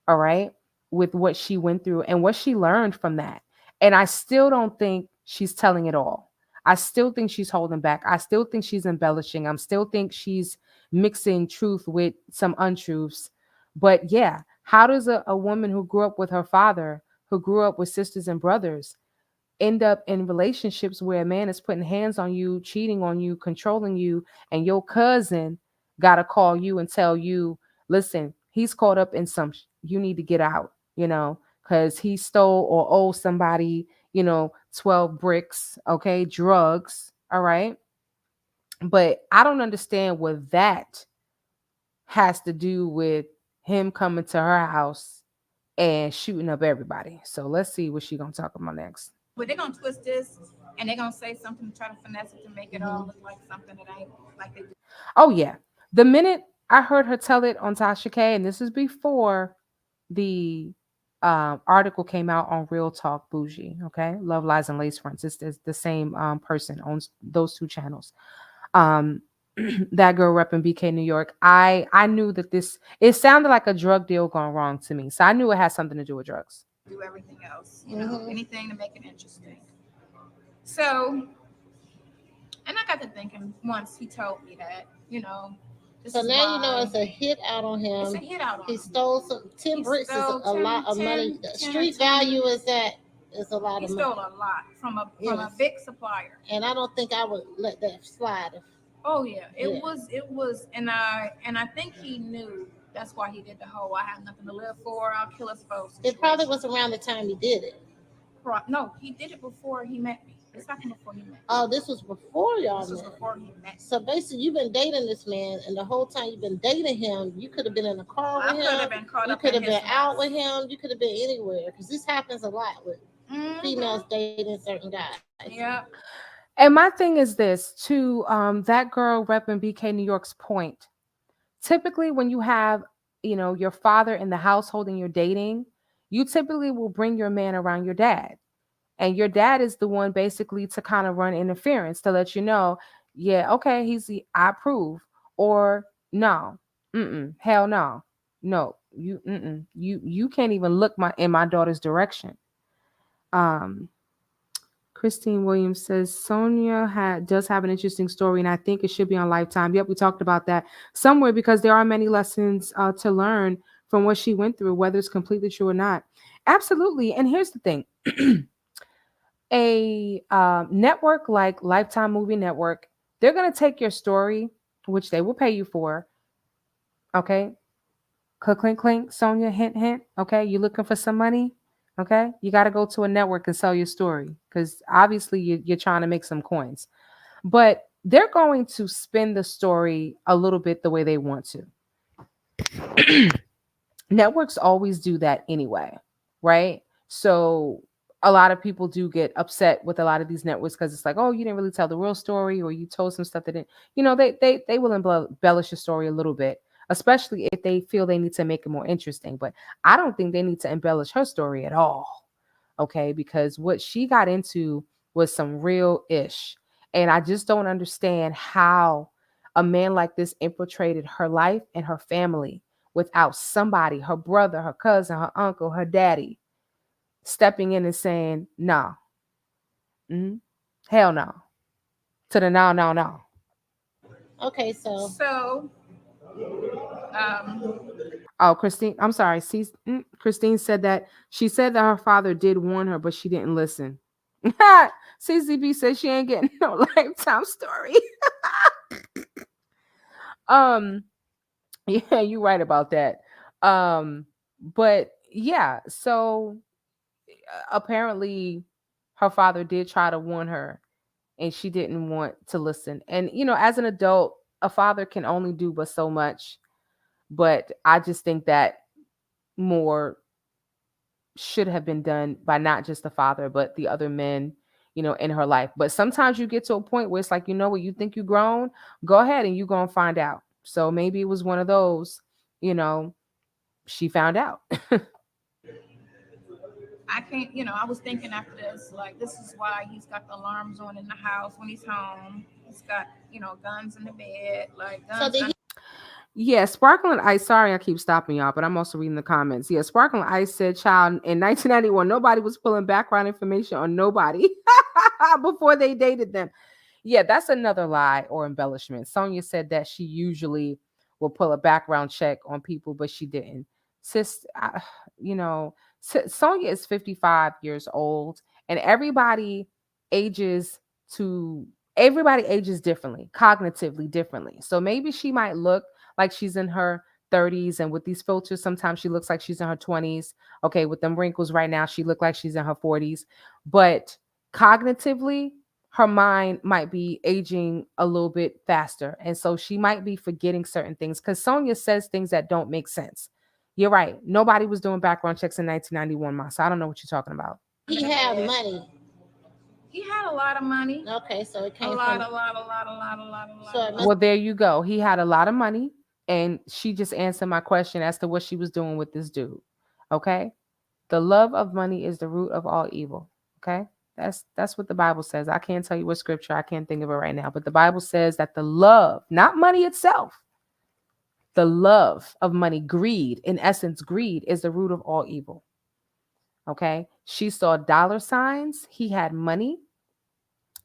Speaker 1: all right, with what she went through and what she learned from that. And I still don't think she's telling it all. I still think she's holding back. I still think she's embellishing. I still think she's mixing truth with some untruths. But yeah, how does a woman who grew up with her father, who grew up with sisters and brothers, end up in relationships where a man is putting hands on you, cheating on you, controlling you, and your cousin got to call you and tell you, listen, he's caught up in some, you need to get out, because he stole or owes somebody, 12 bricks, okay, drugs, all right. But I don't understand what that has to do with him coming to her house and shooting up everybody. So let's see what she gonna talk about next.
Speaker 2: But they're gonna twist this and they're gonna say something to try to finesse it to make it all
Speaker 3: Hmm.
Speaker 2: look like something that ain't like they do.
Speaker 1: Oh yeah. The minute I heard her tell it on Tasha K, and this is before the article came out on Real Talk Bougie, okay? Love Lies and Lace Fronts. It's the same person owns those two channels. Um that girl repping BK New York. I knew that this it sounded like a drug deal gone wrong to me. So I knew it had something to do with drugs.
Speaker 2: Do everything else,
Speaker 3: Hmm.
Speaker 2: anything to make it interesting. So, and I got to thinking once he told me that, this
Speaker 3: So
Speaker 2: is
Speaker 3: now you know
Speaker 2: why
Speaker 3: it's a hit out on
Speaker 2: it's a
Speaker 3: him.
Speaker 2: hit out on
Speaker 3: He
Speaker 2: him.
Speaker 3: stole some 10
Speaker 2: He
Speaker 3: bricks is
Speaker 2: stole
Speaker 3: a lot
Speaker 2: 10,
Speaker 3: of money.
Speaker 2: 10,
Speaker 3: The
Speaker 2: 10 or
Speaker 3: street
Speaker 2: 20.
Speaker 3: value is a lot
Speaker 2: He
Speaker 3: of money.
Speaker 2: stole a lot from a
Speaker 3: Yes.
Speaker 2: big supplier.
Speaker 3: And I don't think I would let that slide.
Speaker 2: Oh yeah,
Speaker 3: Yeah.
Speaker 2: it was, and I think he knew that's why he did the whole "I have nothing to live for, I'll kill us both"
Speaker 3: It probably
Speaker 2: situation.
Speaker 3: was around the time he did it.
Speaker 2: No, he did it before he met me. This happened before he met me.
Speaker 3: Oh, this was before y'all
Speaker 2: This was
Speaker 3: met.
Speaker 2: before he met me.
Speaker 3: So basically, you've been dating this man, and the whole time you've been dating him, you could have been in a car
Speaker 2: I
Speaker 3: with
Speaker 2: could have
Speaker 3: him.
Speaker 2: been caught
Speaker 3: You
Speaker 2: up
Speaker 3: could
Speaker 2: in
Speaker 3: have
Speaker 2: his
Speaker 3: been out with
Speaker 2: mess.
Speaker 3: him. You could have been anywhere because this happens a lot with
Speaker 2: Hmm.
Speaker 3: females dating certain guys.
Speaker 2: Yeah.
Speaker 1: And my thing is this to that girl repping BK New York's point. Typically when you have, your father in the household and you're dating, you typically will bring your man around your dad. And your dad is the one basically to kind of run interference to let you know, yeah, okay, I approve, or no, hell no, no, you can't even look in my daughter's direction. Um, Christine Williams says Sonia does have an interesting story, and I think it should be on Lifetime. Yep, we talked about that somewhere because there are many lessons to learn from what she went through, whether it's completely true or not. Absolutely. And here's the thing: a network like Lifetime Movie Network, they're going to take your story, which they will pay you for. Okay, clink clink clink. Sonia, hint hint. Okay, you looking for some money? Okay, you got to go to a network and sell your story because obviously you're trying to make some coins. But they're going to spin the story a little bit the way they want to. Networks always do that anyway, right? So a lot of people do get upset with a lot of these networks because it's like, oh, you didn't really tell the real story, or you told some stuff that didn't. They will embellish a story a little bit, especially if they feel they need to make it more interesting. But I don't think they need to embellish her story at all, okay? Because what she got into was some real ish, and I just don't understand how a man like this infiltrated her life and her family without somebody, her brother, her cousin, her uncle, her daddy, stepping in and saying, no, mm, hell no, to the no, no, no.
Speaker 3: Okay, so
Speaker 2: So, um,
Speaker 1: Oh, Christine, I'm sorry. Christine said that she said that her father did warn her, but she didn't listen. CCB says she ain't getting no Lifetime story. um, yeah, you're right about that. But yeah, so apparently her father did try to warn her and she didn't want to listen. And as an adult, a father can only do but so much. But I just think that more should have been done by not just the father, but the other men, in her life. But sometimes you get to a point where it's like, what, you think you grown, go ahead and you gonna find out. So maybe it was one of those, you know, she found out.
Speaker 2: I can't, I was thinking after this, like, this is why he's got the alarms on in the house when he's home. He's got, guns in the bed, like
Speaker 3: so
Speaker 2: guns
Speaker 3: did
Speaker 2: under.
Speaker 3: he
Speaker 1: Yeah, Sparkling Ice. Sorry, I keep stopping y'all, but I'm also reading the comments. Yeah, Sparkling Ice said, "Child, in 1991, nobody was pulling background information on nobody before they dated them." Yeah, that's another lie or embellishment. Sonya said that she usually will pull a background check on people, but she didn't. Sis, you know, Sonya is 55 years old, and ages to everybody ages differently, cognitively differently. So maybe she might look like she's in her 30s, and with these filters sometimes she looks like she's in her 20s. Okay, with them wrinkles right now she look like she's in her 40s, but cognitively her mind might be aging a little bit faster. And so she might be forgetting certain things because Sonya says things that don't make sense. You're right. Nobody was doing background checks in 1991, Ma. So I don't know what you're talking about.
Speaker 3: He had money.
Speaker 2: He had a lot of money.
Speaker 3: Okay, so it
Speaker 2: A
Speaker 3: came
Speaker 2: lot,
Speaker 3: from.
Speaker 2: a lot, a lot, a lot, a lot, a lot,
Speaker 3: So
Speaker 2: a
Speaker 3: it
Speaker 2: lot.
Speaker 3: must.
Speaker 1: Well, there you go. He had a lot of money, and she just answered my question as to what she was doing with this dude. Okay? The love of money is the root of all evil. Okay? That's what the Bible says. I can't tell you what scripture, I can't think of it right now, but the Bible says that the love, not money itself, the love of money, greed, in essence, greed is the root of all evil. Okay? She saw dollar signs, he had money,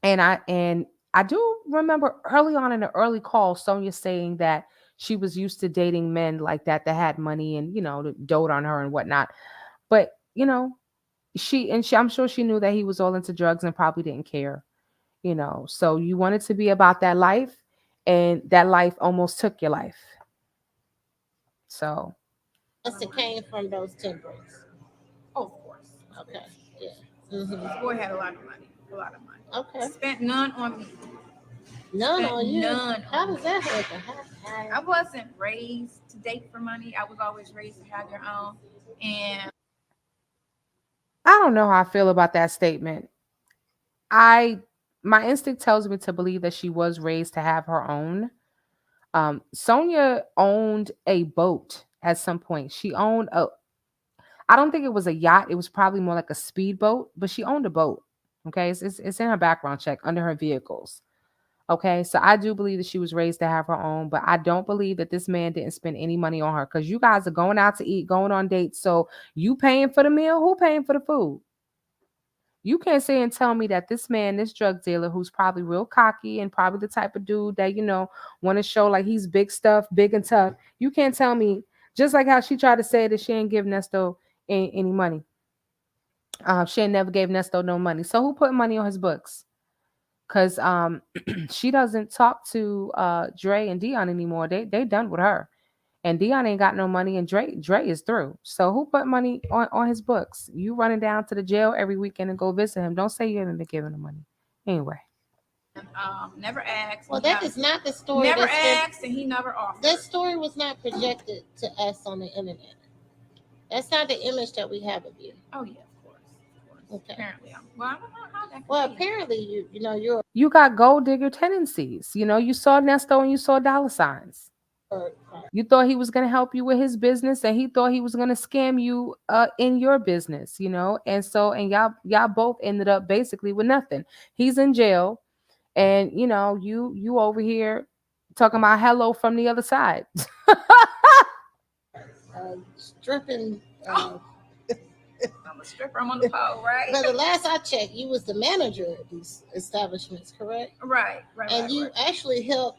Speaker 1: and I do remember early on in the early call, Sonia saying that she was used to dating men like that had money and to dote on her and whatnot. But I'm sure she knew that he was all into drugs and probably didn't care. So you wanted to be about that life, and that life almost took your life. So
Speaker 3: Must have came from those temperance.
Speaker 2: Oh, of course.
Speaker 3: Okay. Yeah.
Speaker 2: This boy had a lot of money. A lot of money.
Speaker 3: Okay.
Speaker 2: Spent none on me.
Speaker 3: None
Speaker 2: Spent
Speaker 3: on you.
Speaker 2: none
Speaker 3: How
Speaker 2: on
Speaker 3: does
Speaker 2: me.
Speaker 3: that happen?
Speaker 2: I wasn't raised to date for money. I was always raised to have your own. And
Speaker 1: I don't know how I feel about that statement. I My instinct tells me to believe that she was raised to have her own. Sonia owned a boat at some point. She owned a, I don't think it was a yacht. It was probably more like a speedboat, but she owned a boat. Okay. It's in her background check under her vehicles. Okay. So I do believe that she was raised to have her own, but I don't believe that this man didn't spend any money on her because you guys are going out to eat, going on dates. So you paying for the meal? Who paying for the food? You can't say and tell me that this man, this drug dealer, who's probably real cocky and probably the type of dude that want to show like he's big stuff, big and tough. You can't tell me, just like how she tried to say that she ain't give Nesto any money. She ain't never gave Nesto no money. So who put money on his books? Cause she doesn't talk to Dre and Dion anymore. They done with her. And Dion ain't got no money, and Dre is through. So who put money on his books? You running down to the jail every weekend and go visit him. Don't say you haven't been giving him money. Anyway.
Speaker 2: never asked.
Speaker 3: Well, that is not the story.
Speaker 2: Never
Speaker 3: That's been,
Speaker 2: asked, and he never offered.
Speaker 3: that story was not projected to us on the internet. That's not the image that we have of you.
Speaker 2: Oh yeah, of course, of course.
Speaker 3: Okay.
Speaker 2: Apparently, well, I don't know how that. Could
Speaker 3: Well,
Speaker 2: be.
Speaker 3: apparently you're
Speaker 1: You got gold digger tendencies. You saw Nesto and you saw dollar signs.
Speaker 3: uh,
Speaker 1: You thought he was going to help you with his business, and he thought he was going to scam you in your business. And y'all both ended up basically with nothing. He's in jail, and you over here talking about hello from the other side.
Speaker 3: stripping.
Speaker 2: I'm a stripper. I'm on the pole, right?
Speaker 3: But the last I checked, you was the manager of these establishments, correct?
Speaker 2: Right.
Speaker 3: And you actually help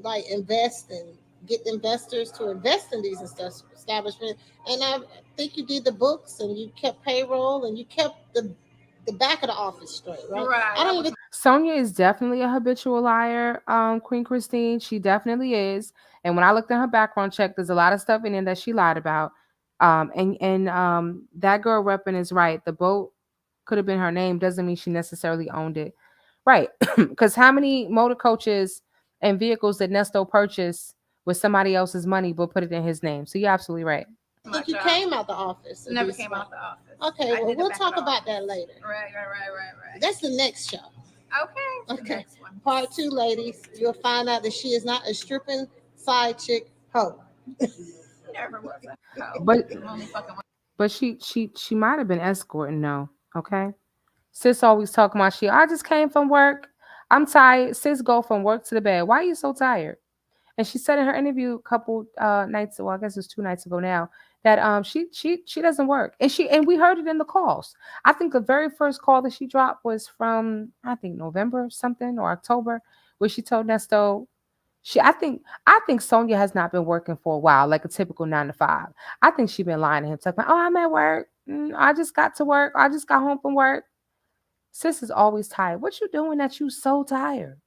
Speaker 3: like invest and get investors to invest in these establishments. And I think you did the books and you kept payroll and you kept the back of the office straight, right?
Speaker 2: Right.
Speaker 3: I don't even.
Speaker 1: Sonia is definitely a habitual liar, Queen Christine. She definitely is. And when I looked at her background check, there's a lot of stuff in there that she lied about. And that girl repping is right. The boat could have been her name. Doesn't mean she necessarily owned it. Right. Because how many motor coaches and vehicles did Nesto purchase with somebody else's money but put it in his name? So you're absolutely right.
Speaker 3: I think you came out the office.
Speaker 2: Never came out the office.
Speaker 3: Okay, well, we'll talk about that later.
Speaker 2: Right.
Speaker 3: That's the next show.
Speaker 2: Okay.
Speaker 3: Okay.
Speaker 2: Next one.
Speaker 3: Part 2, ladies. You'll find out that she is not a stripping side chick hoe.
Speaker 2: Never was a hoe.
Speaker 1: But
Speaker 2: I'm only fucking with.
Speaker 1: but she might have been escorting though. Okay. Sis always talking about I just came from work. I'm tired. Sis go from work to the bed. Why are you so tired? And she said in her interview a couple nights, well, I guess it was 2 nights ago now, that she doesn't work. And we heard it in the calls. I think the very first call that she dropped was from I think November or something or October, where she told Nesto I think Sonia has not been working for a while, like a typical 9 to 5. I think she been lying to him, talking about, oh, I'm at work. I just got to work. I just got home from work. Sis is always tired. What you doing that you so tired?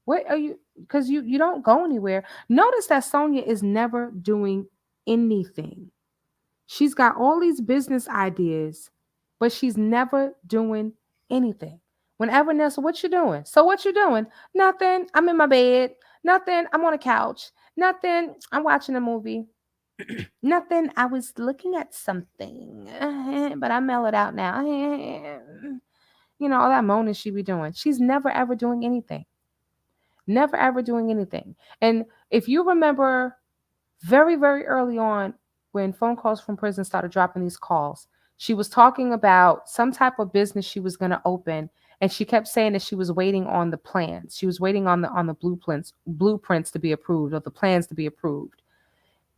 Speaker 1: What are you? Because you don't go anywhere. Notice that Sonia is never doing anything. She's got all these business ideas, but she's never doing anything. Whenever Nessa, what you doing? So what you doing? Nothing. I'm in my bed. Nothing. I'm on a couch. Nothing. I'm watching a movie. Nothing. I was looking at something, but I mellowed out now. All that moaning she be doing. She's never ever doing anything. Never ever doing anything. And if you remember very, very early on when phone calls from prison started dropping these calls, she was talking about some type of business she was going to open, and she kept saying that she was waiting on the plans. She was waiting on the blueprints to be approved, or the plans to be approved.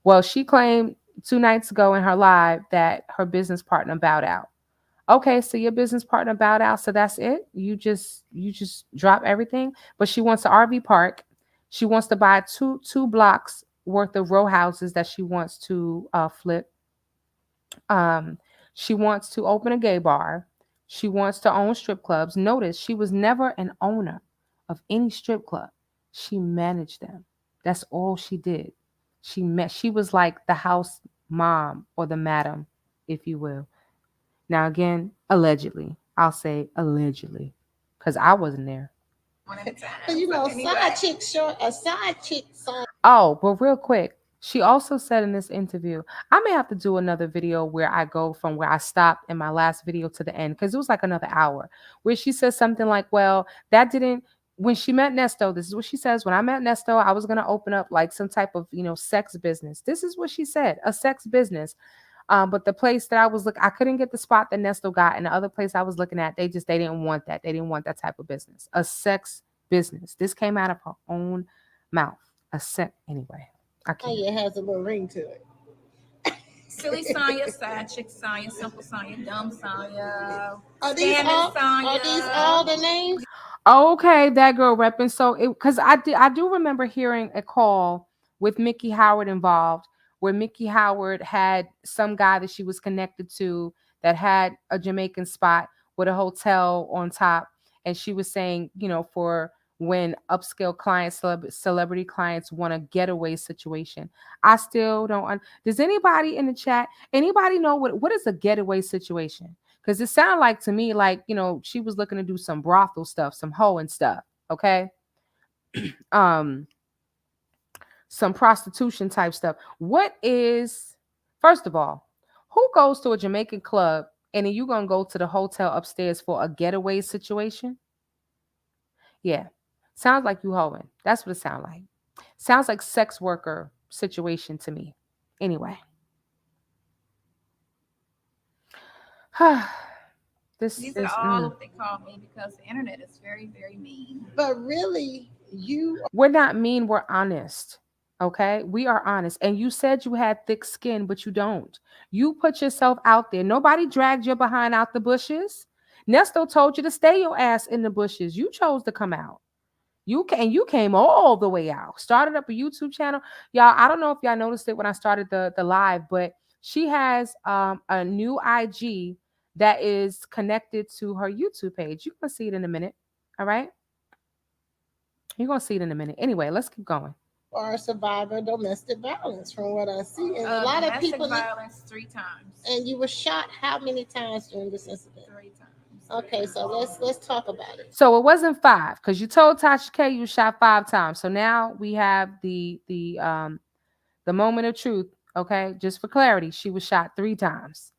Speaker 1: Well, she claimed 2 nights ago in her live that her business partner bowed out. Okay, so your business partner bowed out, so that's it. You just drop everything. But she wants an RV park. She wants to buy two blocks worth of row houses that she wants to flip. Um, she wants to open a gay bar. She wants to own strip clubs. Notice she was never an owner of any strip club. She managed them. That's all she did. She was like the house mom, or the madam, if you will. Now again, allegedly. I'll say allegedly. Because I wasn't there.
Speaker 3: And you know, side chick short a side chick Sonya.
Speaker 1: Oh, but real quick, she also said in this interview, I may have to do another video where I go from where I stopped in my last video to the end, because it was like another hour, where she says something like, well, that didn't, when she met Nesto, this is what she says. When I met Nesto, I was going to open up like some type of, sex business. This is what she said, a sex business. But the place that I was looking, I couldn't get the spot that Nesto got. And the other place I was looking at, they didn't want that. They didn't want that type of business, a sex business. This came out of her own mouth. A set anyway. I can't.
Speaker 3: Sonya has a little ring to it.
Speaker 2: Silly Sonya, side chick Sonya, simple Sonya, dumb Sonya,
Speaker 3: Are these
Speaker 2: scamming
Speaker 3: all? Are these all
Speaker 2: Sonya.
Speaker 3: the names?
Speaker 1: Okay, that girl repping. So it, because I do remember hearing a call with Mickey Howard involved, where Mickey Howard had some guy that she was connected to that had a Jamaican spot with a hotel on top, and she was saying, for when upscale clients, celebrity clients want a getaway situation. I still don't. Does anybody in the chat? Anybody know what is a getaway situation? Because it sounded like to me like, she was looking to do some brothel stuff, some hoeing stuff. Okay. Um, some prostitution type stuff. What is, first of all, who goes to a Jamaican club and then you gonna go to the hotel upstairs for a getaway situation? Yeah. Sounds like you hoeing. That's what it sounds like. Sounds like sex worker situation to me. Anyway. This
Speaker 2: These are
Speaker 1: is
Speaker 2: all what they call me because the internet is very, very mean.
Speaker 3: But really, you
Speaker 1: we're not mean, we're honest. Okay? We are honest. And you said you had thick skin, but you don't. You put yourself out there. Nobody dragged your behind out the bushes. Nesto told you to stay your ass in the bushes. You chose to come out. You came all the way out. Started up a YouTube channel. Y'all, I don't know if y'all noticed it when I started the live, but she has a new IG that is connected to her YouTube page. You're gonna see it in a minute. All right? You're gonna see it in a minute. Anyway, let's keep going.
Speaker 3: are a survivor of domestic violence, from what I see, and a lot of
Speaker 2: Domestic
Speaker 3: people.
Speaker 2: violence 3 times.
Speaker 3: And you were shot how many times during this incident?
Speaker 2: 3 times.
Speaker 3: Okay, so let's talk about it.
Speaker 1: So it wasn't five because you told Tasha K you shot 5 times. So now we have the moment of truth. Okay, just for clarity, she was shot 3 times.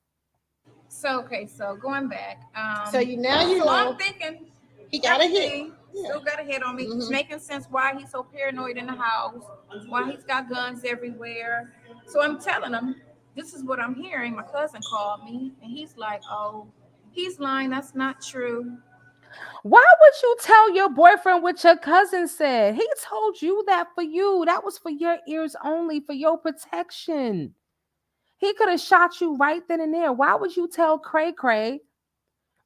Speaker 2: So okay, so going back,
Speaker 3: So you
Speaker 2: so
Speaker 3: know
Speaker 2: I'm thinking
Speaker 3: he got a hit.
Speaker 2: everything
Speaker 3: Yeah.
Speaker 2: still got a hit on me. It's making sense why he's so paranoid in the house, why he's got guns everywhere. So I'm telling him, this is what I'm hearing. My cousin called me and he's like, oh, he's lying. That's not true.
Speaker 1: Why would you tell your boyfriend what your cousin said? He told you that for you. That was for your ears only, for your protection. He could have shot you right then and there. Why would you tell Cray Cray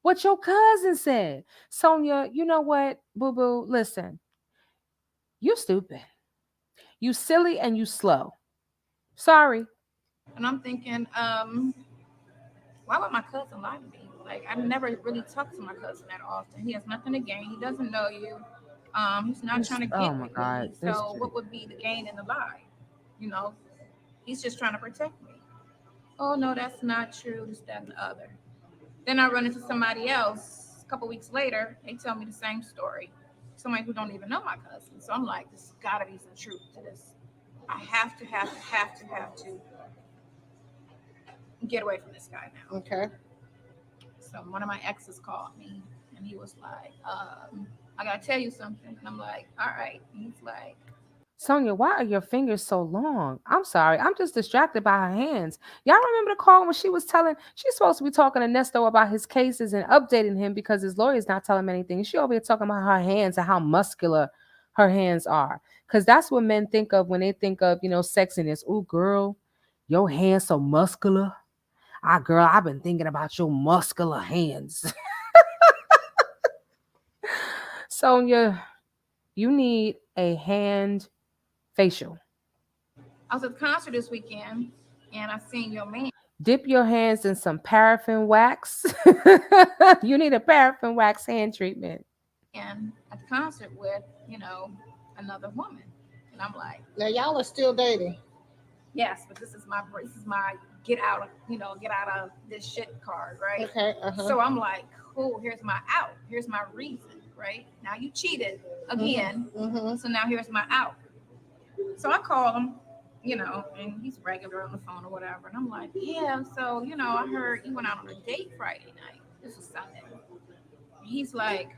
Speaker 1: what your cousin said? Sonya, you know what, boo boo? Listen, you stupid. You silly and you slow. Sorry.
Speaker 2: And I'm thinking, why would my cousin lie to me? Like I never really talk to my cousin that often. He has nothing to gain. He doesn't know you. He's not trying to
Speaker 1: Oh
Speaker 2: get
Speaker 1: my
Speaker 2: with
Speaker 1: God.
Speaker 2: me.
Speaker 1: This
Speaker 2: So
Speaker 1: chick.
Speaker 2: what would be the gain in the lie? You know, he's just trying to protect me. Oh no, that's not true. This, that, and the other. Then I run into somebody else a couple weeks later, they tell me the same story. Somebody who don't even know my cousin. So I'm like, there's got to be some truth to this. I have to get away from this guy now.
Speaker 3: Okay.
Speaker 2: So one of my exes called me, and he was like, I gotta tell you something. And I'm like, all right. And he's like,
Speaker 1: Sonya, why are your fingers so long? I'm sorry. I'm just distracted by her hands. Y'all remember the call when she was telling, she's supposed to be talking to Nesto about his cases and updating him because his lawyer's not telling him anything. She over here talking about her hands and how muscular her hands are. Because that's what men think of when they think of, sexiness. Ooh, girl, your hands so muscular. Ah, girl, I've been thinking about your muscular hands. Sonya, you need a hand facial.
Speaker 2: I was at the concert this weekend, and I seen your man
Speaker 1: Dip your hands in some paraffin wax. You need a paraffin wax hand treatment.
Speaker 2: at the concert with, another woman. And I'm like,
Speaker 3: Now y'all are still dating.
Speaker 2: yes, but this is my get out of this shit card, right?
Speaker 3: Okay. Uh-huh.
Speaker 2: So I'm like, cool, here's my out. Here's my reason, right? Now you cheated again.
Speaker 3: Mm-hmm.
Speaker 2: So now here's my out. So I call him, and he's regular on the phone or whatever. And I'm like, yeah, so, I heard you went out on a date Friday night. This was Sunday. And he's like,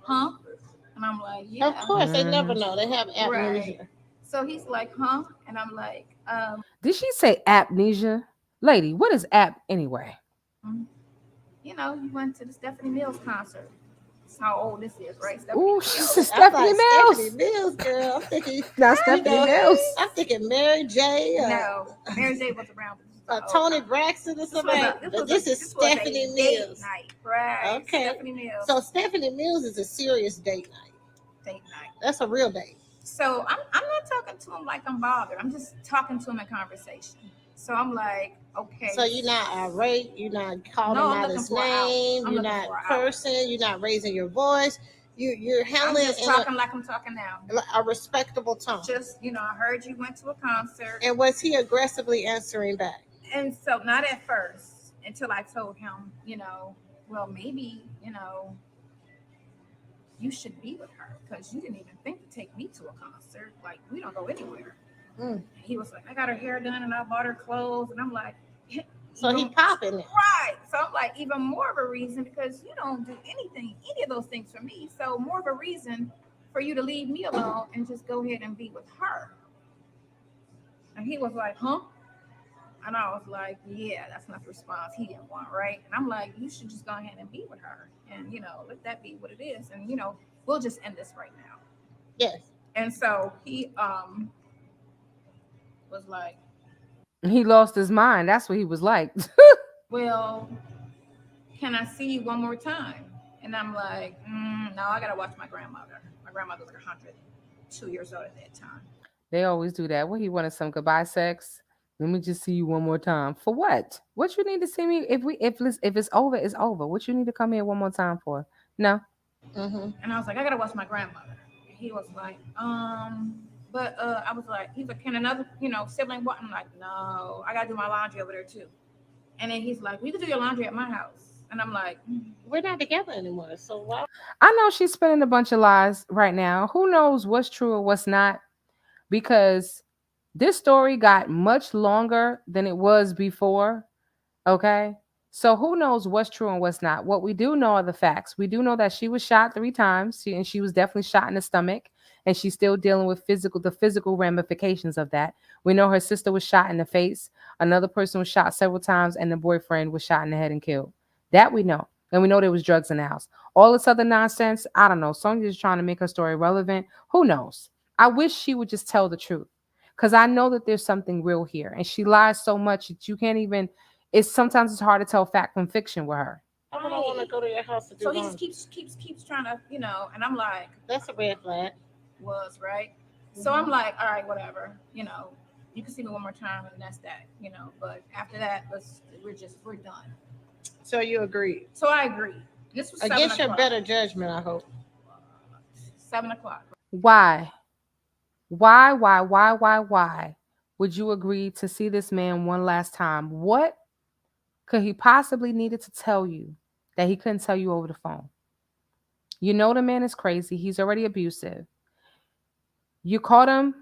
Speaker 2: huh? And I'm like,
Speaker 3: Of
Speaker 2: yeah.
Speaker 3: course, they never
Speaker 1: Mhm.
Speaker 3: know. They have amnesia.
Speaker 2: Right. So he's like, huh? And I'm like,
Speaker 1: Did she say amnesia? Lady, what is app anyway?
Speaker 2: mm, you went to the Stephanie Mills concert. That's how old this is, right? Stephanie
Speaker 1: Ooh, she said
Speaker 2: Mills.
Speaker 3: I'm
Speaker 1: Stephanie
Speaker 3: like Stephanie
Speaker 1: Mills.
Speaker 3: Mills, girl. I'm thinking,
Speaker 1: Not
Speaker 3: you
Speaker 1: Stephanie
Speaker 3: know,
Speaker 1: Mills.
Speaker 3: I'm thinking Mary J.
Speaker 2: No, Mary J was around. But this was an old
Speaker 3: Tony
Speaker 2: concert.
Speaker 3: Braxton or
Speaker 2: This was
Speaker 3: somebody.
Speaker 2: a this
Speaker 3: But
Speaker 2: was a
Speaker 3: this is
Speaker 2: this was
Speaker 3: Stephanie
Speaker 2: a date
Speaker 3: Mills.
Speaker 2: night, right?
Speaker 3: Okay.
Speaker 2: Stephanie Mills
Speaker 3: So Stephanie Mills is a serious date night.
Speaker 2: date night.
Speaker 3: That's a real date.
Speaker 2: So I'm not talking to him like I'm bothered. I'm just talking to him in conversation. So I'm like, okay.
Speaker 3: So you're not irate. You're not calling
Speaker 2: No,
Speaker 3: him
Speaker 2: I'm
Speaker 3: out
Speaker 2: looking
Speaker 3: his
Speaker 2: for an out.
Speaker 3: name.
Speaker 2: I'm
Speaker 3: You're
Speaker 2: looking
Speaker 3: not
Speaker 2: for an out.
Speaker 3: cursing. You're not raising your voice. You're
Speaker 2: I'm
Speaker 3: handling it
Speaker 2: just
Speaker 3: in
Speaker 2: talking like I'm talking now.
Speaker 3: a respectable tone.
Speaker 2: Just, I heard you went to a concert.
Speaker 3: And was he aggressively answering back?
Speaker 2: And so, not at first, until I told him, well, maybe, you should be with her because you didn't even think to take me to a concert. Like, we don't go anywhere.
Speaker 3: Mm.
Speaker 2: And he was like, I got her hair done and I bought her clothes. And I'm like,
Speaker 3: So he popping it.
Speaker 2: right. So I'm like, even more of a reason because you don't do any of those things for me. So more of a reason for you to leave me alone and just go ahead and be with her. And he was like, huh? And I was like, yeah, that's not the response he didn't want, right? And I'm like, you should just go ahead and be with her and, let that be what it is. And, we'll just end this right now.
Speaker 3: Yes.
Speaker 2: And so he was like,
Speaker 1: He lost his mind. That's what he was like.
Speaker 2: well, can I see you one more time? And I'm like, no, I got to watch my grandmother. My grandmother was like 102 years old at that time.
Speaker 1: They always do that. What, he wanted some goodbye sex? Let me just see you one more time. For what? What you need to see me if it's over, it's over. What you need to come here one more time for? No.
Speaker 3: Mm-hmm.
Speaker 2: And I was like, I got to watch my grandmother. And he was like, but I was like, he's like, can another, sibling what? I'm like, no, I got to do my laundry over there too. And then he's like, we can do your laundry at my house. And I'm like,
Speaker 3: We're not together anymore. So why?
Speaker 1: I know she's spinning a bunch of lies right now. Who knows what's true or what's not? Because this story got much longer than it was before. Okay. So who knows what's true and what's not? What we do know are the facts. We do know that she was shot 3 times, and she was definitely shot in the stomach, and she's still dealing with the physical ramifications of that. We know her sister was shot in the face, another person was shot several times, and the boyfriend was shot in the head and killed. That we know. And we know there was drugs in the house. All this other nonsense, I don't know. Sonya's trying to make her story relevant. Who knows? I wish she would just tell the truth. Because I know that there's something real here. And she lies so much that you can't even it's hard to tell fact from fiction with her.
Speaker 3: I don't want to go to your house to do
Speaker 2: so he just
Speaker 3: laundry.
Speaker 2: keeps trying to, and I'm like,
Speaker 3: That's a red flag.
Speaker 2: was right. So I'm like, all right, whatever, you can see me one more time and that's that, but after that, we're done.
Speaker 3: So you agree?
Speaker 2: So I agree. This was
Speaker 3: Against
Speaker 2: 7
Speaker 3: your
Speaker 2: o'clock.
Speaker 3: better judgment, I hope.
Speaker 2: 7 o'clock.
Speaker 1: Why? Why would you agree to see this man one last time? What could he possibly needed to tell you that he couldn't tell you over the phone. You know the man is crazy. He's already abusive. You caught him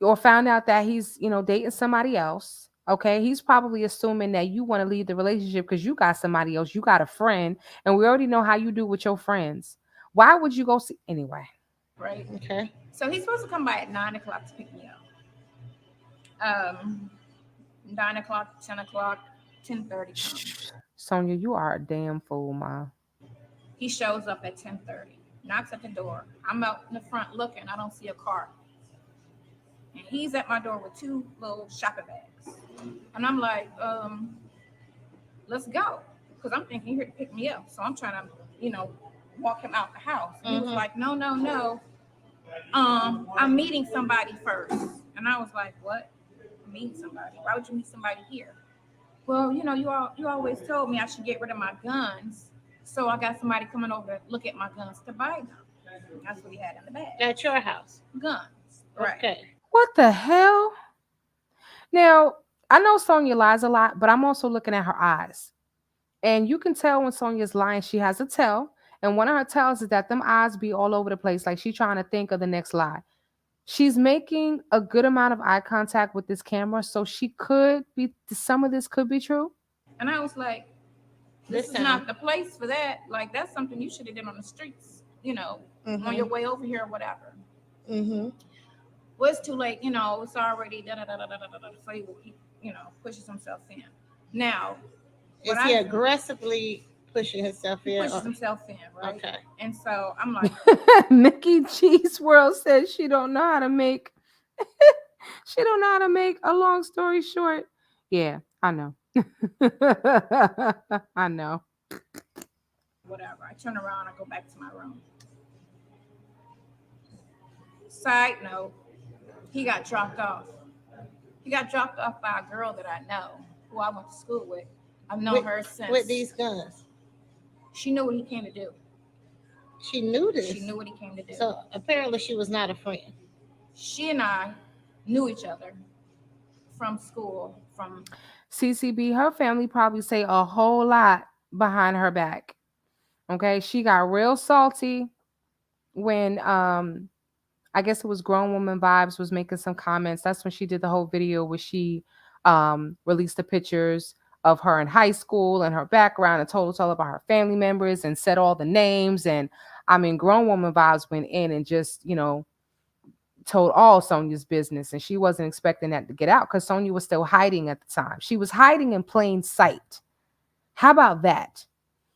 Speaker 1: or found out that he's, dating somebody else. Okay, he's probably assuming that you want to leave the relationship because you got somebody else, you got a friend, and we already know how you do with your friends. Why would you go see anyway?
Speaker 2: Right.
Speaker 3: Okay.
Speaker 2: So he's supposed to come by at 9 o'clock to pick me up. 9 o'clock, 10 o'clock, 10:30 comes.
Speaker 1: Shh. Sonya, you are a damn fool, ma.
Speaker 2: He shows up at 10:30, knocks at the door. I'm out in the front looking. I don't see a car, and he's at my door with two little shopping bags. And I'm like, let's go, because I'm thinking here to pick me up. So I'm trying to, walk him out the house. And he was like, no, no, no. I'm meeting somebody first. And I was like, what? Meet somebody? Why would you meet somebody here? Well, you always told me I should get rid of my guns. So I got somebody coming over to look at my guns to buy them. That's what he had in the bag.
Speaker 3: At your house.
Speaker 2: Guns. Right.
Speaker 3: Okay.
Speaker 1: What the hell? Now, I know Sonya lies a lot, but I'm also looking at her eyes. And you can tell when Sonya's lying, she has a tell. And one of her tells is that them eyes be all over the place, like she trying to think of the next lie. She's making a good amount of eye contact with this camera, so she could be, some of this could be true.
Speaker 2: And I was like, this is not the place for that. Like, that's something you should have done on the streets, on your way over here or whatever. Well, it's too late, it's already da da da da da da da. So he pushes himself in. Now,
Speaker 3: is he aggressively pushing himself in?
Speaker 2: Pushes himself in, right?
Speaker 3: Okay.
Speaker 2: And so I'm like,
Speaker 1: Mickey Cheese World says she don't know how to make she don't know how to make a long story short. Yeah, I know. I know.
Speaker 2: whatever. I turn around, I go back to my room. Side note, he got dropped off. He got dropped off by a girl that I know, who I went to school with. I've known her since.
Speaker 3: With these guns.
Speaker 2: She knew what he came to do.
Speaker 3: She knew this.
Speaker 2: She knew what he came to do.
Speaker 3: So apparently she was not a friend.
Speaker 2: She and I knew each other from school, from
Speaker 1: CCB, her family probably say a whole lot behind her back. Okay, she got real salty when I guess it was Grown Woman Vibes was making some comments. That's when she did the whole video where she released the pictures of her in high school and her background and told us all about her family members and said all the names. And I mean, Grown Woman Vibes went in and just, told all Sonya's business. And she wasn't expecting that to get out because Sonya was still hiding at the time. She was hiding in plain sight. How about that?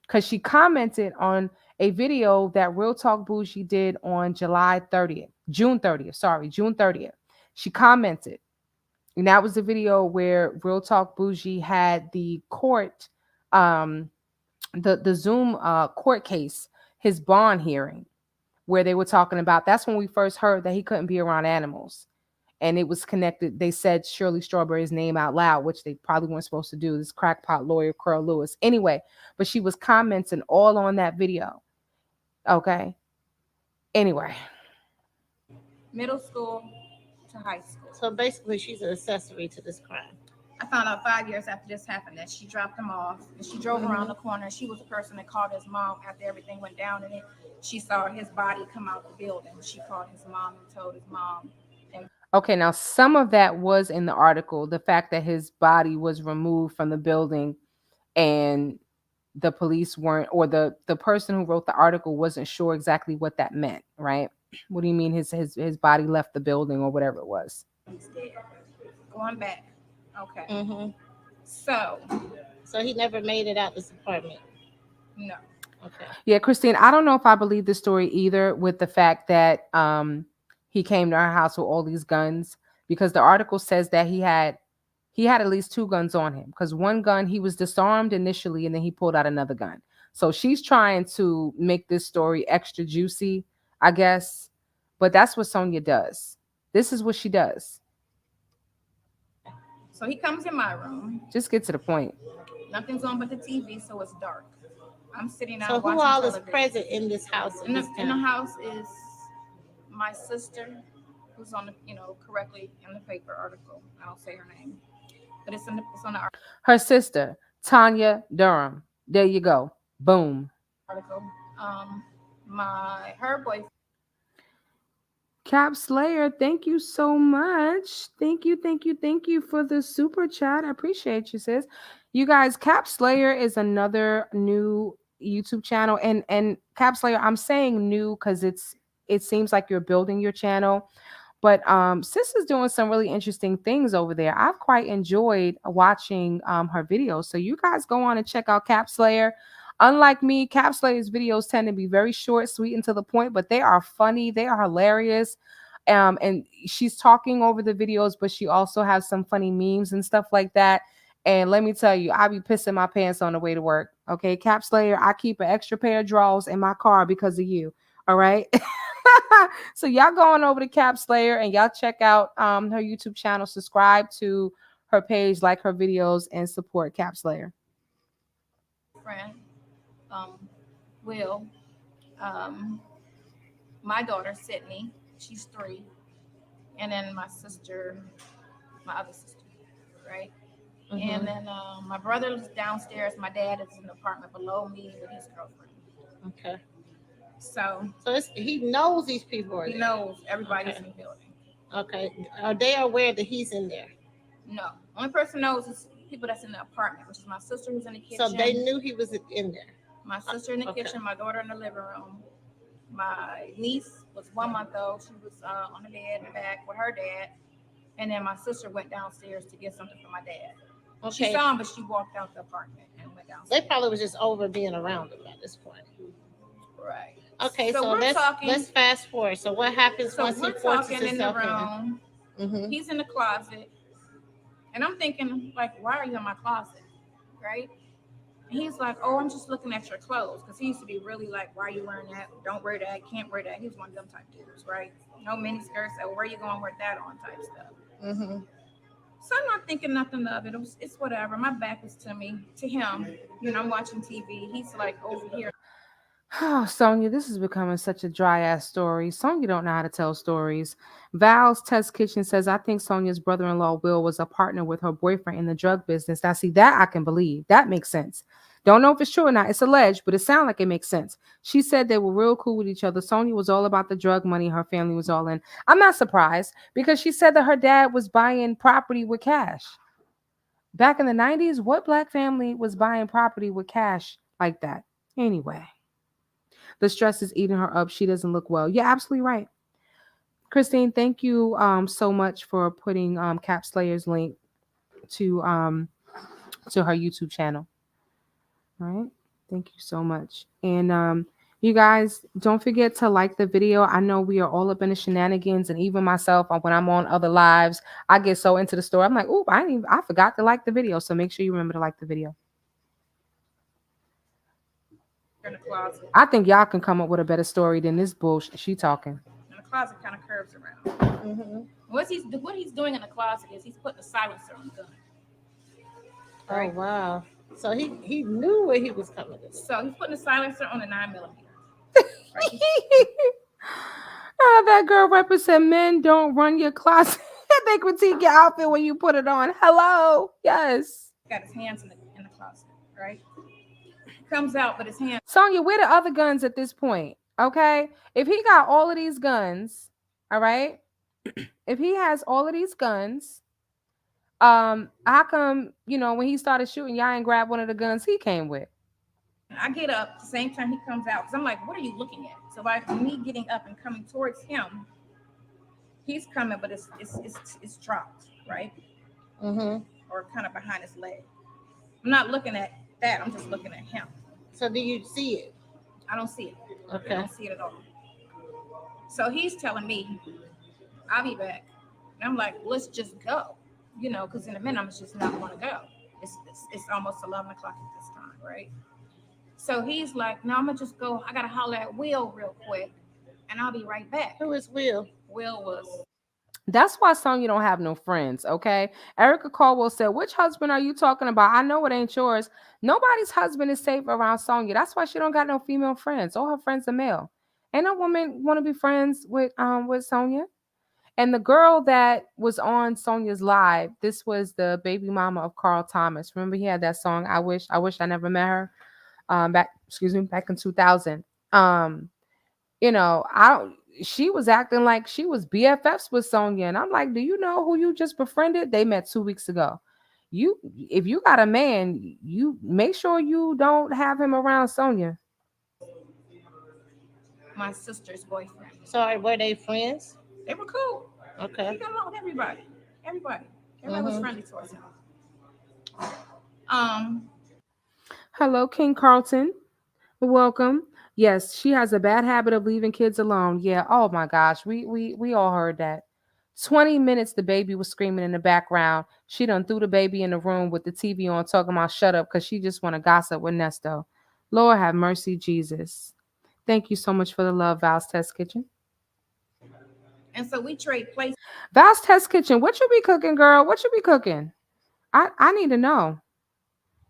Speaker 1: Because she commented on a video that Real Talk Bougie did on June 30th. She commented, and that was the video where Real Talk Bougie had the court, the Zoom court case, his bond hearing, where they were talking about, that's when we first heard that he couldn't be around animals. And it was connected. They said Shirley Strawberry's name out loud, which they probably weren't supposed to do. This crackpot lawyer, Curl Lewis. Anyway, but she was commenting all on that video. Okay. Anyway.
Speaker 2: middle school to high school.
Speaker 3: So basically she's an accessory to this crime.
Speaker 2: I found out 5 years after this happened that she dropped him off and she drove around the corner. She was the person that called his mom after everything went down, and then she saw his body come out the building. She called his mom and told his mom.
Speaker 1: Okay, now some of that was in the article, the fact that his body was removed from the building and the police weren't, or the person who wrote the article wasn't sure exactly what that meant, right? What do you mean his body left the building or whatever it was?
Speaker 2: He's dead. Going back. Okay.
Speaker 3: So he never made it out this apartment?
Speaker 2: No.
Speaker 3: Okay.
Speaker 1: Yeah, Christine, I don't know if I believe the story either with the fact that he came to our house with all these guns, because the article says that he had at least 2 guns on him, because one gun he was disarmed initially and then he pulled out another gun. So she's trying to make this story extra juicy, I guess. But that's what Sonya does. This is what she does.
Speaker 2: So he comes in my room.
Speaker 1: Just get to the point.
Speaker 2: Nothing's on but the TV, so it's dark. I'm sitting out.
Speaker 3: So who all is present in this house?
Speaker 2: In the house is my sister, who's on the, correctly in the paper article. I don't say her name, but it's on the article.
Speaker 1: Her sister, Tanya Durham. There you go. Boom.
Speaker 2: article. My her boyfriend
Speaker 1: Cap Slayer, thank you so much. Thank you, thank you, thank you for the super chat. I appreciate you, sis. You guys, Cap Slayer is another new YouTube channel, and Cap Slayer, I'm saying new because it seems like you're building your channel. But sis is doing some really interesting things over there. I've quite enjoyed watching her videos. So you guys go on and check out Cap Slayer. Unlike me, Cap Slayer's videos tend to be very short, sweet, and to the point, but they are funny. They are hilarious. And she's talking over the videos, but she also has some funny memes and stuff like that. And let me tell you, I be pissing my pants on the way to work. Okay, Cap Slayer, I keep an extra pair of drawers in my car because of you. All right. So y'all going over to Cap Slayer and y'all check out her YouTube channel, subscribe to her page, like her videos, and support Cap Slayer.
Speaker 2: friend, um, Will, um, my daughter Sydney, she's 3, and then my sister, my other sister, right? And
Speaker 3: Mm-hmm.
Speaker 2: then my brother is downstairs. My dad is in the apartment below me with his girlfriend.
Speaker 3: Okay.
Speaker 2: So
Speaker 3: So he knows these people are
Speaker 2: he
Speaker 3: there.
Speaker 2: knows everybody's
Speaker 3: Okay.
Speaker 2: in the building.
Speaker 3: Okay. Are they aware that he's in there?
Speaker 2: No, only person knows is people that's in the apartment, which is my sister who's in the
Speaker 3: So they
Speaker 2: kitchen,
Speaker 3: knew he was in there.
Speaker 2: my sister in the
Speaker 3: Okay.
Speaker 2: kitchen, my daughter in the living room. My niece was 1 month old. She was on the bed in the back with her dad. And then my sister went downstairs to get something for my dad. She
Speaker 3: Okay.
Speaker 2: saw him, but she walked out the apartment and went
Speaker 3: They
Speaker 2: downstairs.
Speaker 3: probably was just over being around him at this point.
Speaker 2: Right.
Speaker 3: Okay,
Speaker 2: So
Speaker 3: so
Speaker 2: we're
Speaker 3: let's
Speaker 2: talking.
Speaker 3: fast forward. So what happens
Speaker 2: So
Speaker 3: once he
Speaker 2: we're
Speaker 3: forces
Speaker 2: talking in the
Speaker 3: himself in?
Speaker 2: room.
Speaker 3: Mm-hmm.
Speaker 2: He's in the closet, and I'm thinking, like, why are you in my closet? Right? And he's like, oh, I'm just looking at your clothes, because he used to be really like, why are you wearing that? Don't wear that. Can't wear that. He's one of them type dudes, right? No mini skirts. So where are you going with that on type stuff?
Speaker 3: Mm-hmm.
Speaker 2: So I'm not thinking nothing of it. It's whatever. My back is to me, to him. I'm watching TV. He's like over here.
Speaker 1: Oh, Sonya, this is becoming such a dry ass story. Sonya don't know how to tell stories. Val's Test Kitchen says, I think Sonya's brother-in-law Will was a partner with her boyfriend in the drug business. Now, see, that I can believe. That makes sense. Don't know if it's true or not. It's alleged, but it sounds like it makes sense. She said they were real cool with each other. Sonya was all about the drug money her family was all in. I'm not surprised because she said that her dad was buying property with cash. Back in the 90s, what black family was buying property with cash like that? Anyway. The stress is eating her up. She doesn't look well. You're absolutely right. Christine, thank you so much for putting Cap Slayer's link to um to her YouTube channel. All right. Thank you so much. And you guys, don't forget to like the video. I know we are all up in the shenanigans, and even myself, when I'm on other lives, I get so into the story. I'm like, "Oop, I forgot to like the video." So make sure you remember to like the video.
Speaker 2: In the closet.
Speaker 1: I think y'all can come up with a better story than this bullshit she talking.
Speaker 2: And the closet kind of curves around.
Speaker 3: Mm-hmm.
Speaker 2: What he's doing in the closet is he's putting a silencer on the gun.
Speaker 3: Oh
Speaker 2: Right.
Speaker 3: wow. So he knew where he was coming to.
Speaker 2: So he's putting a silencer on a 9 millimeter. Right.
Speaker 1: That girl represent men don't run your closet. They critique your outfit when you put it on. Hello. Yes.
Speaker 2: Got his hands in the closet. Right. Comes out, but his hands.
Speaker 1: Sonya, where the other guns at this point? Okay. If he got all of these guns, all right. If he has all of these guns, how come, when he started shooting, y'all ain't grab one of the guns he came with?
Speaker 2: I get up the same time he comes out because I'm like, what are you looking at? So by me getting up and coming towards him, he's coming, but it's dropped, right?
Speaker 3: Mm-hmm.
Speaker 2: Or kind of behind his leg. I'm not looking at that. I'm just looking at him.
Speaker 3: So do you see it?
Speaker 2: I don't see it.
Speaker 3: Okay.
Speaker 2: I don't see it at all. So he's telling me, I'll be back. And I'm like, let's just go, because in a minute I'm just not going to go. It's almost 11 o'clock at this time, right? So he's like, no, I'm going to just go. I got to holler at Will real quick, and I'll be right back.
Speaker 3: Who is Will?
Speaker 2: Will was.
Speaker 1: That's why Sonya don't have no friends, okay? Erica Caldwell said, which husband are you talking about? I know it ain't yours. Nobody's husband is safe around Sonya. That's why she don't got no female friends. All her friends are male. Ain't no woman want to be friends with Sonya. And the girl that was on Sonya's live, this was the baby mama of Carl Thomas. Remember he had that song, I wish I never met her. back excuse me, back in 2000. Um, I don't she was acting like she was BFFs with Sonya, and I'm like, do you know who you just befriended? They met 2 weeks ago. You, if you got a man, you make sure you don't have him around Sonya.
Speaker 2: My sister's boyfriend.
Speaker 3: Sorry, were they friends?
Speaker 2: They were cool. He
Speaker 3: Okay.
Speaker 2: got along with everybody. Everybody. Everybody was
Speaker 3: Mm-hmm.
Speaker 2: friendly towards him. Um,
Speaker 1: Hello, King Carlton. Welcome. Yes, she has a bad habit of leaving kids alone. Yeah. Oh my gosh, we all heard that. 20 minutes the baby was screaming in the background. She done threw the baby in the room with the TV on, talking about shut up because she just want to gossip with Nesto. Lord have mercy, Jesus. Thank you so much for the love, Val's Test Kitchen.
Speaker 2: and so we trade places.
Speaker 1: Val's Test Kitchen, what you be cooking, girl? What you be cooking? I need to know.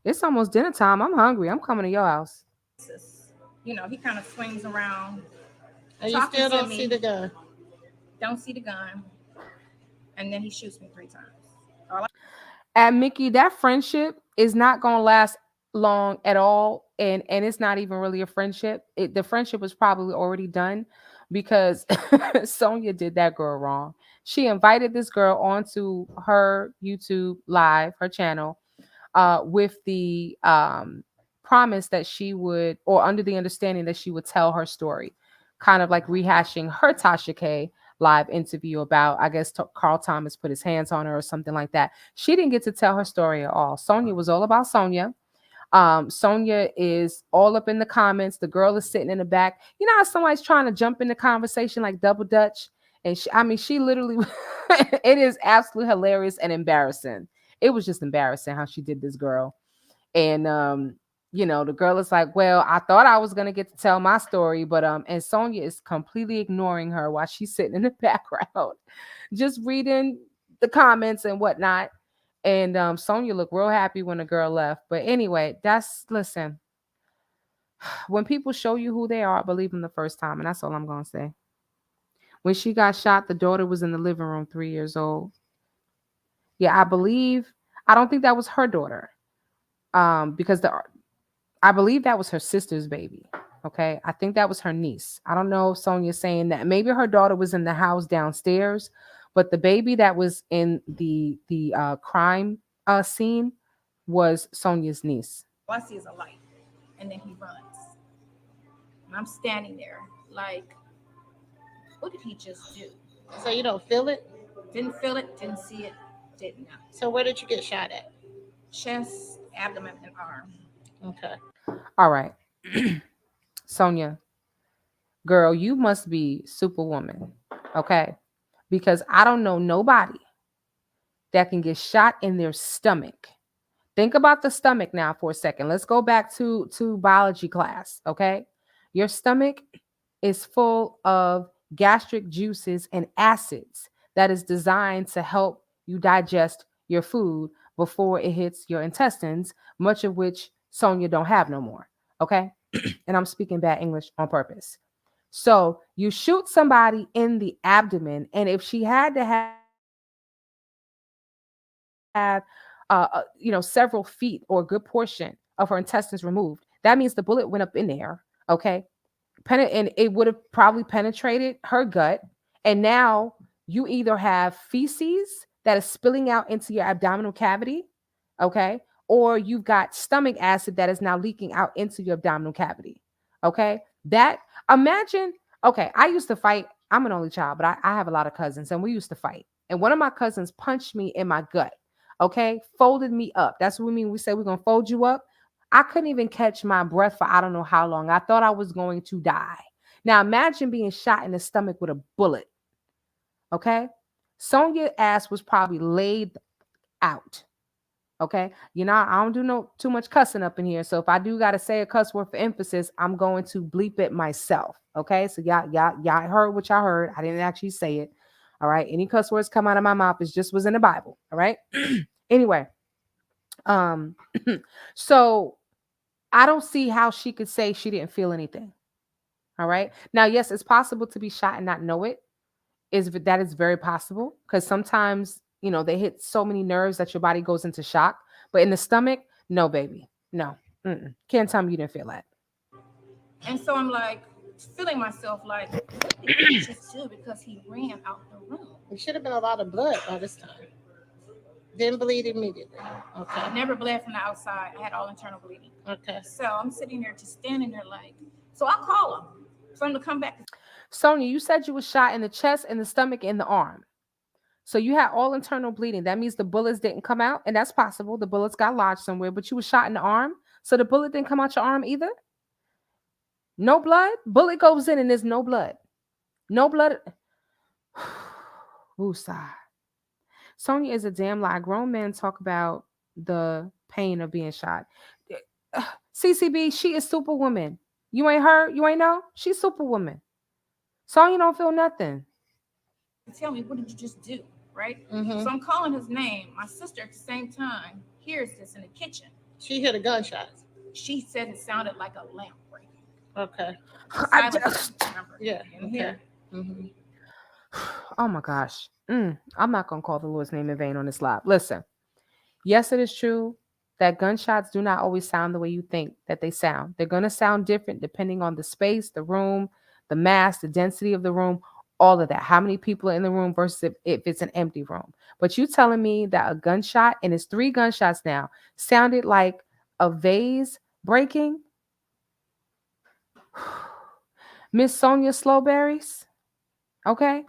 Speaker 1: It's almost dinner time. I'm hungry. I'm coming to your house.
Speaker 2: He kind of swings around,
Speaker 3: And you
Speaker 2: talking
Speaker 3: still
Speaker 2: to
Speaker 3: don't see
Speaker 2: me,
Speaker 3: the gun.
Speaker 2: don't see the gun, and then he shoots me 3 times. All
Speaker 1: And Mickey, that friendship is not gonna last long at all, and it's not even really a friendship. The friendship was probably already done because Sonya did that girl wrong. She invited this girl onto her YouTube live, her channel, with the promise that she would, or under the understanding that she would tell her story, kind of like rehashing her Tasha K live interview about, I guess, Carl Thomas put his hands on her or something like that. She didn't get to tell her story at all. Sonya was all about Sonya. Sonya is all up in the comments. The girl is sitting in the back. You know how somebody's trying to jump in the conversation like double dutch? And she literally, it is absolutely hilarious and embarrassing. It was just embarrassing how she did this girl. And the girl is like, well, I thought I was gonna get to tell my story, but and Sonya is completely ignoring her while she's sitting in the background, just reading the comments and whatnot. And Sonya looked real happy when the girl left. But anyway, listen, when people show you who they are, believe them the first time, and that's all I'm gonna say. When she got shot, the daughter was in the living room, 3 years old. Yeah, I don't think that was her daughter. Because I believe that was her sister's baby. Okay. I think that was her niece. I don't know if Sonia's saying that. Maybe her daughter was in the house downstairs, but the baby that was in the crime scene was Sonia's niece.
Speaker 2: I see is a light, and then he runs, and I'm standing there like, what did he just do?
Speaker 3: So you don't feel it?
Speaker 2: Didn't feel it, didn't see it, didn't know.
Speaker 3: So where did you get shot at?
Speaker 2: Chest, abdomen, and arm.
Speaker 3: Okay.
Speaker 1: All right. Sonia, girl, you must be superwoman. Okay. Because I don't know nobody that can get shot in their stomach. Think about the stomach now for a second. Let's go back to biology class, okay? Your stomach is full of gastric juices and acids that is designed to help you digest your food before it hits your intestines, much of which Sonia don't have no more, okay? And I'm speaking bad English on purpose. So you shoot somebody in the abdomen, and if she had to have, several feet or a good portion of her intestines removed, that means the bullet went up in there, okay? And it would have probably penetrated her gut. And now you either have feces that is spilling out into your abdominal cavity, okay? Or you've got stomach acid that is now leaking out into your abdominal cavity, okay? That, imagine, okay, I used to fight. I'm an only child, but I have a lot of cousins, and we used to fight. And one of my cousins punched me in my gut, okay? Folded me up. That's what we mean. We say we're going to fold you up. I couldn't even catch my breath for I don't know how long. I thought I was going to die. Now imagine being shot in the stomach with a bullet. Okay. Sonia's ass was probably laid out. Okay. I don't do no too much cussing up in here. So if I do gotta say a cuss word for emphasis, I'm going to bleep it myself. Okay. So y'all heard what y'all heard. I didn't actually say it. All right. Any cuss words come out of my mouth is just was in the Bible. All right. Anyway. Um, so I don't see how she could say she didn't feel anything. All right. Now, yes, it's possible to be shot and not know it. That is very possible because sometimes, they hit so many nerves that your body goes into shock. But in the stomach, no, baby. No. Mm-mm. Can't tell me you didn't feel that.
Speaker 2: And so I'm like feeling myself like, what did he just do? Because he ran out the room.
Speaker 3: There should have been a lot of blood by this time. Didn't bleed immediately. Okay.
Speaker 2: I never bled from the outside. I had all internal bleeding.
Speaker 3: Okay.
Speaker 2: So I'm sitting there just standing there like, so I'll call him for him to come back.
Speaker 1: Sonya, you said you was shot in the chest, in the stomach, and the arm. So you had all internal bleeding. That means the bullets didn't come out, and that's possible. The bullets got lodged somewhere, but you was shot in the arm. So the bullet didn't come out your arm either? No blood? Bullet goes in and there's no blood. No blood. Woosah. Sonya is a damn lie. Grown men talk about the pain of being shot. CCB, she is superwoman. You ain't her? You ain't know? She's superwoman. Sonya don't feel nothing.
Speaker 2: Tell me, what did you just do? Right?
Speaker 3: Mm-hmm.
Speaker 2: So I'm calling his name. My sister at the same time hears this in the kitchen.
Speaker 3: She heard the gunshots.
Speaker 2: She said it sounded like a lamp breaking.
Speaker 3: Okay.
Speaker 2: Yeah.
Speaker 3: Okay. Mm-hmm.
Speaker 1: Oh my gosh. I'm not going to call the Lord's name in vain on this live. Listen, yes, it is true that gunshots do not always sound the way you think that they sound. They're going to sound different depending on the space, the room, the mass, the density of the room, all of that. How many people are in the room versus if it's an empty room. But you telling me that a gunshot, and it's 3 gunshots now, sounded like a vase breaking? Miss Sonya Slowberries? Okay.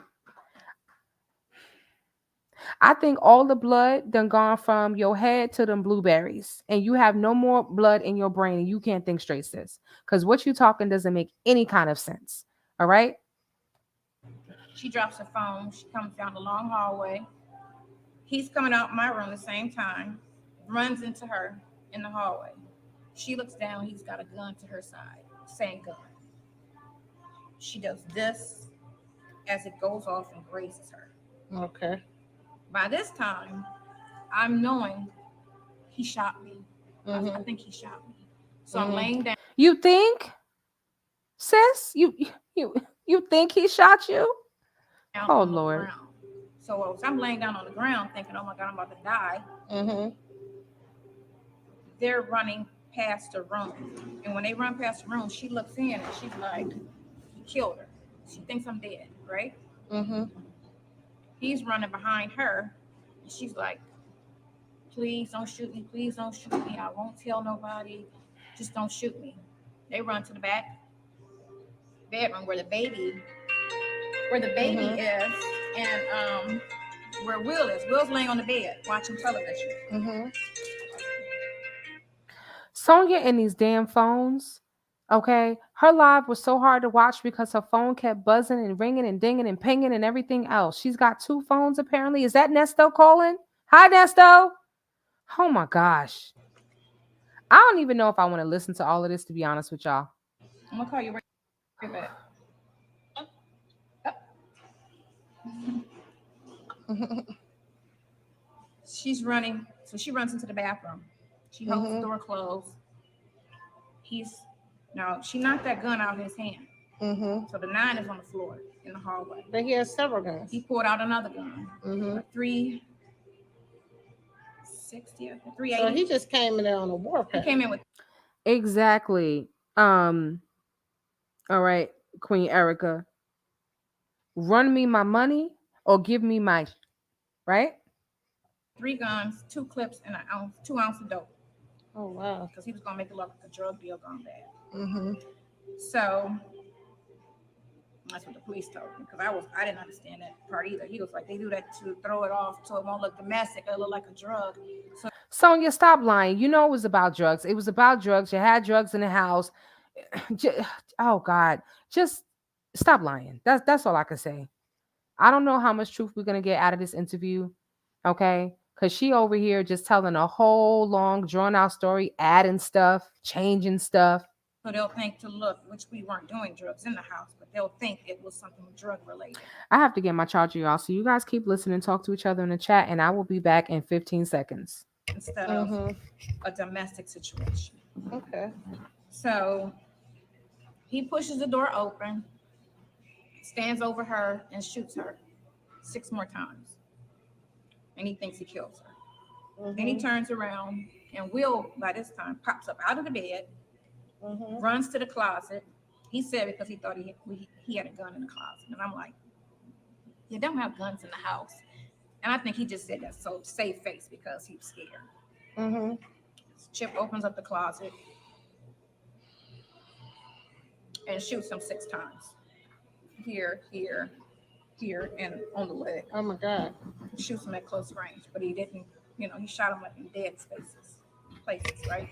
Speaker 1: I think all the blood done gone from your head to them blueberries, and you have no more blood in your brain, and you can't think straight, sis. Because what you talking doesn't make any kind of sense. All right.
Speaker 2: She drops her phone. She comes down the long hallway. He's coming out my room the same time, runs into her in the hallway. She looks down. He's got a gun to her side, same gun. She does this as it goes off and grazes her.
Speaker 3: Okay.
Speaker 2: By this time, I'm knowing he shot me.
Speaker 3: Mm-hmm.
Speaker 2: I think he shot me. So I'm laying down.
Speaker 1: You think, sis? You think he shot you? Oh
Speaker 2: On the
Speaker 1: Lord.
Speaker 2: ground. So I'm laying down on the ground thinking, oh my God, I'm about to die.
Speaker 3: Mm-hmm.
Speaker 2: They're running past the room. And when they run past the room, she looks in and she's like, he killed her. She thinks I'm dead, right?
Speaker 3: Mm-hmm.
Speaker 2: He's running behind her. And she's like, please don't shoot me. Please don't shoot me. I won't tell nobody. Just don't shoot me. They run to the back bedroom where the baby is, and where Will is. Will's laying on the bed watching television.
Speaker 3: Mm-hmm.
Speaker 1: Sonya and these damn phones. Okay, her live was so hard to watch because her phone kept buzzing and ringing and dinging and pinging and everything else. She's got 2 phones apparently. Is that Nesto calling? Hi, Nesto. Oh my gosh. I don't even know if I want to listen to all of this, to be honest with y'all.
Speaker 2: I'm gonna call you right back. She's running, so she runs into the bathroom. She holds the door closed. She knocked that gun out of his hand.
Speaker 3: Mm-hmm.
Speaker 2: So the 9 is on the floor in the hallway.
Speaker 3: But he has several guns.
Speaker 2: He pulled out another gun.
Speaker 3: Mm-hmm.
Speaker 2: 360, 380.
Speaker 3: So he just came in there on a warpath.
Speaker 2: He came in with
Speaker 1: Exactly. All right, Queen Erica. Run me my money or give me my right?
Speaker 2: 3 guns, 2 clips, and 2 ounces of dope.
Speaker 3: Oh wow.
Speaker 2: Because he was gonna make it look like a drug deal gone bad.
Speaker 3: Mm-hmm.
Speaker 2: So that's what the police told me, because I didn't understand that part either. He was like, they do that to throw it off so it won't look domestic, it'll look like a drug. So
Speaker 1: Sonya, stop lying. You know it was about drugs. It was about drugs. You had drugs in the house. Oh God, just stop lying. That's all I can say. I don't know how much truth we're gonna get out of this interview, okay? Because she over here just telling a whole long, drawn out story, adding stuff, changing stuff.
Speaker 2: So they'll think to look, which we weren't doing drugs in the house, but they'll think it was something drug related.
Speaker 1: I have to get my charger, y'all. So you guys keep listening, talk to each other in the chat, and I will be back in 15 seconds.
Speaker 2: Instead of a domestic situation.
Speaker 3: Okay.
Speaker 2: So he pushes the door open, stands over her, and shoots her 6 more times. And he thinks he kills her. Then he turns around, and Will, by this time, pops up out of the bed, runs to the closet. He said because he thought he had a gun in the closet. And I'm like, you don't have guns in the house. And I think he just said that so save face because he was scared. Chip opens up the closet and shoots him 6 times. Here, here, here, and on the leg.
Speaker 3: Oh my God.
Speaker 2: Shoots him at close range, but he didn't, he shot him like in dead places, right?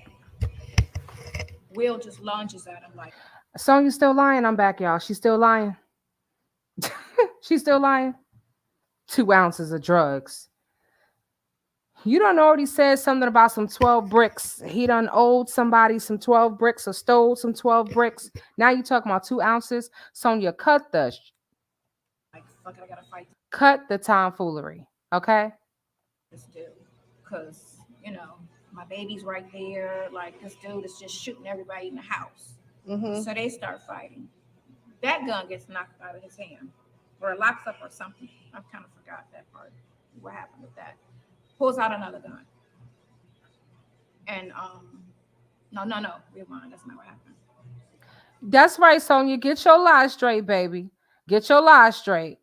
Speaker 2: Will just lunges at him like,
Speaker 1: Sonya's still lying. I'm back, y'all. She's still lying. She's still lying. 2 ounces of drugs. You done already said something about some 12 bricks. He done owed somebody some 12 bricks or stole some 12 bricks. Now you talking about 2 ounces. Sonya,
Speaker 2: fuck it, I gotta fight
Speaker 1: cut the tomfoolery. Okay?
Speaker 2: this dude. Because, my baby's right there. Like, this dude is just shooting everybody in the house. So they start fighting. That gun gets knocked out of his hand. Or it locks up or something. I kind of forgot that part. What happened with that? Pulls out another gun. And, no, rewind. That's not what happened.
Speaker 1: That's right, Sonya. Get your lies straight, baby. Get your lies straight.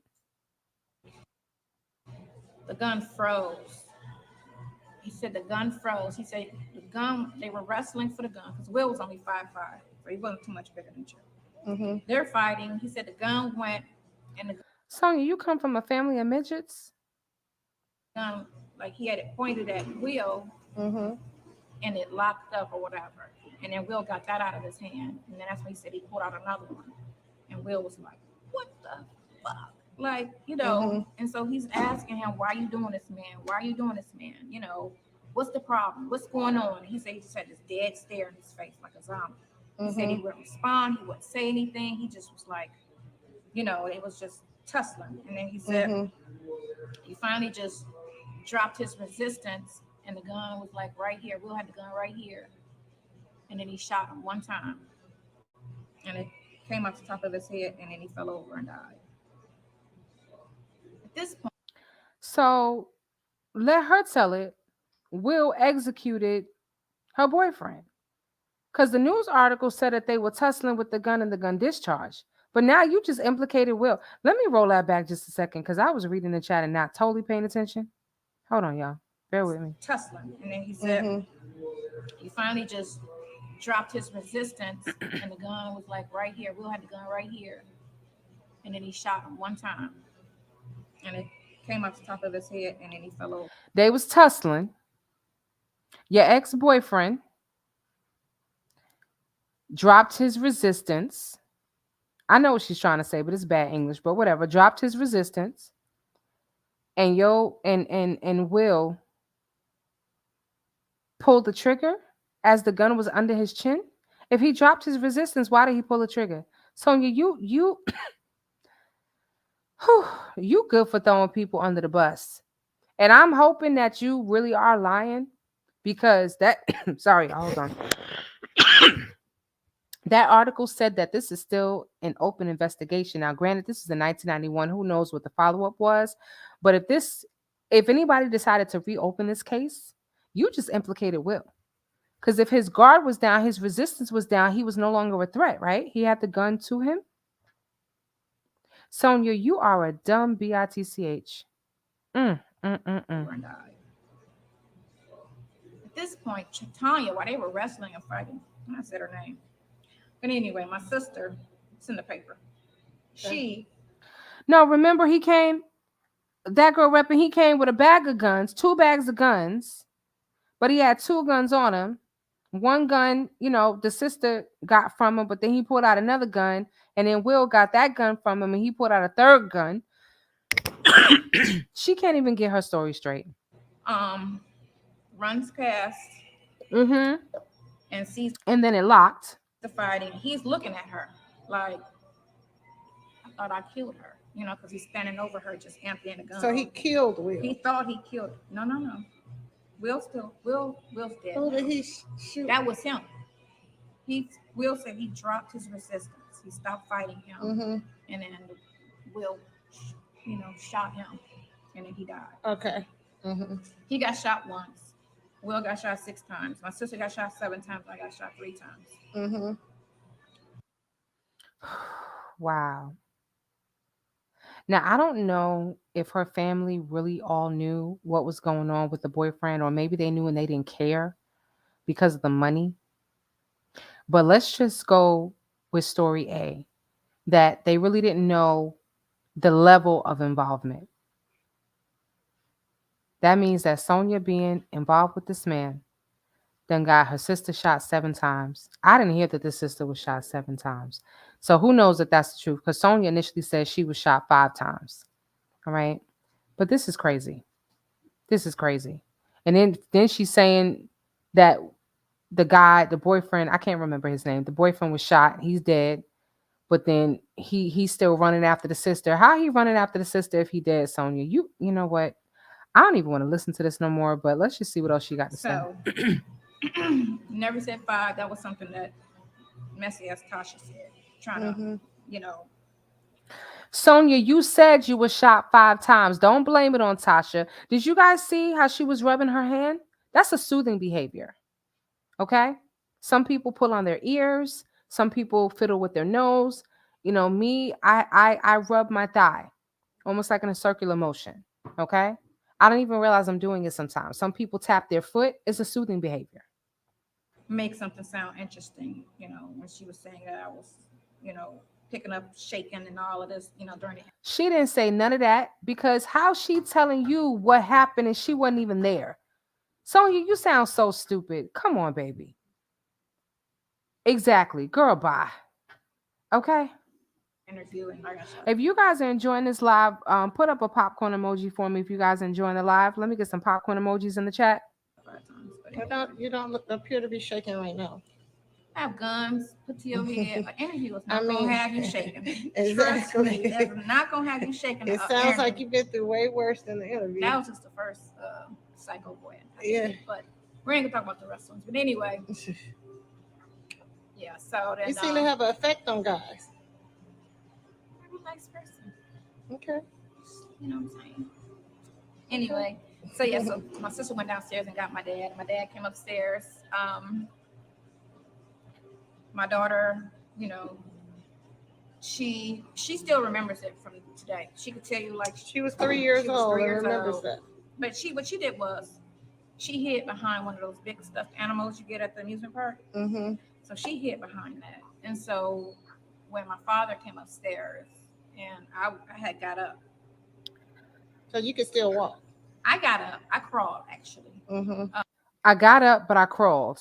Speaker 2: The gun froze. He said the gun froze. He said the gun, they were wrestling for the gun because Will was only 5'5", so he wasn't too much bigger than Chip. They're fighting. He said the gun went and the
Speaker 1: Sonya, you come from a family of midgets?
Speaker 2: gun, like he had it pointed at Will and it locked up or whatever. And then Will got that out of his hand. And then that's when he said he pulled out another one. And Will was like, what the fuck? Like, and so he's asking him, why are you doing this, man? Why are you doing this, man? What's the problem? What's going on? He said he just had this dead stare in his face like a zombie. He said he wouldn't respond. He wouldn't say anything. He just was like, it was just tussling. And then he said he finally just dropped his resistance and the gun was like right here. Will had the gun right here. And then he shot him 1 time. And it came up to the top of his head and then he fell over and died. At this point.
Speaker 1: So let her tell it. Will executed her boyfriend. Because the news article said that they were tussling with the gun and the gun discharged. But now you just implicated Will. Let me roll that back just a second because I was reading the chat and not totally paying attention. Hold on, y'all. Bear with me.
Speaker 2: Tussling. And then he said he finally just dropped his resistance and the gun was like right here. Will had the gun right here. And then he shot him 1 time. And it came up to the top of his head and then he fell over.
Speaker 1: They was tussling. Your ex-boyfriend dropped his resistance. I know what she's trying to say, but it's bad English, but whatever. Dropped his resistance. And Will pulled the trigger as the gun was under his chin. If he dropped his resistance, why did he pull the trigger? Sonya, you you good for throwing people under the bus. And I'm hoping that you really are lying because that sorry, hold on. That article said that this is still an open investigation. Now, granted, this is in 1991. Who knows what the follow-up was? But if anybody decided to reopen this case, you just implicated Will. Because if his guard was down, his resistance was down, he was no longer a threat, right? He had the gun to him. Sonya, you are a dumb bitch.
Speaker 2: And died. At this point, Tanya, while they were wrestling and fighting, I said her name. But anyway, my sister, it's in the paper.
Speaker 1: No, remember he came, that girl repping, he came with a bag of guns, 2 bags of guns, but he had 2 guns on him. 1 gun, the sister got from him, but then he pulled out another gun, and then Will got that gun from him, and he pulled out a 3rd gun. She can't even get her story straight.
Speaker 2: Runs past. And sees.
Speaker 1: And then it locked.
Speaker 2: The fighting. He's looking at her like, I thought I killed her, because he's standing over her just emptying the gun.
Speaker 3: So he killed Will.
Speaker 2: He thought he killed her. No. Will's dead.
Speaker 3: Who did he shoot?
Speaker 2: That was him. Will said he dropped his resistance. He stopped fighting him. And then Will, shot him. And then he died.
Speaker 3: Okay.
Speaker 2: He got shot once. Will got shot 6 times. My sister got shot 7 times. I got shot 3 times.
Speaker 3: Mm-hmm.
Speaker 1: Wow. Now, I don't know if her family really all knew what was going on with the boyfriend, or maybe they knew and they didn't care because of the money. But let's just go with story A, that they really didn't know the level of involvement. That means that Sonya being involved with this man then got her sister shot 7 times. I didn't hear that the sister was shot 7 times. So who knows if that's the truth? Because Sonya initially said she was shot 5 times. All right. But this is crazy. This is crazy. And then she's saying that the guy, the boyfriend, I can't remember his name. The boyfriend was shot. He's dead. But then he's still running after the sister. How he running after the sister if he dead, Sonya? You know what? I don't even want to listen to this no more. But let's just see what else she got to say.
Speaker 2: So, never said five. That was something that messy as Tasha said. Trying to,
Speaker 3: Mm-hmm.
Speaker 2: you know,
Speaker 1: Sonya, you said you were shot 5 times. Don't blame it on Tasha. Did you guys see how she was rubbing her hand? That's a soothing behavior. Okay? Some people pull on their ears. Some people fiddle with their nose. You know, me, I rub my thigh, almost like in a circular motion. Okay? I don't even realize I'm doing it sometimes. Some people tap their foot. It's a soothing behavior.
Speaker 2: make something sound interesting. When she was saying that I was, you know, picking up, shaking, and all of this, during the
Speaker 1: She didn't say none of that because how she telling you what happened and she wasn't even there? Sonya, you sound so stupid. Come on, baby. Exactly. Girl, bye. Okay.
Speaker 2: interview, and I got shot
Speaker 1: If you guys are enjoying this live, put up a popcorn emoji for me if you guys are enjoying the live. Let me get some popcorn emojis in the chat.
Speaker 2: 5 times. But
Speaker 3: You
Speaker 2: anyway,
Speaker 3: don't appear to be shaking right now.
Speaker 2: I have guns put to your head. An interview is
Speaker 3: I
Speaker 2: not gonna
Speaker 3: mean,
Speaker 2: have you shaking. Trust me,
Speaker 3: exactly.
Speaker 2: that's not gonna have you shaking.
Speaker 3: It sounds like
Speaker 2: Interview.
Speaker 3: you've been through way worse than the
Speaker 2: That
Speaker 3: interview.
Speaker 2: was just the first psycho boy I
Speaker 3: Yeah.
Speaker 2: dated, but we ain't gonna talk about the rest ones. But anyway, yeah. So
Speaker 3: You
Speaker 2: then,
Speaker 3: seem to have an effect on guys.
Speaker 2: I'm a nice person.
Speaker 3: Okay.
Speaker 2: You know what I'm saying? Anyway, so yeah,
Speaker 3: Okay.
Speaker 2: so my sister went downstairs and got my dad. My dad came upstairs. My daughter, she still remembers it from today. She could tell you like
Speaker 3: She was 3 years
Speaker 2: she was
Speaker 3: old
Speaker 2: three
Speaker 3: and
Speaker 2: years
Speaker 3: remembers
Speaker 2: old.
Speaker 3: that.
Speaker 2: But what she did was she hid behind one of those big stuffed animals you get at the amusement park.
Speaker 3: Mm-hmm.
Speaker 2: So she hid behind that. And so when my father came upstairs and I had got up,
Speaker 3: So you can still walk.
Speaker 2: I got up, I crawled actually.
Speaker 3: Mm-hmm.
Speaker 1: I got up, but I crawled.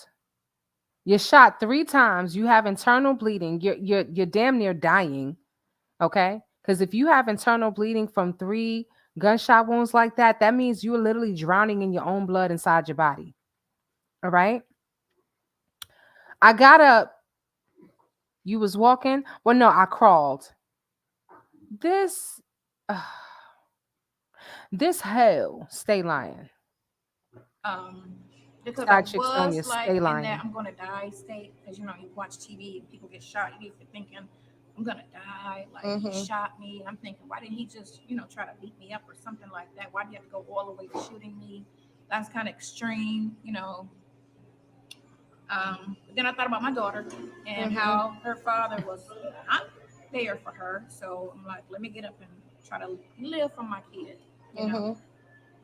Speaker 1: You're shot 3 times. You have internal bleeding. You're damn near dying. Okay? Because if you have internal bleeding from 3 gunshot wounds like that, that means you're literally drowning in your own blood inside your body. All right? I got up. You was walking. Well, no, I crawled. This, this hell, stay lying.
Speaker 2: Um, because I
Speaker 1: Side chick
Speaker 2: was
Speaker 1: Sonya,
Speaker 2: like
Speaker 1: stay
Speaker 2: in that
Speaker 1: lying.
Speaker 2: I'm gonna die state because you watch TV and people get shot. You be thinking I'm gonna die, like he
Speaker 3: Mm-hmm.
Speaker 2: shot me. I'm thinking why didn't he just try to beat me up or something like that? Why do you have to go all the way to shooting me? That's kind of extreme. But then I thought about my daughter and
Speaker 3: Mm-hmm.
Speaker 2: how her father was not there for her. So I'm like, let me get up and try to live for my kid, you know.
Speaker 3: Mm-hmm.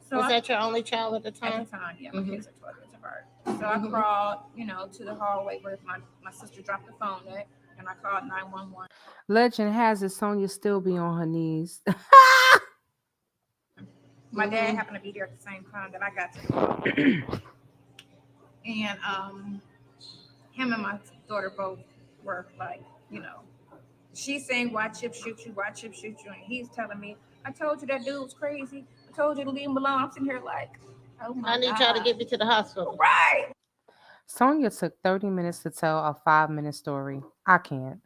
Speaker 2: So
Speaker 3: Was
Speaker 2: I
Speaker 3: that your only child at the
Speaker 2: at the
Speaker 3: time?
Speaker 2: time, yeah, my
Speaker 3: Mm-hmm.
Speaker 2: kids are 12 years apart. So I
Speaker 3: Mm-hmm.
Speaker 2: crawled, to the hallway where my sister dropped the phone at, and I called 911.
Speaker 1: Legend has it Sonya still be on her knees.
Speaker 2: My dad
Speaker 3: Mm-hmm.
Speaker 2: happened to be there at the same time that I got to the phone, and him and my daughter both were like, she's saying, "Why Chip shoot you? Why Chip shoot you?" And he's telling me, "I told you that dude was crazy. I told you to leave him alone." I'm sitting here like, "Oh
Speaker 3: I
Speaker 2: my
Speaker 3: need y'all to
Speaker 2: god!"
Speaker 3: get me to the hospital.
Speaker 2: Right?
Speaker 1: Sonya took 30 minutes to tell a 5 minute story. I can't.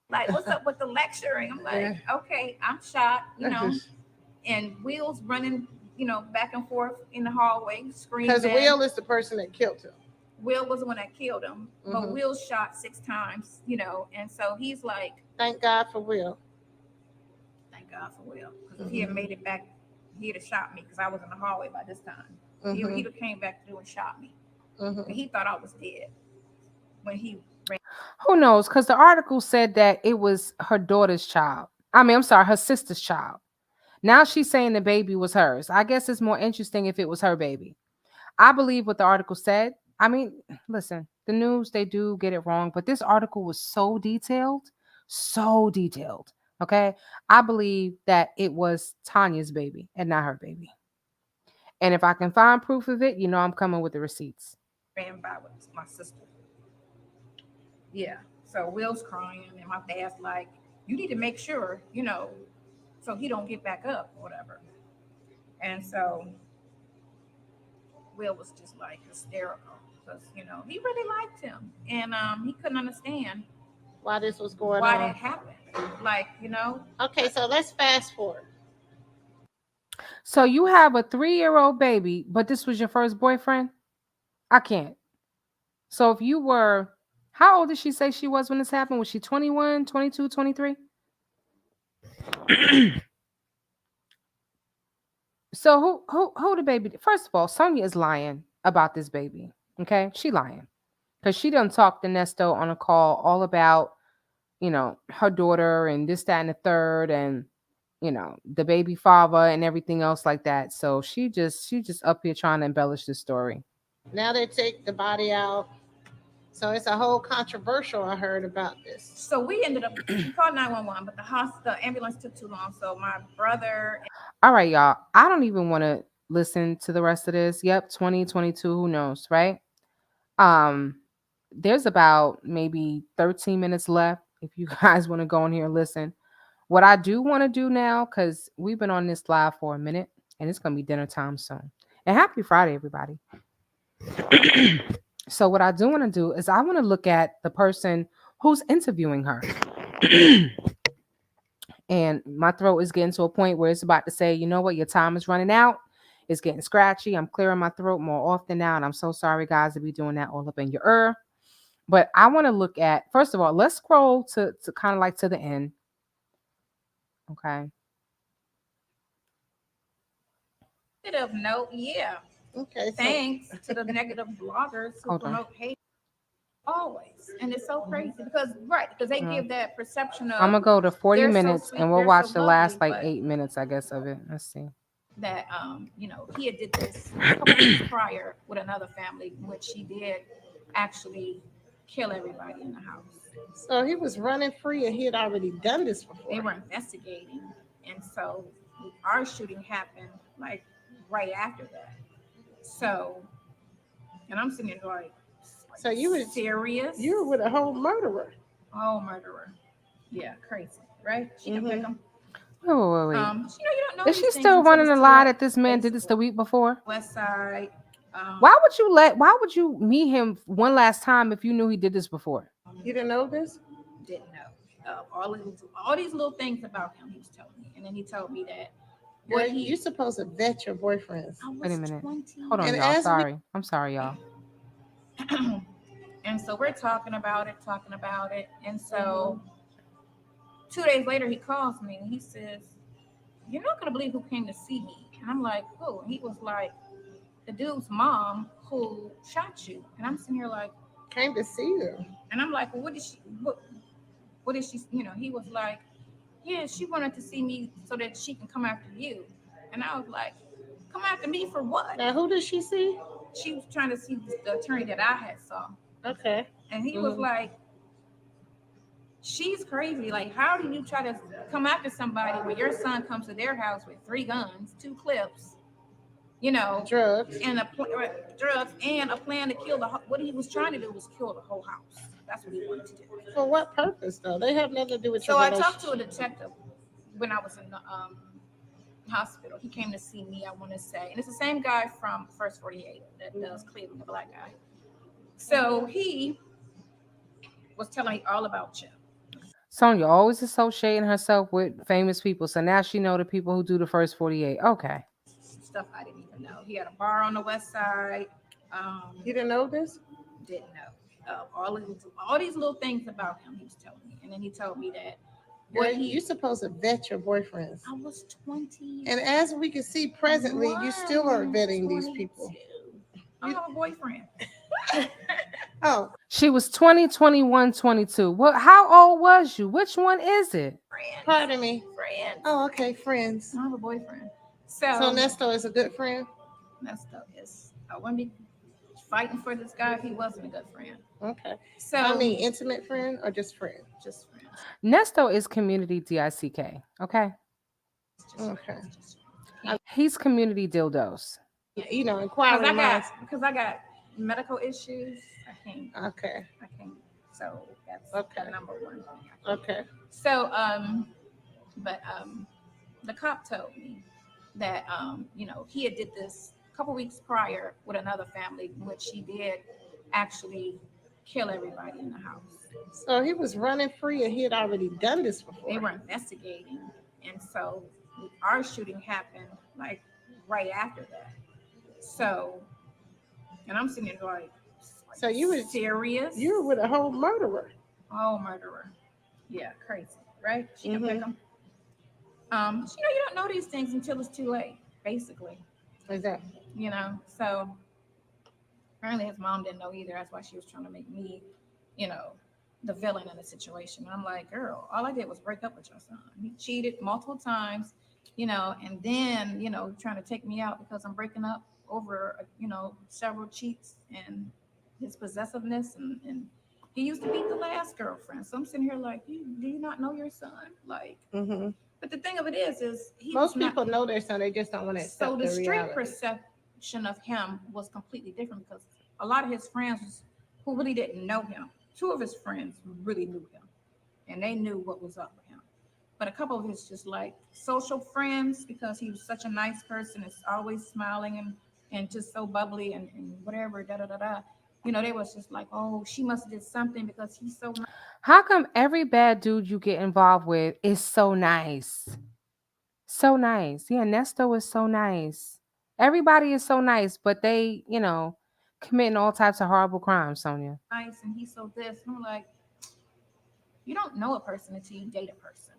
Speaker 2: Like, what's up with the lecturing? I'm like, okay, I'm shot, and Will's running, back and forth in the hallway,
Speaker 3: Because
Speaker 2: screaming.
Speaker 3: Will is the person that killed him.
Speaker 2: Will was the one that killed him, but
Speaker 3: Mm-hmm.
Speaker 2: Will shot 6 times, and so he's like,
Speaker 3: Thank God for Will.
Speaker 2: thank God for Will, because if he had
Speaker 3: Mm-hmm.
Speaker 2: made it back, he'd have shot me because I was in the hallway by this time.
Speaker 3: Mm-hmm.
Speaker 2: He came back through and shot me.
Speaker 3: Mm-hmm.
Speaker 2: And he thought I was dead when he ran.
Speaker 1: Who knows? Because the article said that it was her daughter's child. I mean, I'm sorry, her sister's child. Now she's saying the baby was hers. I guess it's more interesting if it was her baby. I believe what the article said. I mean, listen, the news, they do get it wrong, but this article was so detailed, so detailed. Okay. I believe that it was Tanya's baby and not her baby. And if I can find proof of it, I'm coming with the receipts.
Speaker 2: Ran by with my sister. Yeah. So Will's crying, and my dad's like, "You need to make sure, so he don't get back up, or whatever." And so Will was just like hysterical because he really liked him, and he couldn't understand
Speaker 3: Why this was going
Speaker 2: why
Speaker 3: on?
Speaker 2: that happened. Like
Speaker 3: Okay, so let's fast forward.
Speaker 1: So you have a 3-year-old baby, but this was your first boyfriend? I can't. So if you were, how old did she say she was when this happened? Was she 21, 22, 23? So who the baby? First of all, Sonya is lying about this baby. Okay, she lying because she done talked to Nesto on a call all about her daughter and this, that, and the third, and the baby father and everything else like that. So she just up here trying to embellish the story.
Speaker 3: Now they take the body out. So it's a whole controversial I heard about this.
Speaker 2: So we ended up we called 911, but the ambulance took too long. So my brother.
Speaker 1: All right, y'all. I don't even want to listen to the rest of this. Yep, 2022. Who knows, right? Um, there's about maybe 13 minutes left. If you guys want to go in here and listen, what I do want to do now, because we've been on this live for a minute, and it's gonna be dinner time soon. And happy Friday, everybody. So what I do want to do is I want to look at the person who's interviewing her. And my throat is getting to a point where it's about to say, you know what, your time is running out. It's getting scratchy. I'm clearing my throat more often now. And I'm so sorry, guys, to be doing that all up in your ear. But I want to look at, first of all, let's scroll to kind of like to the end. Okay.
Speaker 2: Negative note, yeah.
Speaker 3: Okay, so
Speaker 2: Thanks to the negative bloggers who
Speaker 1: Hold on.
Speaker 2: promote hate always, and it's so crazy because they
Speaker 1: Uh,
Speaker 2: give that perception
Speaker 1: I'm
Speaker 2: of
Speaker 1: going to go to 40
Speaker 2: they're so
Speaker 1: minutes
Speaker 2: sweet,
Speaker 1: and we'll
Speaker 2: they're so
Speaker 1: watch the
Speaker 2: lovely,
Speaker 1: last like
Speaker 2: but
Speaker 1: 8 minutes, I guess, of it. Let's see.
Speaker 2: that he had did this a couple weeks prior with another family, in which he did actually kill everybody in the house.
Speaker 3: so he was running free and he had already done this
Speaker 2: They
Speaker 3: before.
Speaker 2: were investigating, and so our shooting happened like right after that. So, and I'm sitting there
Speaker 3: So
Speaker 2: serious?
Speaker 3: you were with a whole murderer.
Speaker 2: Oh, murderer. Yeah, crazy, right? She can pick
Speaker 3: Mm-hmm.
Speaker 2: them.
Speaker 1: Wait, wait, wait.
Speaker 2: You don't know
Speaker 1: Is
Speaker 2: these
Speaker 1: she
Speaker 2: things
Speaker 1: still
Speaker 2: until
Speaker 1: running
Speaker 2: it's
Speaker 1: a
Speaker 2: too
Speaker 1: lie
Speaker 2: late.
Speaker 1: that this man did this the
Speaker 2: Facebook,
Speaker 1: week before?
Speaker 2: West Side. Um,
Speaker 1: Why would you meet him one last time if you knew he did this before?
Speaker 3: You didn't know this?
Speaker 2: didn't know all these little things about him. He was telling me, and then he told me that
Speaker 3: Girl,
Speaker 2: what
Speaker 3: you're
Speaker 2: he.
Speaker 3: supposed to vet your boyfriends.
Speaker 2: I
Speaker 1: Wait a
Speaker 2: was
Speaker 1: minute.
Speaker 2: 20,
Speaker 1: Hold on,
Speaker 3: And
Speaker 1: y'all.
Speaker 3: as we
Speaker 1: Sorry. I'm sorry, y'all.
Speaker 2: and so we're talking about it, and
Speaker 3: Mhm.
Speaker 2: so 2 days later he calls me and he says, "You're not gonna believe who came to see me." And I'm like, "Who?" And he was like, "The dude's mom who shot you." And I'm sitting here like,
Speaker 3: came to see you.
Speaker 2: and I'm like, "Well, what did she?" He was like, "Yeah, she wanted to see me so that she can come after you." And I was like, "Come after me for what?"
Speaker 3: Now, who did she see?
Speaker 2: She was trying to see the attorney that I had saw,
Speaker 3: Okay.
Speaker 2: and he was
Speaker 3: Mhm.
Speaker 2: like, "She's crazy. Like, how do you try to come after somebody when your son comes to their house with 3 guns, 2 clips,
Speaker 3: Drugs.
Speaker 2: and drugs and a plan to kill what he was trying to do was kill the whole house. That's what he wanted to do."
Speaker 3: For what purpose, though? They have nothing to do with your
Speaker 2: So I talked to a
Speaker 3: relationship.
Speaker 2: detective when I was in the hospital. He came to see me, I want to say. And it's the same guy from First 48 that does Cleveland, the black guy. So he was telling me all about Chip.
Speaker 1: Sonya always associating herself with famous people. So now she know the people who do the first 48. Okay.
Speaker 2: Stuff I didn't even know. He had a bar on the west side.
Speaker 3: You didn't know this?
Speaker 2: Didn't know. All these little things about him he was telling me. And then he told me that
Speaker 3: Girl,
Speaker 2: what
Speaker 3: you're
Speaker 2: he.
Speaker 3: supposed to vet your boyfriends.
Speaker 2: I was 20.
Speaker 3: And as we can see presently, you still are vetting these people.
Speaker 2: 22. I don't have a boyfriend.
Speaker 3: Oh,
Speaker 1: She was 20, 21, 22. What? How old was you? Which one is it?
Speaker 2: Friends.
Speaker 3: pardon me.
Speaker 2: Friends.
Speaker 3: Oh, okay, friends.
Speaker 2: I don't have a boyfriend.
Speaker 3: So
Speaker 2: So
Speaker 3: Nesto is a good friend.
Speaker 2: messed up is I wouldn't be fighting for this guy if he wasn't a good friend.
Speaker 3: Okay.
Speaker 2: So
Speaker 3: I mean, intimate friend or just friend?
Speaker 2: just friends.
Speaker 1: Nesto is community DICK. Okay.
Speaker 2: Just
Speaker 3: Okay.
Speaker 2: friends. Just
Speaker 1: He's community dildos.
Speaker 3: Inquiring minds.
Speaker 2: because I got medical issues.
Speaker 3: Okay.
Speaker 2: I can't. So that's
Speaker 3: Okay.
Speaker 2: the number one thing.
Speaker 3: Okay.
Speaker 2: So but the cop told me that he had did this a couple weeks prior with another family, in which he did actually kill everybody in the house.
Speaker 3: So he was running free and he had already done this before.
Speaker 2: They were investigating, and so our shooting happened like right after that. So, and I'm sitting there like
Speaker 3: So you were
Speaker 2: serious?
Speaker 3: You were with a whole murderer.
Speaker 2: Oh, murderer. Yeah, crazy, right? She can
Speaker 3: Mhm.
Speaker 2: pick them. You don't know these things until it's too late, basically.
Speaker 3: Exactly.
Speaker 2: So apparently his mom didn't know either. That's why she was trying to make me, you know, the villain in the situation. And I'm like, girl, all I did was break up with your son. He cheated multiple times, and then, trying to take me out because I'm breaking up over, several cheats and his possessiveness. And he used to beat the last girlfriend. So I'm sitting here like, do you not know your son? Like,
Speaker 3: Hmm.
Speaker 2: but the thing of it is he
Speaker 3: Most
Speaker 2: was not.
Speaker 3: people know their son, they just don't want to
Speaker 2: So
Speaker 3: accept
Speaker 2: the
Speaker 3: the
Speaker 2: street
Speaker 3: reality.
Speaker 2: perception of him was completely different because a lot of his friends who really didn't know him, two of his friends really knew him and they knew what was up with him. But a couple of his just like social friends, because he was such a nice person, is always smiling and just so bubbly and whatever, da da da da. They was just like, oh, she must have did something because he's so nice.
Speaker 1: How come every bad dude you get involved with is so nice? So nice. Yeah, Nesto is so nice. Everybody is so nice, but they, committing all types of horrible crimes, Sonya.
Speaker 2: And he's so this. And I'm like, you don't know a person until you date a person.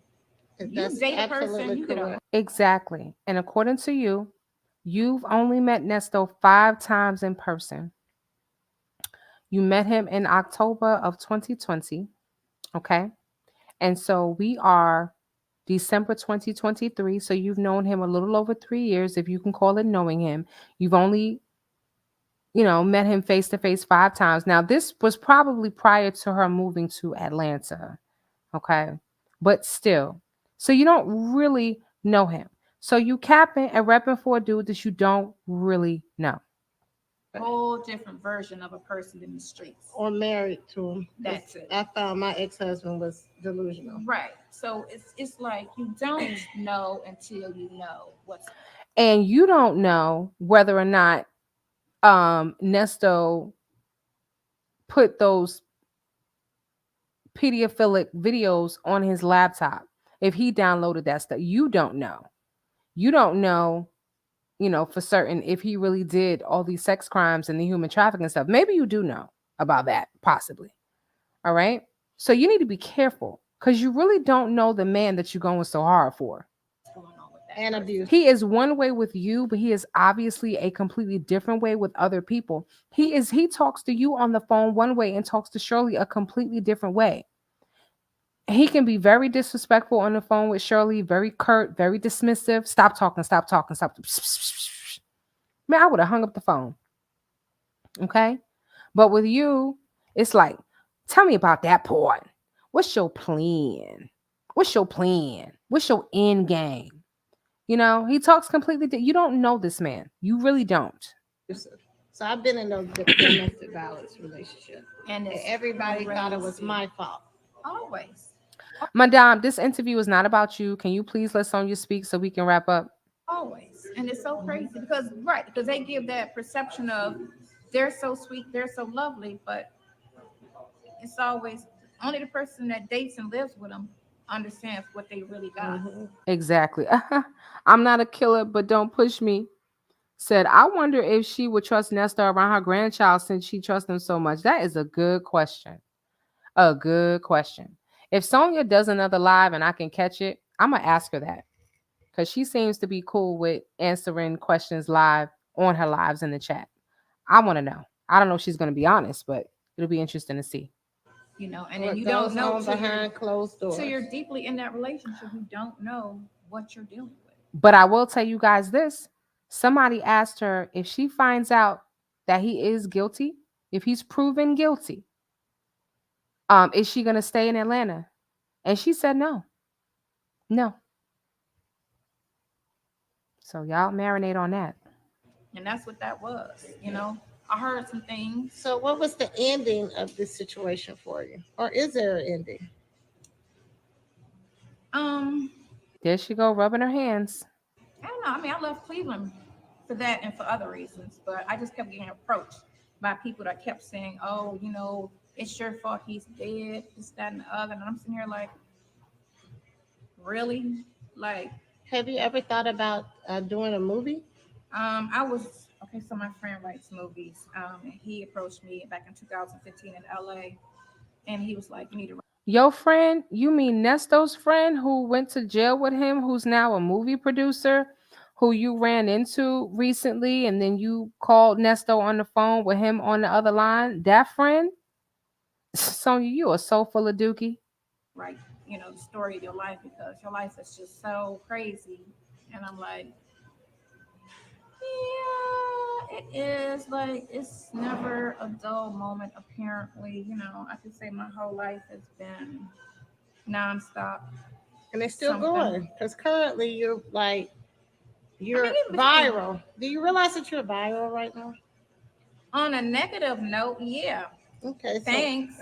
Speaker 2: You
Speaker 3: That's
Speaker 2: date a person,
Speaker 3: absolutely
Speaker 2: you get a
Speaker 3: correct.
Speaker 1: Exactly. And according to you, you've only met Nesto 5 times in person. You met him in October of 2020. Okay. And so we are December 2023. So you've known him a little over 3 years, if you can call it knowing him. You've only, met him face to face 5 times. Now, this was probably prior to her moving to Atlanta. Okay. But still, so you don't really know him. So you capping and repping for a dude that you don't really know.
Speaker 2: whole different version of a person in the streets.
Speaker 3: Or married to him.
Speaker 2: That's it.
Speaker 3: I found my ex-husband was delusional.
Speaker 2: Right. So it's like you don't know until you know what's.
Speaker 1: And you don't know whether or not Nesto put those pedophilic videos on his laptop. If he downloaded that stuff, you don't know. You don't know, for certain if he really did all these sex crimes and the human trafficking stuff. Maybe you do know about that, possibly. All right. So you need to be careful because you really don't know the man that you're going so hard for.
Speaker 2: Going on with that
Speaker 3: And
Speaker 2: person.
Speaker 3: abuse.
Speaker 1: He is one way with you, but he is obviously a completely different way with other people. He talks to you on the phone one way and talks to Shirley a completely different way. He can be very disrespectful on the phone with Shirley, very curt, very dismissive. Stop talking, stop talking, stop. Man, I would have hung up the phone. Okay. But with you, it's like, tell me about that part. What's your plan? What's your plan? What's your end game? He talks completely. You don't know this man. You really don't.
Speaker 3: So I've been in those domestic violence relationships.
Speaker 2: And
Speaker 3: And
Speaker 2: it's
Speaker 3: everybody thought it was
Speaker 2: crazy.
Speaker 3: my fault.
Speaker 2: Always.
Speaker 1: Madame, this interview is not about you. Can you please let Sonya speak so we can wrap up?
Speaker 2: Always. And it's so crazy because they give that perception of they're so sweet, they're so lovely, but it's always only the person that dates and lives with them understands what they really got.
Speaker 3: Mhm.
Speaker 1: Exactly. I'm not a killer, but don't push me. Said, I wonder if she would trust Nesta around her grandchild since she trusts him so much. That is a good question. A good question. If Sonya does another live and I can catch it, I'm gonna ask her that because she seems to be cool with answering questions live on her lives in the chat. I want to know. I don't know if she's gonna be honest, but it'll be interesting to see.
Speaker 2: And then
Speaker 3: What
Speaker 2: you don't
Speaker 3: goes
Speaker 2: know
Speaker 3: on behind closed
Speaker 2: till
Speaker 3: doors.
Speaker 2: you're deeply in that relationship. You don't know what you're dealing with.
Speaker 1: But I will tell you guys this: somebody asked her if she finds out that he is guilty, if he's proven guilty, is she gonna stay in Atlanta? And she said no, no. So y'all marinate on that.
Speaker 2: And that's what that was. I heard some things.
Speaker 3: So, what was the ending of this situation for you, or is there an ending?
Speaker 2: Um,
Speaker 1: There she go rubbing her hands.
Speaker 2: I don't know. I mean, I left Cleveland for that and for other reasons, but I just kept getting approached by people that kept saying, "Oh, it's your fault he's dead, this, that, and the other." And I'm sitting here like, really? Like,
Speaker 3: Have you ever thought about doing a movie?
Speaker 2: I was okay. So my friend writes movies, and he approached me back in 2015 in LA, and he was like, "You need to."
Speaker 1: Your friend, you mean Nesto's friend who went to jail with him, who's now a movie producer, who you ran into recently, and then you called Nesto on the phone with him on the other line? That friend? Sonya, you are so full of dookie.
Speaker 2: Write, the story of your life because your life is just so crazy. And I'm like, yeah, it is. Like, it's never a dull moment, apparently. I could say my whole life has been nonstop
Speaker 3: And it's still
Speaker 2: something.
Speaker 3: going because currently
Speaker 2: I mean,
Speaker 3: you're
Speaker 2: even between,
Speaker 3: viral. Do you realize that you're viral right now?
Speaker 2: on a negative note, yeah,
Speaker 3: Okay, so
Speaker 2: thanks.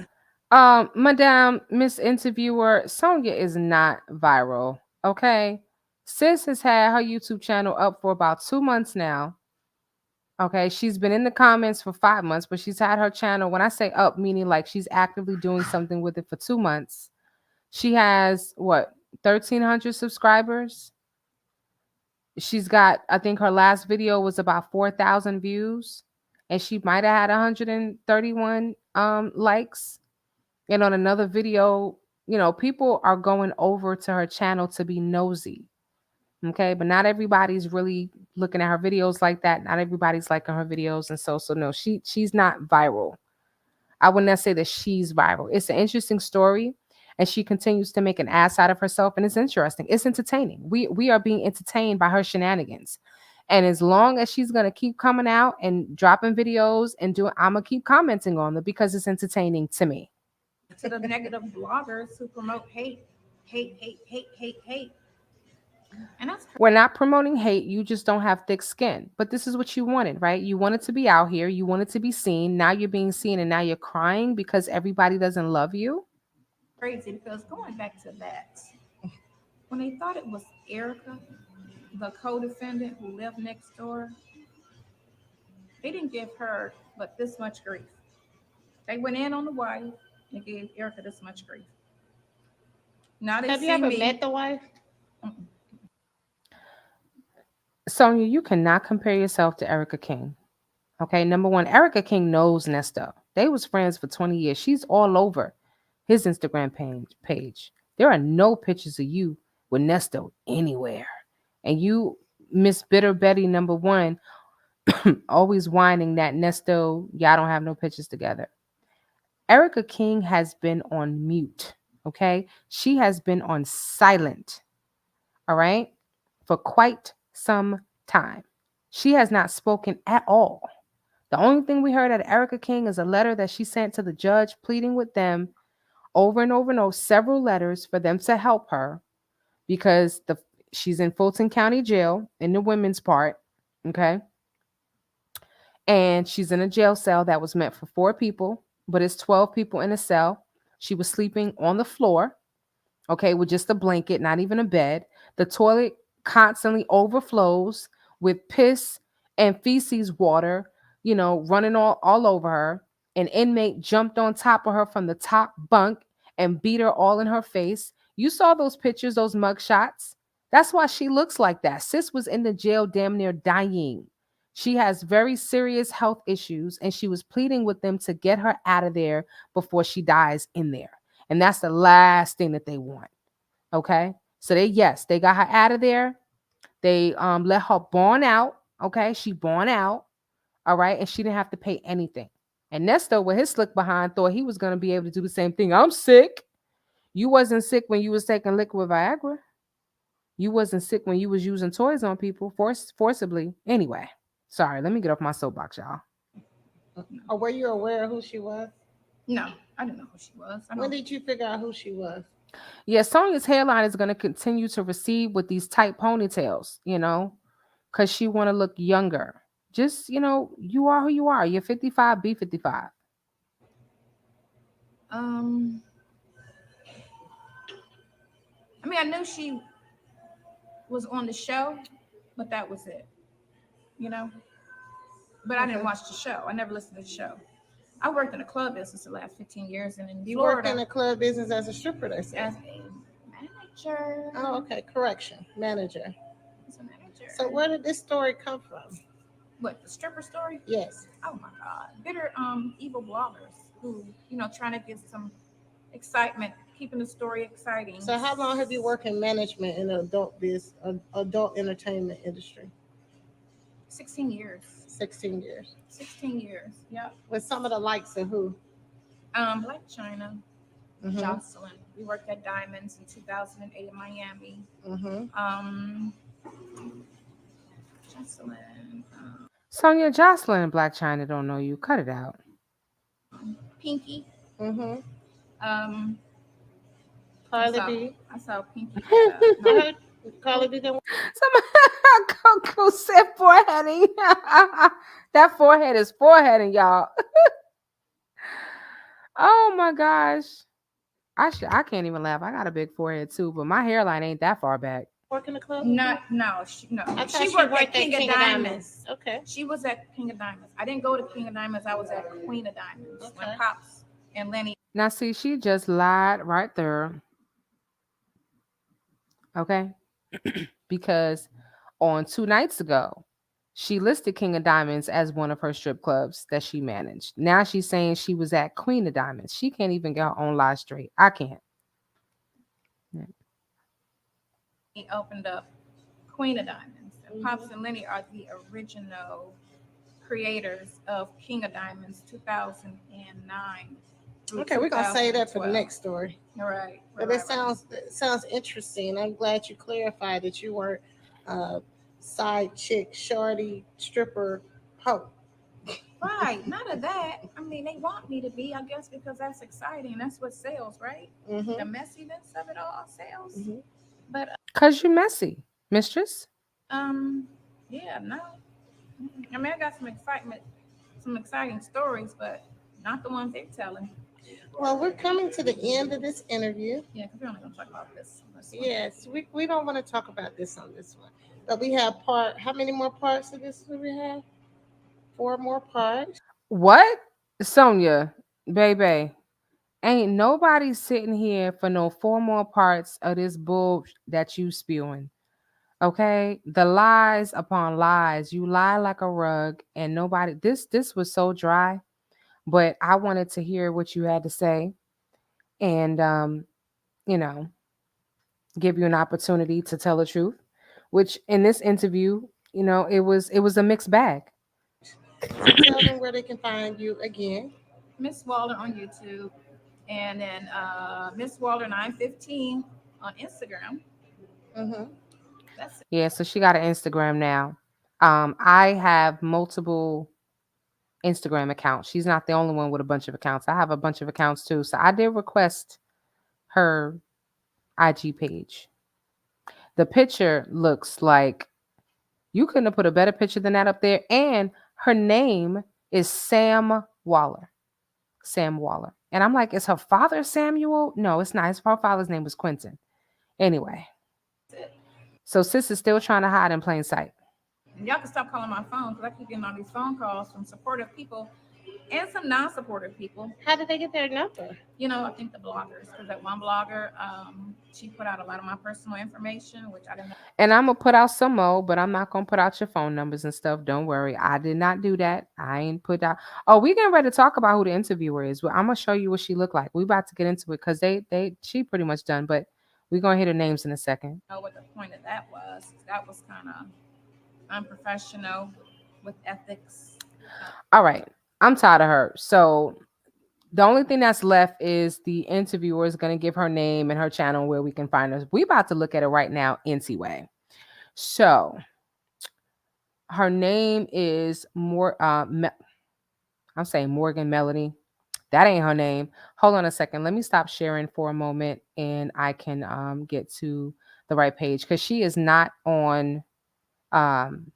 Speaker 1: Madame Miss Interviewer, Sonya is not viral. Okay. Sis has had her YouTube channel up for about 2 months now. Okay, she's been in the comments for 5 months, but she's had her channel. When I say up, meaning like she's actively doing something with it for 2 months. She has what, 1,300 subscribers. She's got, I think her last video was about 4,000 views, and she might have had 131 likes. And on another video, people are going over to her channel to be nosy. Okay, but not everybody's really looking at her videos like that. Not everybody's liking her videos, and so no, she's not viral. I would not say that she's viral. It's an interesting story, and she continues to make an ass out of herself, and it's interesting. It's entertaining. We are being entertained by her shenanigans, and as long as she's gonna keep coming out and dropping videos and doing, I'm gonna keep commenting on them because it's entertaining to me.
Speaker 2: To the negative bloggers who promote hate, hate, hate, hate, hate, hate. And that's
Speaker 1: We're not promoting hate. You just don't have thick skin. But this is what you wanted, right? You wanted to be out here. You wanted to be seen. Now you're being seen, and now you're crying because everybody doesn't love you.
Speaker 2: crazy because going back to that, when they thought it was Erica, the co-defendant who lived next door, they didn't give her but this much grief. They went in on the wife and gave Erica this much grief. Now they
Speaker 3: have you
Speaker 2: see
Speaker 3: ever met
Speaker 2: me.
Speaker 3: the wife?
Speaker 2: Mm-mm.
Speaker 1: Sonia, you cannot compare yourself to Erica King. Okay, number one, Erica King knows Nesta. They was friends for 20 years. She's all over his Instagram page. There are no pictures of you with Nesto anywhere. And you, Miss Bitter Betty, number one, always whining that Nesto, y'all don't have no pictures together. Erica King has been on mute. Okay. She has been on silent. All right. For quite some time. She has not spoken at all. The only thing we heard at Erica King is a letter that she sent to the judge pleading with them over and over and over, several letters for them to help her because she's in Fulton County Jail in the women's part. Okay. And she's in a jail cell that was meant for 4 people, but it's 12 people in a cell. She was sleeping on the floor, okay, with just a blanket, not even a bed. The toilet constantly overflows with piss and feces water, running all over her. An inmate jumped on top of her from the top bunk and beat her all in her face. You saw those pictures, those mug shots. That's why she looks like that. Sis was in the jail damn near dying. She has very serious health issues, and she was pleading with them to get her out of there before she dies in there. And that's the last thing that they want. Okay. So they got her out of there. They let her born out. Okay. She born out. All right. And she didn't have to pay anything. And Nesto, with his slick behind, thought he was gonna be able to do the same thing. I'm sick. You wasn't sick when you was taking liquid Viagra. You wasn't sick when you was using toys on people forcibly. Anyway, sorry, let me get off my soapbox, y'all.
Speaker 3: Or were you aware of who she was?
Speaker 2: No, I didn't know who she was. I
Speaker 3: When
Speaker 2: know.
Speaker 3: did you figure out who she was?
Speaker 1: Yeah, Sonya's hairline is going to continue to recede with these tight ponytails, because she want to look younger. Just, you are who you are. You're 55, be 55.
Speaker 2: Um, I mean, I knew she was on the show, but that was it. You know. But I didn't
Speaker 3: Okay.
Speaker 2: watch the show. I never listened to the show. I worked in the club business the last 15 years, and in
Speaker 3: You worked in
Speaker 2: Florida
Speaker 3: the club business as a stripper, they said.
Speaker 2: as a manager.
Speaker 3: Oh, okay. Correction. Manager.
Speaker 2: As a manager.
Speaker 3: So where did this story come from?
Speaker 2: What, the stripper story?
Speaker 3: Yes.
Speaker 2: Oh my God. Bitter, evil bloggers who, trying to get some excitement, keeping the story exciting.
Speaker 3: So how long have you worked in management in the adult entertainment industry?
Speaker 2: 16 years.
Speaker 3: 16 years.
Speaker 2: 16 years. Yep.
Speaker 3: With some of the likes of who?
Speaker 2: Black China,
Speaker 3: Mm-hmm.
Speaker 2: Jocelyn. We worked at Diamonds in 2008 in Miami.
Speaker 3: Mm-hmm.
Speaker 2: Jocelyn,
Speaker 1: Sonya, Jocelyn, and Black China don't know you. Cut it out.
Speaker 2: Pinky.
Speaker 3: Mm-hmm.
Speaker 2: Um,
Speaker 3: Carly B.
Speaker 2: I saw Pinky.
Speaker 3: I heard Carly B. Didn't.
Speaker 1: Somebody Coco said foreheading. That forehead is foreheading, y'all. Oh my gosh. I can't even laugh. I got a big forehead too, but my hairline ain't that far back.
Speaker 3: Work in the club?
Speaker 2: No.
Speaker 3: I thought
Speaker 2: She
Speaker 3: she
Speaker 2: worked
Speaker 3: worked
Speaker 2: at King of Diamonds.
Speaker 3: Okay.
Speaker 2: She was at King of Diamonds. I didn't go to King of Diamonds. I was at Queen of Diamonds when
Speaker 3: Okay.
Speaker 2: Pops and Lenny.
Speaker 1: Now see, she just lied right there. Okay? Because on 2 nights ago, she listed King of Diamonds as one of her strip clubs that she managed. Now she's saying she was at Queen of Diamonds. She can't even get her own lie straight. I can't.
Speaker 2: Opened up Queen of Diamonds. And Pops and Lenny are the original creators of King of Diamonds 2009.
Speaker 3: Okay, we're gonna say that for the
Speaker 2: 2012.
Speaker 3: next story.
Speaker 2: All right.
Speaker 3: But it sounds interesting. I'm glad you clarified that you weren't side chick, shorty, stripper, hoe.
Speaker 2: Right. None of that. I mean, they want me to be, I guess, because that's exciting. That's what sells, right?
Speaker 3: Mm-hmm.
Speaker 2: The messiness of it all sells.
Speaker 3: Mm-hmm.
Speaker 2: But
Speaker 1: Cause you messy, mistress.
Speaker 2: yeah, no. I mean, I got some excitement, some exciting stories, but not the ones they're telling.
Speaker 3: Well, we're coming to the end of this interview.
Speaker 2: Yeah, because we're only gonna talk about this.
Speaker 3: Yes, we don't want to talk about this on this one. But we have how many more parts of this do we have? 4 more parts.
Speaker 1: What? Sonya, baby. Ain't nobody sitting here for no 4 more parts of this bull that you spewing. Okay? The lies upon lies. You lie like a rug and nobody this was so dry, but I wanted to hear what you had to say and you know, give you an opportunity to tell the truth, which in this interview, it was a mixed bag.
Speaker 3: So tell them where they can find you again.
Speaker 2: Miss Waller on YouTube, and then Miss Waller 915 on Instagram.
Speaker 3: Mm-hmm.
Speaker 2: That's it.
Speaker 1: Yeah, so she got an Instagram now. I have multiple Instagram accounts. She's not the only one with a bunch of accounts. I have a bunch of accounts too. So I did request her IG page. The picture looks like you couldn't have put a better picture than that up there. And her name is Sam Waller. Sam Waller. And I'm like, is her father Samuel? No, it's not. Her father's name was Quentin. Anyway, so sis is still trying to hide in plain sight.
Speaker 2: And y'all can stop calling my phone because I keep getting all these phone calls from supportive people and some non-supportive people.
Speaker 3: How did they get their number?
Speaker 2: I think the bloggers, because that one blogger, she put out a lot of my personal information, which I didn't know.
Speaker 1: And I'm gonna put out some more, but I'm not gonna put out your phone numbers and stuff. Don't worry. I did not do that. I ain't put out. Oh, we getting ready to talk about who the interviewer is. Well, I'm gonna show you what she looked like. We about to get into it because she pretty much done, but we're gonna hit her names in a second.
Speaker 2: Know what the point of that was. That was kind of unprofessional with ethics.
Speaker 1: All right. I'm tired of her. So the only thing that's left is the interviewer is gonna give her name and her channel where we can find her. We about to look at it right now anyway. So her name is I'm saying Morgan Melody. That ain't her name. Hold on a second. Let me stop sharing for a moment and I can get to the right page because um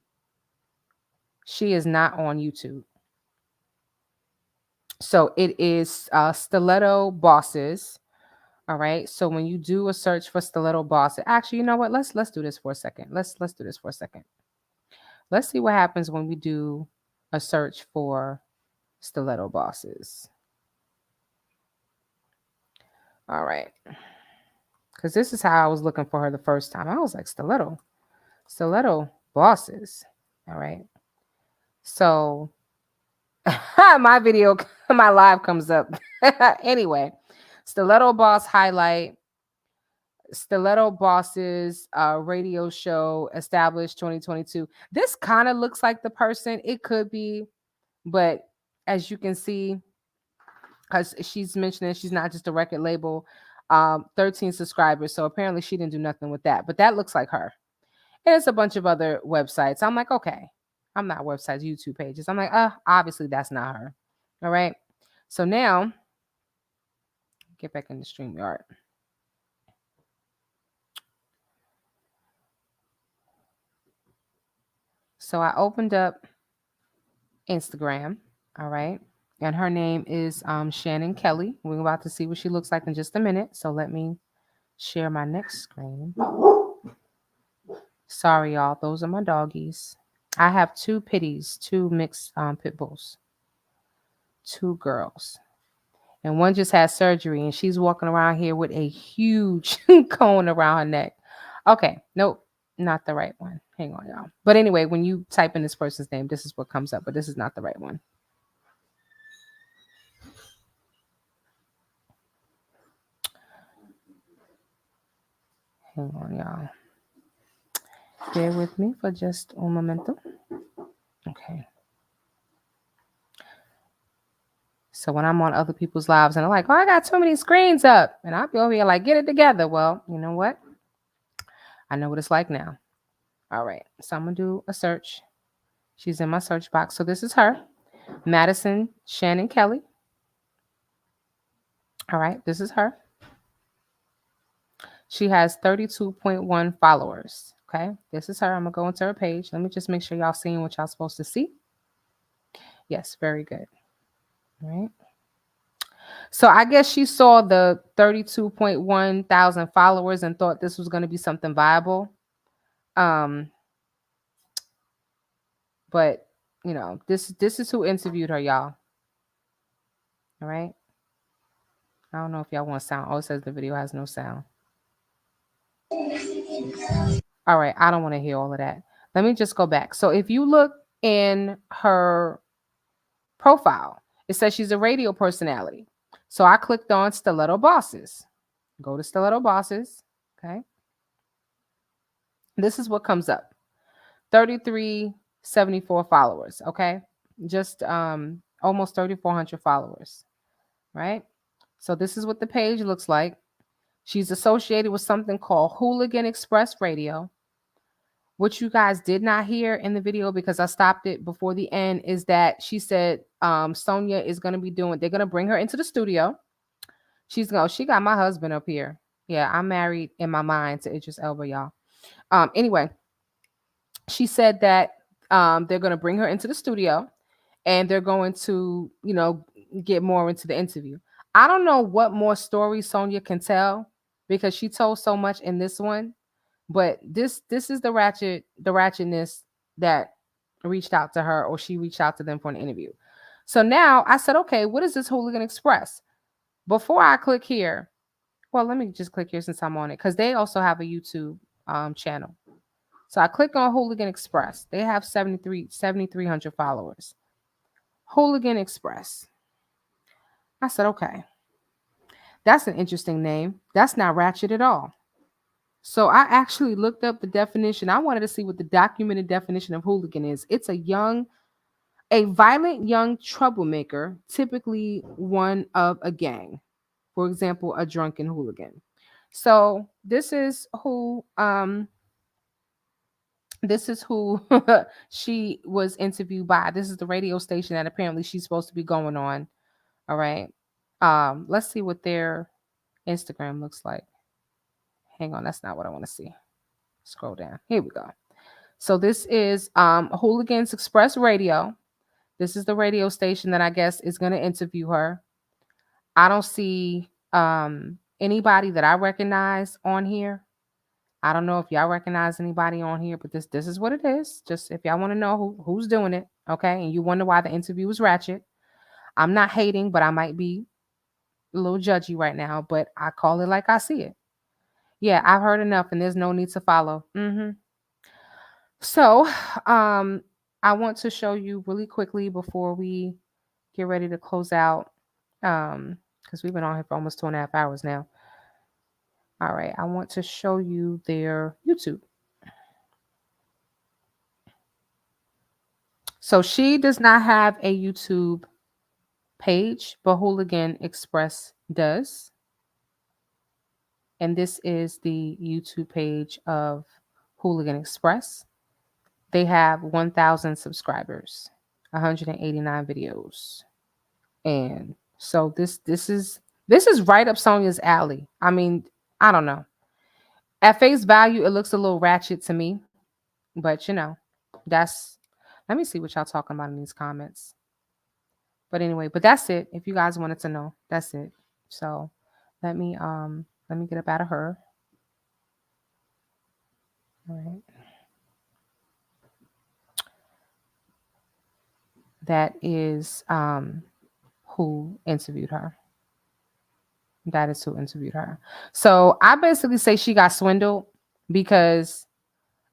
Speaker 1: she is not on YouTube. So it is Stiletto Bosses. All right. So when you do a search for Stiletto Bosses, actually, you know what? Let's do this for a second. Let's do this for a second. Let's see what happens when we do a search for Stiletto Bosses. All right. Because this is how I was looking for her the first time. I was like, Stiletto Bosses. All right. So my video, my live comes up. Anyway, Stiletto Boss highlight. Stiletto Bosses radio show established 2022. This kind of looks like the person. It could be, but as you can see, because she's mentioning she's not just a record label, 13 subscribers. So apparently she didn't do nothing with that, but that looks like her. And it's a bunch of other websites. I'm like, okay, I'm not websites, YouTube pages. I'm like, obviously that's not her. All right. So now get back into StreamYard. So I opened up Instagram. All right. And her name is Shannon Kelly. We're about to see what she looks like in just a minute. So let me share my next screen. Sorry, y'all. Those are my doggies. I have two pitties, two mixed pit bulls, two girls. And one just had surgery and she's walking around here with a huge cone around her neck. Okay. Nope. Not the right one. Hang on, y'all. But anyway, when you type in this person's name, this is what comes up, but this is not the right one. Hang on, y'all. Bear with me for just un momento. Okay. So when I'm on other people's lives and I'm like, oh, I got too many screens up. And I'll be over here like, get it together. Well, you know what? I know what it's like now. All right. So I'm going to do a search. She's in my search box. So this is her, Madison Shannon Kelly. All right. This is her. She has 32.1 followers. Okay. This is her. I'm going to go into her page. Let me just make sure y'all seeing what y'all supposed to see. Yes. Very good. All right. So I guess she saw the 32.1 thousand followers and thought this was going to be something viable. But you know, this is who interviewed her, y'all. All right. I don't know if y'all want sound. Oh, it says the video has no sound. All right. I don't want to hear all of that. Let me just go back. So if you look in her profile, it says she's a radio personality. So I clicked on Stiletto Bosses. Go to Stiletto Bosses. Okay. This is what comes up. 3374 followers. Okay. Just almost 3,400 followers. Right. So this is what the page looks like. She's associated with something called Hooligan Express Radio. What you guys did not hear in the video because I stopped it before the end is that she said Sonya is going to be they're going to bring her into the studio. She got my husband up here. Yeah, I'm married in my mind to Idris Elba, y'all. Anyway, she said that they're going to bring her into the studio and they're going to, get more into the interview. I don't know what more stories Sonya can tell because she told so much in this one. But this is the ratchetness that reached out to her or she reached out to them for an interview. So now I said, okay, what is this Hooligan Express? Before I click here, well, let me just click here since I'm on it because they also have a YouTube channel. So I click on Hooligan Express. They have 7,300 followers. Hooligan Express. I said, okay, that's an interesting name. That's not ratchet at all. So I actually looked up the definition. I wanted to see what the documented definition of hooligan is. It's a violent young troublemaker, typically one of a gang. For example, a drunken hooligan. So this is who she was interviewed by. This is the radio station that apparently she's supposed to be going on. All right. Let's see what their Instagram looks like. Hang on, that's not what I want to see. Scroll down. Here we go. So this is Hooligans Express Radio. This is the radio station that I guess is going to interview her. I don't see anybody that I recognize on here. I don't know if y'all recognize anybody on here, but this is what it is. Just if y'all want to know who's doing it, okay? And you wonder why the interview was ratchet. I'm not hating, but I might be a little judgy right now, but I call it like I see it. Yeah, I've heard enough and there's no need to follow. So, I want to show you really quickly before we get ready to close out. Because we've been on here for almost 2.5 hours now. All right, I want to show you their YouTube. So she does not have a YouTube page, but Hooligan Express does. And this is the YouTube page of Hooligan Express. They have 1,000 subscribers, 189 videos. And so this is right up Sonya's alley. I mean, I don't know. At face value, it looks a little ratchet to me, but that's. Let me see what y'all talking about in these comments. But anyway, but that's it. If you guys wanted to know, that's it. So let me get up out of her. All right. That is who interviewed her. That is who interviewed her. So I basically say she got swindled because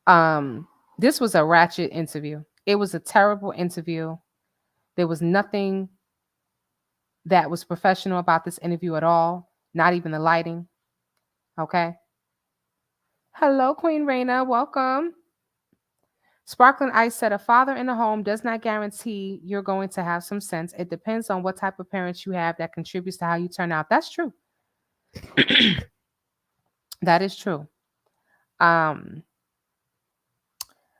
Speaker 1: this was a ratchet interview. It was a terrible interview. There was nothing that was professional about this interview at all, not even the lighting. Okay. Hello, Queen Raina. Welcome. Sparkling Ice said a father in the home does not guarantee you're going to have some sense. It depends on what type of parents you have that contributes to how you turn out. That's true. That is true. Um,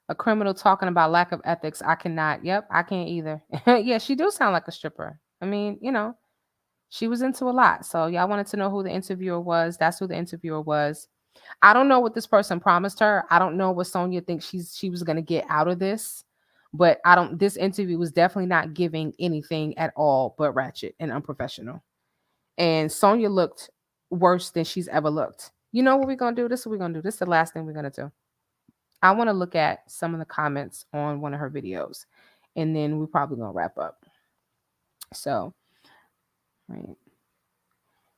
Speaker 1: a criminal talking about lack of ethics. I cannot. Yep, I can't either. Yeah, she do sound like a stripper. I mean, she was into a lot. So y'all wanted to know who the interviewer was. That's who the interviewer was. I don't know what this person promised her. I don't know what Sonya thinks she was gonna get out of this. But I don't this interview was definitely not giving anything at all but ratchet and unprofessional. And Sonya looked worse than she's ever looked. You know what we're gonna do? This is what we're gonna do. This is the last thing we're gonna do. I want to look at some of the comments on one of her videos, and then we're probably gonna wrap up. So, right.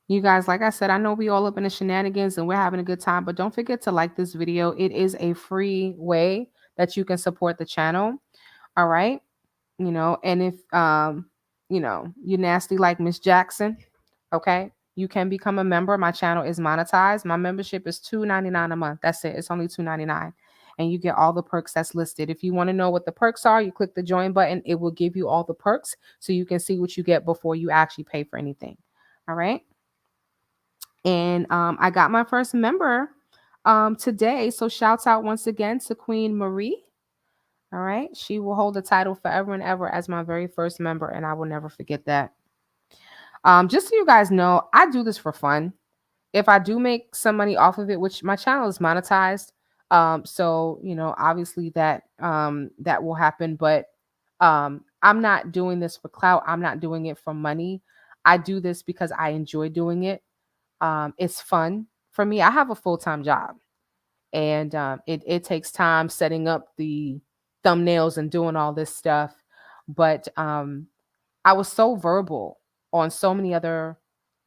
Speaker 1: You guys, like I said, I know we all up in the shenanigans and we're having a good time, but don't forget to like this video. It is a free way that you can support the channel. All right. And if you're nasty like Miss Jackson, okay, you can become a member. My channel is monetized. My membership is $2.99 a month. That's it. It's only $2.99. And you get all the perks that's listed. If you want to know what the perks are, you click the join button. It will give you all the perks so you can see what you get before you actually pay for anything. All right. And I got my first member today. So shouts out once again to Queen Marie. All right. She will hold the title forever and ever as my very first member. And I will never forget that. Just so you guys know, I do this for fun. If I do make some money off of it, which my channel is monetized. So, obviously that will happen. But I'm not doing this for clout. I'm not doing it for money. I do this because I enjoy doing it. It's fun for me. I have a full-time job, and it takes time setting up the thumbnails and doing all this stuff. But I was so verbal on so many other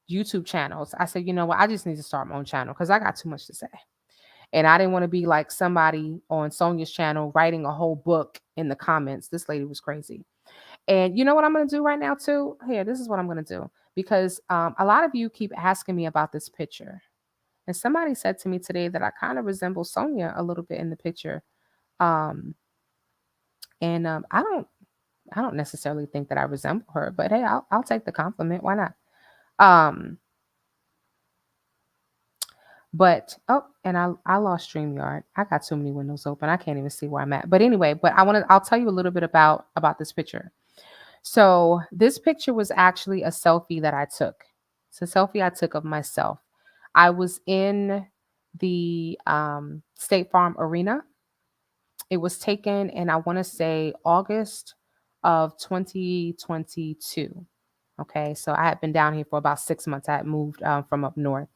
Speaker 1: YouTube channels. I said, you know what? I just need to start my own channel because I got too much to say. And I didn't want to be like somebody on Sonya's channel writing a whole book in the comments. This lady was crazy. And you know what I'm going to do right now, too? Here, this is what I'm going to do. Because a lot of you keep asking me about this picture. And somebody said to me today that I kind of resemble Sonya a little bit in the picture. Um, and I don't necessarily think that I resemble her, but hey, I'll take the compliment. Why not? Um, But oh, and I lost StreamYard. I got too many windows open. I can't even see where I'm at. But anyway, I'll tell you a little bit about this picture. So this picture was actually a selfie that I took. It's a selfie I took of myself. I was in the State Farm Arena. It was taken in, I want to say, August of 2022. Okay, so I had been down here for about 6 months. I had moved from up north,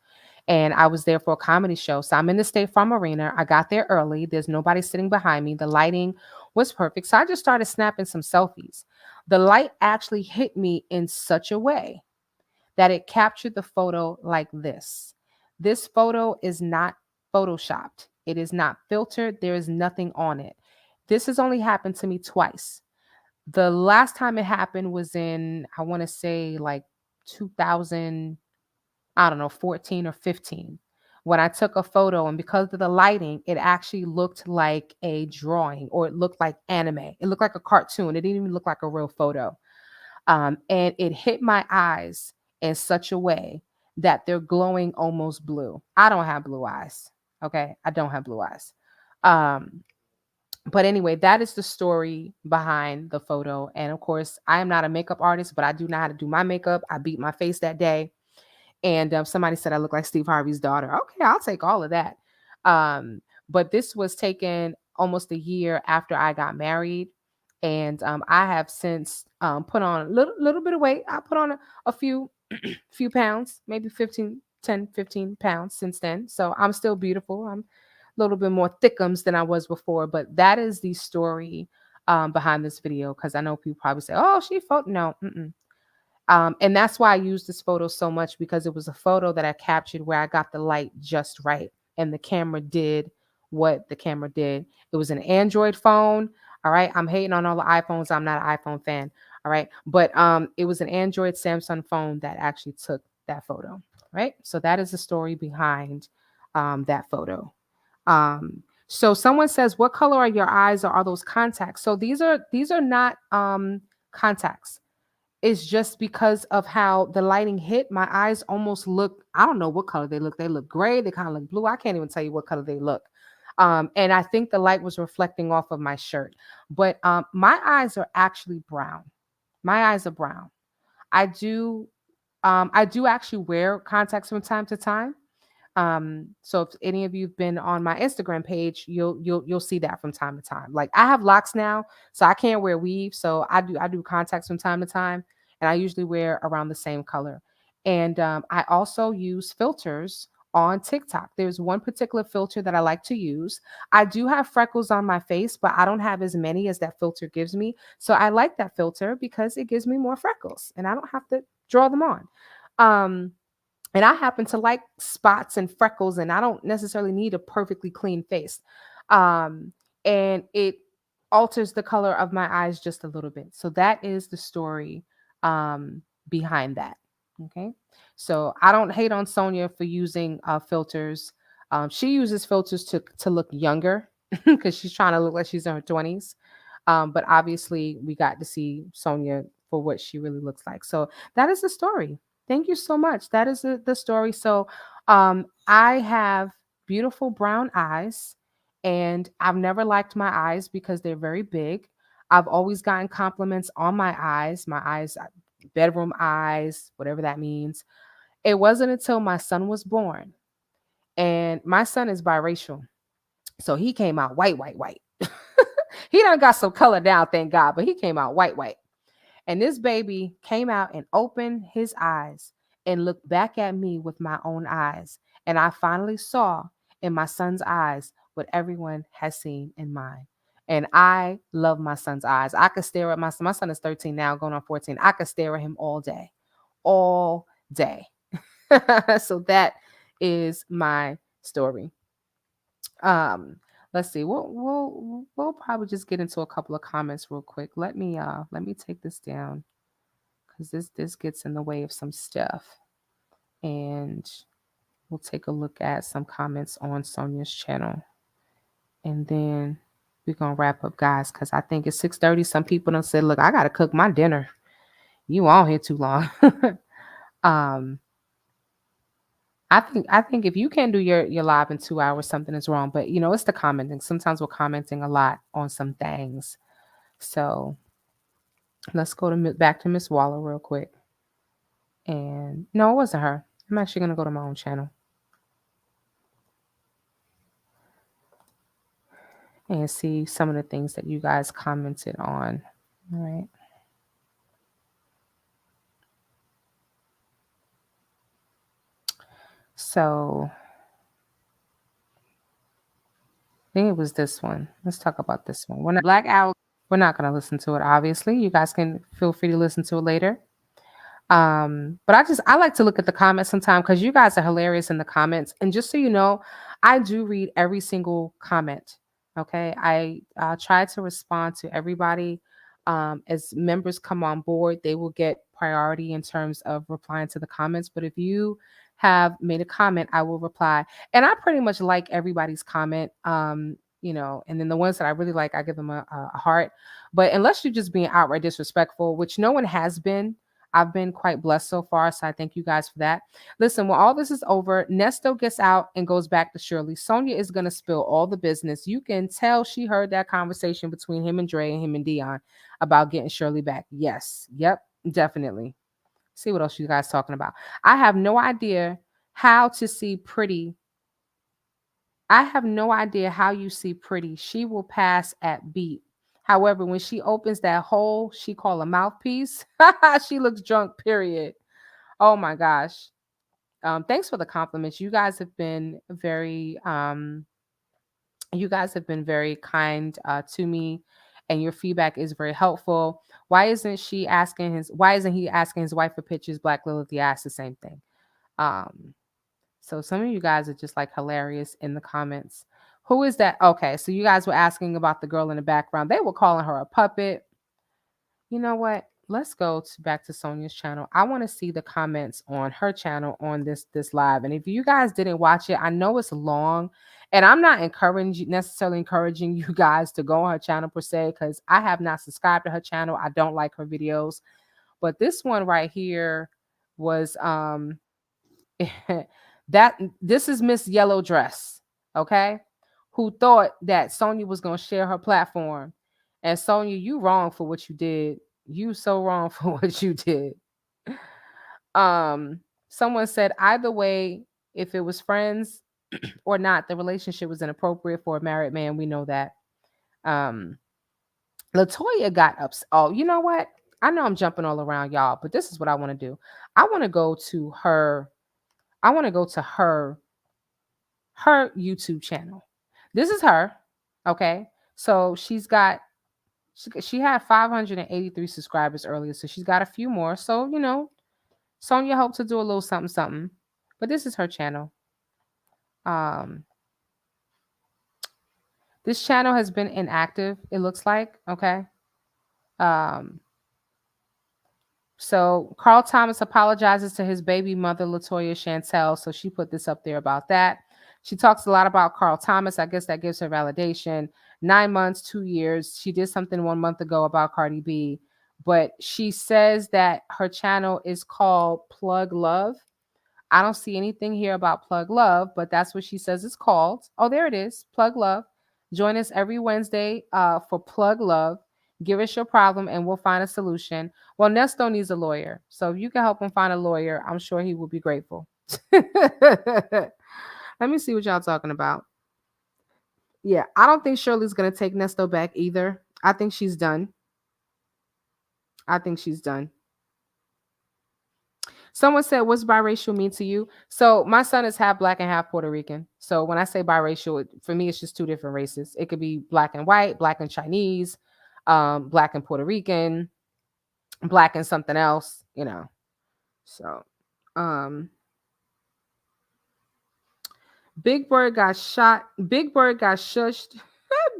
Speaker 1: and I was there for a comedy show. So I'm in the State Farm Arena. I got there early. There's nobody sitting behind me. The lighting was perfect. So I just started snapping some selfies. The light actually hit me in such a way that it captured the photo like this. This photo is not photoshopped. It is not filtered. There is nothing on it. This has only happened to me twice. The last time it happened was in, I want to say like 2000, I don't know, 14 or 15, when I took a photo, and because of the lighting, it actually looked like a drawing, or it looked like anime. It looked like a cartoon. It didn't even look like a real photo. And it hit my eyes in such a way that they're glowing almost blue. I don't have blue eyes. Okay. I don't have blue eyes. Um, but anyway, that is the story behind the photo. And of course, I am not a makeup artist, but I do know how to do my makeup. I beat my face that day. And somebody said I look like Steve Harvey's daughter. Okay, I'll take all of that. Um, but this was taken almost a year after I got married. And I have since put on a little bit of weight. I put on a few pounds, maybe 15 pounds since then. So I'm still beautiful. I'm a little bit more thickums than I was before. But that is the story behind this video, because I know people probably say, oh, she photo. No, mm-mm. And that's why I use this photo so much, because it was a photo that I captured where I got the light just right. And the camera did what the camera did. It was an Android phone. All right. I'm hating on all the iPhones. I'm not an iPhone fan. All right. But it was an Android Samsung phone that actually took that photo. Right. So that is the story behind that photo. So someone says, what color are your eyes, or are those contacts? So these are not contacts. It's just because of how the lighting hit. My eyes almost look, I don't know what color they look. They look gray. They kind of look blue. I can't even tell you what color they look. And I think the light was reflecting off of my shirt. But my eyes are actually brown. My eyes are brown. I do I do actually wear contacts from time to time. So if any of you've been on my Instagram page, you'll see that from time to time. Like, I have locks now, so I can't wear weave. So I do contacts from time to time, and I usually wear around the same color. And I also use filters on TikTok. There's one particular filter that I like to use. I do have freckles on my face, but I don't have as many as that filter gives me. So I like that filter because it gives me more freckles, and I don't have to draw them on. Um, and I happen to like spots and freckles, and I don't necessarily need a perfectly clean face. Um, and it alters the color of my eyes just a little bit. So that is the story behind that. Okay. So I don't hate on Sonya for using filters. She uses filters to look younger because she's trying to look like she's in her 20s. But obviously, we got to see Sonya for what she really looks like. So that is the story. Thank you so much. That is the story. So I have beautiful brown eyes, and I've never liked my eyes because they're very big. I've always gotten compliments on my eyes, bedroom eyes, whatever that means. It wasn't until my son was born, and my son is biracial. So he came out white, white, white. He done got some color down, thank God, but he came out white, white. And this baby came out and opened his eyes and looked back at me with my own eyes. And I finally saw in my son's eyes what everyone has seen in mine. And I love my son's eyes. I could stare at my son is 13 now, going on 14. I could stare at him all day. So that is my story. Um, let's see. We'll probably just get into a couple of comments real quick. Let me take this down because this gets in the way of some stuff. And we'll take a look at some comments on Sonia's channel. And then we're gonna wrap up, guys, because I think it's 6:30. Some people done said, look, I gotta cook my dinner. You on here too long. um I think if you can't do your live in 2 hours, something is wrong. But it's the commenting. Sometimes we're commenting a lot on some things. So let's go to back to Miss Waller real quick. And no, it wasn't her. I'm actually gonna go to my own channel and see some of the things that you guys commented on. All right. So I think it was this one. Let's talk about this one. We're not gonna listen to it, obviously. You guys can feel free to listen to it later. But I like to look at the comments sometimes because you guys are hilarious in the comments. And just so you know, I do read every single comment. Okay, I try to respond to everybody. As members come on board, they will get priority in terms of replying to the comments. But if you have made a comment, I will reply. And I pretty much like everybody's comment. And then the ones that I really like, I give them a heart. But unless you're just being outright disrespectful, which no one has been, I've been quite blessed so far, so I thank you guys for that. Listen, when all this is over, Nesto gets out and goes back to Shirley. Sonya is going to spill all the business. You can tell she heard that conversation between him and Dre and him and Dion about getting Shirley back. Yes. Yep. Definitely. See what else you guys talking about. I have no idea how to see pretty. I have no idea how you see pretty. She will pass at beat. However, when she opens that hole she call a mouthpiece, she looks drunk, period. Oh my gosh. Thanks for the compliments. You guys have been very kind to me, and your feedback is very helpful. Why isn't he asking his wife for pictures? Black Lilith, yeah, it's the same thing. Um, so some of you guys are just like hilarious in the comments. Who is that? Okay, so you guys were asking about the girl in the background. They were calling her a puppet. You know what? Let's go back to Sonia's channel. I want to see the comments on her channel on this live. And if you guys didn't watch it, I know it's long, and I'm not necessarily encouraging you guys to go on her channel per se, because I have not subscribed to her channel. I don't like her videos. But this one right here was that this is Miss Yellow Dress, okay? Who thought that Sonya was gonna share her platform. And Sonya, you wrong for what you did. You so wrong for what you did. Someone said either way, if it was friends or not, the relationship was inappropriate for a married man. We know that. Um, Latoya got upset. Oh, you know what? I know I'm jumping all around y'all, but this is what I want to do. I want to go to her. I want to go to her YouTube channel. This is her. Okay. So she had 583 subscribers earlier, so she's got a few more. So, Sonya hopes to do a little something something. But this is her channel. Um this channel has been inactive, it looks like, okay? Um So Carl Thomas apologizes to his baby mother, Latoya Chantel. So she put this up there about that. She talks a lot about Carl Thomas. I guess that gives her validation. 9 months, 2 years. She did something 1 month ago about Cardi B, but she says that her channel is called Plug Love. I don't see anything here about Plug Love, but that's what she says it's called. Oh, there it is. Plug Love. Join us every Wednesday for Plug Love. Give us your problem and we'll find a solution. Well, Nesto needs a lawyer. So if you can help him find a lawyer, I'm sure he will be grateful. Let me see what y'all talking about. Yeah, I don't think Shirley's going to take Nesto back either. I think she's done. I think she's done. Someone said, "What's biracial mean to you?" So my son is half black and half Puerto Rican. So when I say biracial, for me, it's just two different races. It could be black and white, black and Chinese, black and Puerto Rican, black and something else. So, um, Big Bird got shot. Big Bird got shushed.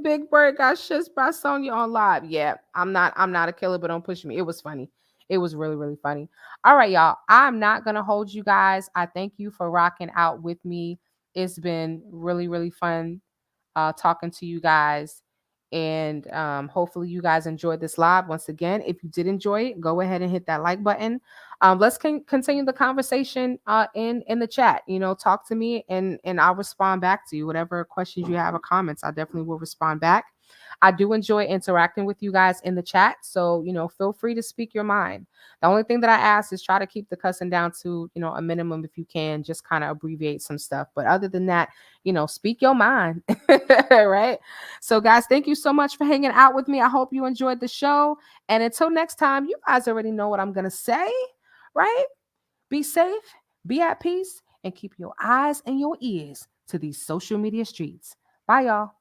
Speaker 1: Big Bird got shushed by Sonya on live. Yeah, I'm not a killer, but don't push me. It was funny. It was really, really funny. All right, y'all. I'm not gonna hold you guys. I thank you for rocking out with me. It's been really, really fun talking to you guys. And hopefully you guys enjoyed this live. Once again, if you did enjoy it, go ahead and hit that like button. Let's continue the conversation in the chat. Talk to me and I'll respond back to you. Whatever questions you have or comments, I definitely will respond back. I do enjoy interacting with you guys in the chat. So, feel free to speak your mind. The only thing that I ask is try to keep the cussing down to, a minimum if you can, just kind of abbreviate some stuff. But other than that, speak your mind. Right? So, guys, thank you so much for hanging out with me. I hope you enjoyed the show. And until next time, you guys already know what I'm going to say, right? Be safe, be at peace, and keep your eyes and your ears to these social media streets. Bye, y'all.